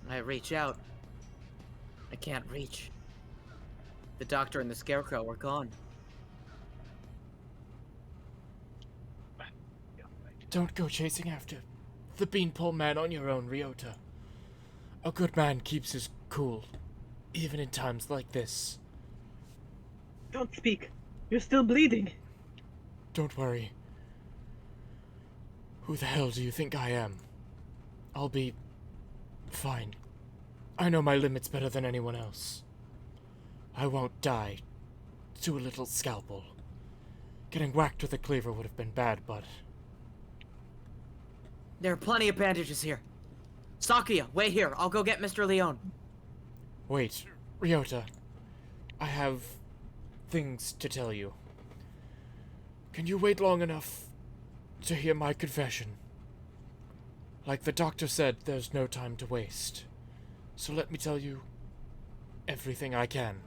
I reach out. I can't reach. The doctor and the Scarecrow are gone.
Don't go chasing after the beanpole man on your own, Ryota. A good man keeps his cool, even in times like this.
Don't speak. You're still bleeding.
Don't worry. Who the hell do you think I am? I'll be fine. I know my limits better than anyone else. I won't die to a little scalpel. Getting whacked with a cleaver would have been bad, but...
There are plenty of bandages here. Sakuya, wait here. I'll go get Mr. Leone.
Wait, Ryota. I have things to tell you. Can you wait long enough to hear my confession? Like the doctor said, there's no time to waste. So let me tell you everything I can.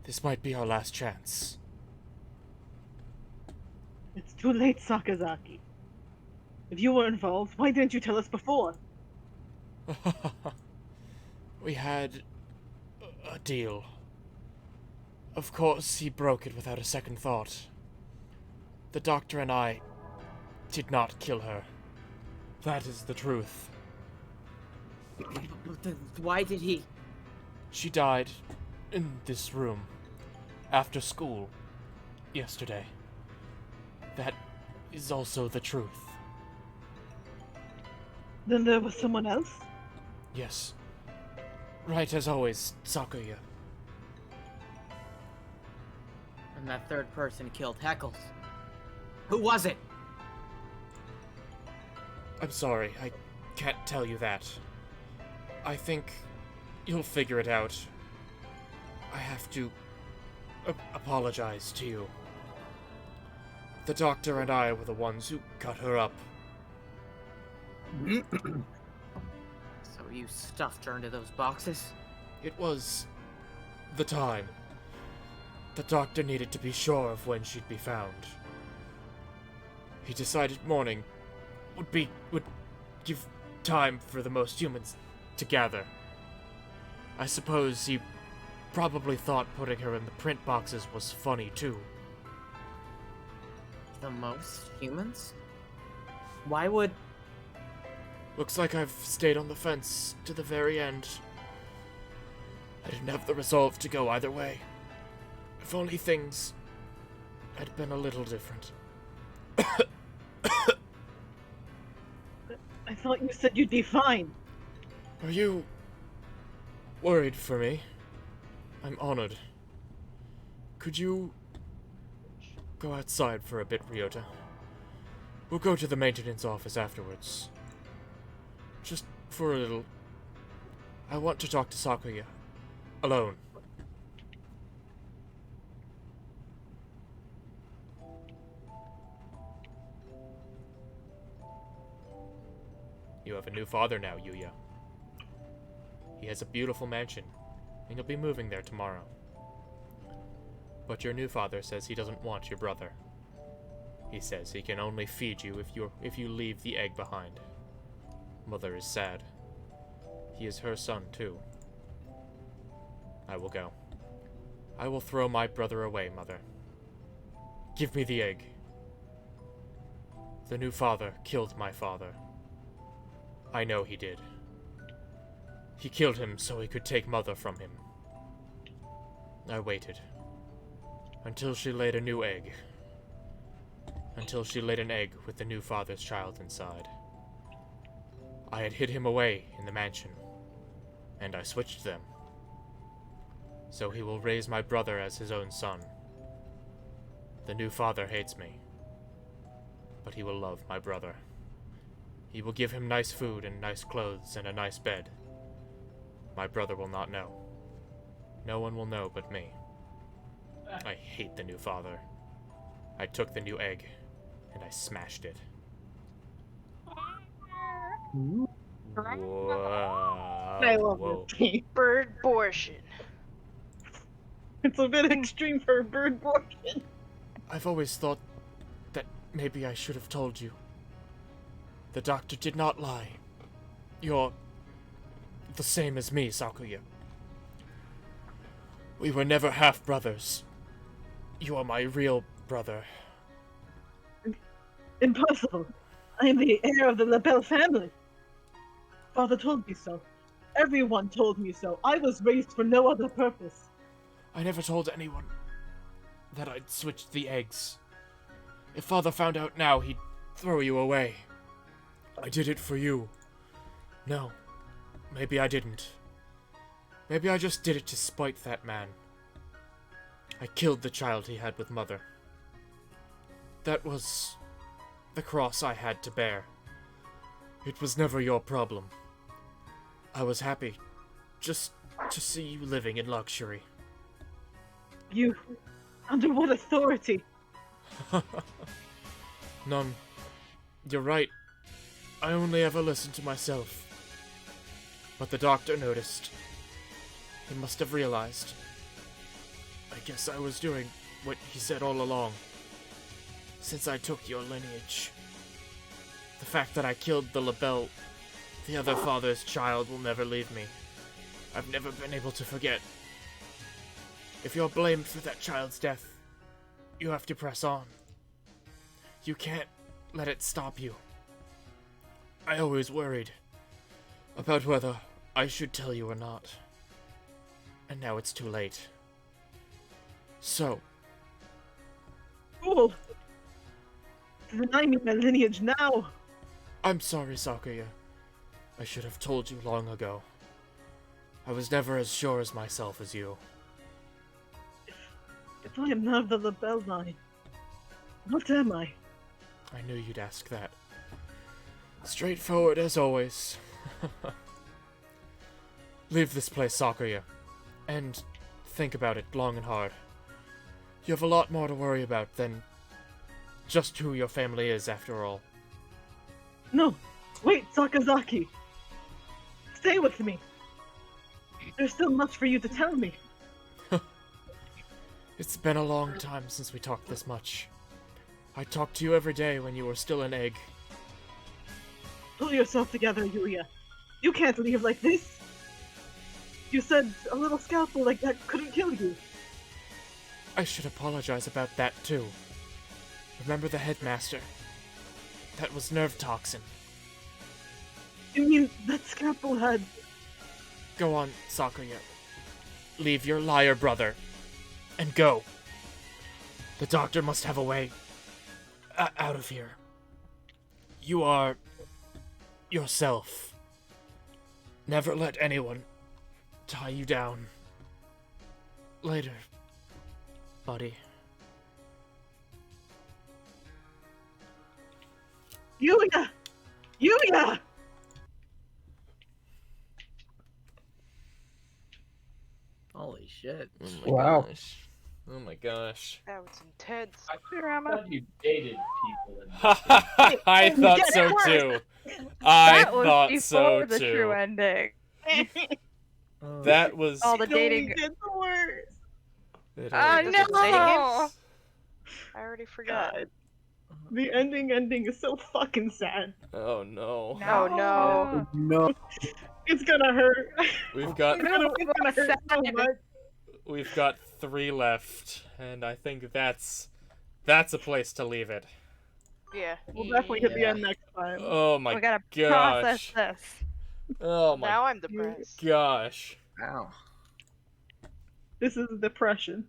This might be our last chance.
It's too late, Sakazaki. If you were involved, why didn't you tell us before?
We had a deal. Of course, he broke it without a second thought. The doctor and I did not kill her. That is the truth.
Why did he?
She died in this room after school yesterday. That is also the truth.
Then there was someone else?
Yes. Right as always, Sakuya.
And that third person killed Heckles. Who was it?
I'm sorry, I can't tell you that. I think you'll figure it out. I have to apologize to you. The doctor and I were the ones who cut her up.
So you stuffed her into those boxes?
It was the time. The doctor needed to be sure of when she'd be found. He decided morning would give time for the most humans to gather. I suppose he probably thought putting her in the print boxes was funny too.
The most humans? Why would...
Looks like I've stayed on the fence to the very end. I didn't have the resolve to go either way. If only things had been a little different.
I thought you said you'd be fine.
Are you worried for me? I'm honored. Could you go outside for a bit, Ryota? We'll go to the maintenance office afterwards. Just for a little. I want to talk to Sakuya. Alone. You have a new father now, Yuya. He has a beautiful mansion, and you'll be moving there tomorrow. But your new father says he doesn't want your brother. He says he can only feed you if you leave the egg behind. Mother is sad. He is her son, too. I will go. I will throw my brother away, Mother. Give me the egg. The new father killed my father. I know he did. He killed him so he could take Mother from him. I waited. Until she laid a new egg. Until she laid an egg with the new father's child inside. I had hid him away in the mansion, and I switched them. So he will raise my brother as his own son. The new father hates me, but he will love my brother. He will give him nice food and nice clothes and a nice bed. My brother will not know. No one will know but me. I hate the new father. I took the new egg, and I smashed it. Whoa.
I love
Whoa.
this game.
Bird abortion.
It's a bit extreme for a bird abortion.
I've always thought that maybe I should have told you. The doctor did not lie. You're the same as me, Sakuya. We were never half-brothers. You are my real brother.
Impossible. I am the heir of the LaBelle family. Father told me so. Everyone told me so. I was raised for no other purpose.
I never told anyone that I'd switched the eggs. If Father found out now, he'd throw you away. I did it for you. No, maybe I didn't. Maybe I just did it to spite that man. I killed the child he had with Mother. That was the cross I had to bear. It was never your problem. I was happy just to see you living in luxury.
You... Under what authority?
None. You're right. I only ever listened to myself. But the doctor noticed. He must have realized. I guess I was doing what he said all along. Since I took your lineage. The fact that I killed the LaBelle, the other father's child, will never leave me. I've never been able to forget. If you're blamed for that child's death, you have to press on. You can't let it stop you. I always worried about whether I should tell you or not. And now it's too late. So,
Cool. Deny me my lineage now.
I'm sorry, Sakuya. I should have told you long ago. I was never as sure as myself as you.
If I am not of the Labelle line, what am I?
I knew you'd ask that. Straightforward as always. Leave this place, Sakuya, and think about it long and hard. You have a lot more to worry about than just who your family is, after all.
No, wait, Sakazaki. Stay with me. There's still much for you to tell me.
It's been a long time since we talked this much. I talked to you every day when you were still an egg.
Pull yourself together, Yuya. You can't leave like this. You said a little scalpel like that couldn't kill you.
I should apologize about that, too. Remember the headmaster? That was nerve toxin.
You mean that scalpel had...
Go on, Sakuya. Leave your liar brother. And go. The doctor must have a way out of here. You are yourself. Never let anyone tie you down. Later, buddy.
Yuya! Yuya!
Holy shit.
Oh my
Wow.
gosh. Oh my gosh.
That was intense.
I thought you dated people. In
I thought
Get
so
worse.
too. I
That was
thought
before
so
the true
too.
ending.
That was.
All the
No,
dating.
we did the worst.
It
Oh
already
Does it
was.
say again?
no!
I already forgot.
God. The ending is so fucking sad.
Oh no.
Oh no.
No.
It's gonna hurt.
We've got
It's gonna hurt so
Sad.
much.
we've got 3 left, and I think that's a place to leave it.
Yeah.
We'll definitely hit the end next time.
Oh my
We gotta process
gosh.
this.
Oh my
Now I'm depressed.
gosh.
Wow.
This is depression.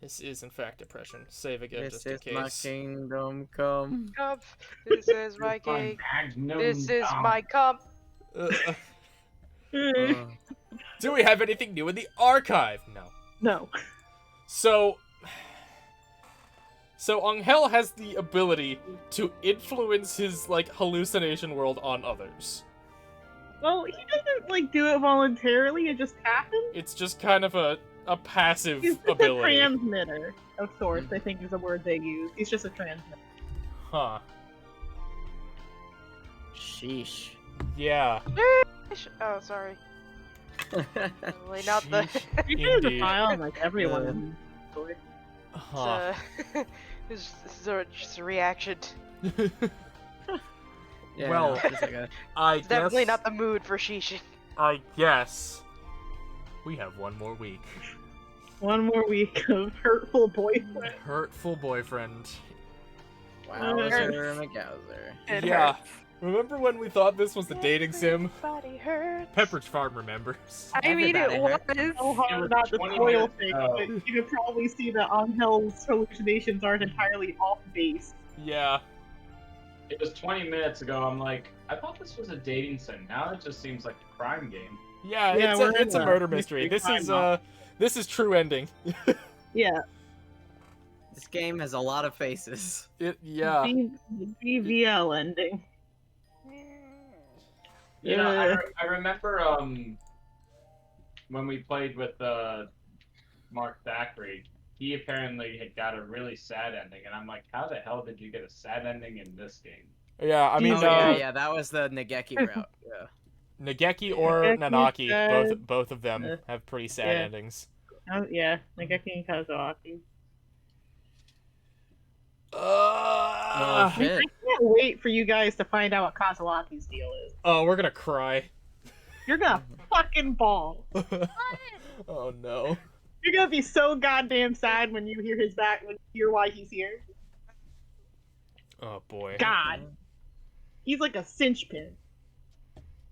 This is in fact depression. Save again
This
just in
is my
case.
kingdom come.
Cup. This is my cake.
Magnum
This is
Dom.
my cup.
Uh,
Uh,
do we have anything new in the archive? No.
No.
So Angel has the ability to influence his like hallucination world on others.
Well, he doesn't like do it voluntarily. It just happens.
It's just kind of a passive
He's just
ability.
a transmitter of sorts. I think is the word they use. He's just a transmitter.
Huh.
sheesh.
Yeah.
Oh, sorry. Really not the.
Sheesh.
You can
Indeed.
defy on like everyone.
Yeah.
in the story.
Huh.
This is just a reaction.
Yeah,
Well,
no, it's like a-
I
It's definitely not the mood for Shishin.
I guess we have one more week.
One more week of hurtful boyfriend.
Hurtful boyfriend.
Wowzer McGowzer.
It
Yeah.
hurts.
Remember when we thought this was the dating sim?
Body hurts.
Pepperidge Farm remembers.
I mean, it
Everybody
was.
So hard about the
20
spoil
minutes
thing,
ago.
but you can probably see that Angel's hallucinations aren't entirely off base.
Yeah.
It was 20 minutes ago. I'm like, I thought this was a dating sim. Now it just seems like a crime game.
Yeah,
Yeah,
it's
we're
a
in the
murder mystery.
mystery crime
This is true ending.
Yeah.
This game has a lot of faces.
Yeah.
BVL ending.
You know,
Yeah.
I remember when we played with Mark Thackeray, he apparently had got a really sad ending, and I'm like, how the hell did you get a sad ending in this game?
Yeah, I mean,
Oh yeah, that was the Nageki route. Yeah.
Nageki or
Nageki,
Nanaki, both of them
uh,
have pretty sad
yeah.
endings.
Yeah, Nageki and Kazuaki.
Oh shit.
I can't wait for you guys to find out what Kazuaki's deal is.
Oh, we're gonna cry.
You're gonna fucking bawl.
Oh no.
You're gonna be so goddamn sad when you hear his back, when you hear why he's here.
Oh boy.
God. He's like a cinch pin.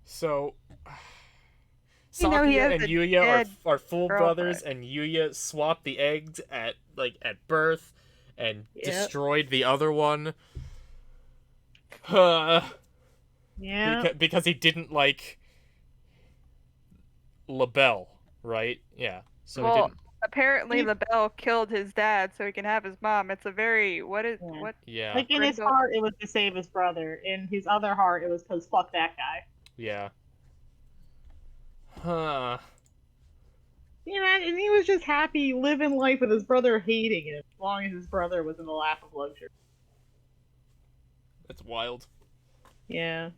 So,
You know, he
Sakuya
has
and
a
Yuya
dead
are full brothers,
girlfriend.
and Yuya swapped the eggs at birth and
Yep.
destroyed the other one.
Yeah.
Because he didn't like LaBelle, right? Yeah. So he
Well,
didn't.
apparently
He-
LaBelle killed his dad so he can have his mom. It's a very
Yeah.
what
Yeah.
Like in his
Brendo-
heart, it was to save his brother. In his other heart, it was because fuck that guy.
Yeah. Huh.
Yeah, and he was just happy living life with his brother hating him, as long as his brother was in the lap of luxury.
That's wild.
Yeah.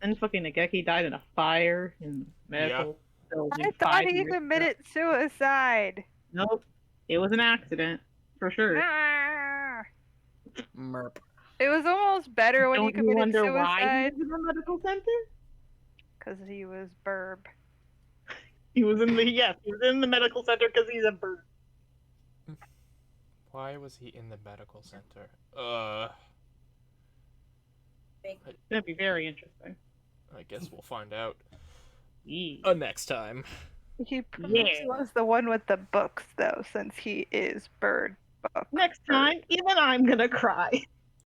And fucking Nageki died in a fire in medical building
I thought
5
he
years ago.
committed suicide.
Nope. It was an accident, for sure.
Ah.
Merp.
It was almost better when he
Don't you
committed
wonder why he
suicide
was in the medical center?
because he was burb.
He was in the medical center because he's a bird.
Why was he in the medical center?
That'd be very interesting.
I guess we'll find out
Yeah.
next time.
He probably
Yeah.
was the one with the books though, since he is bird book.
Next time, even I'm gonna cry.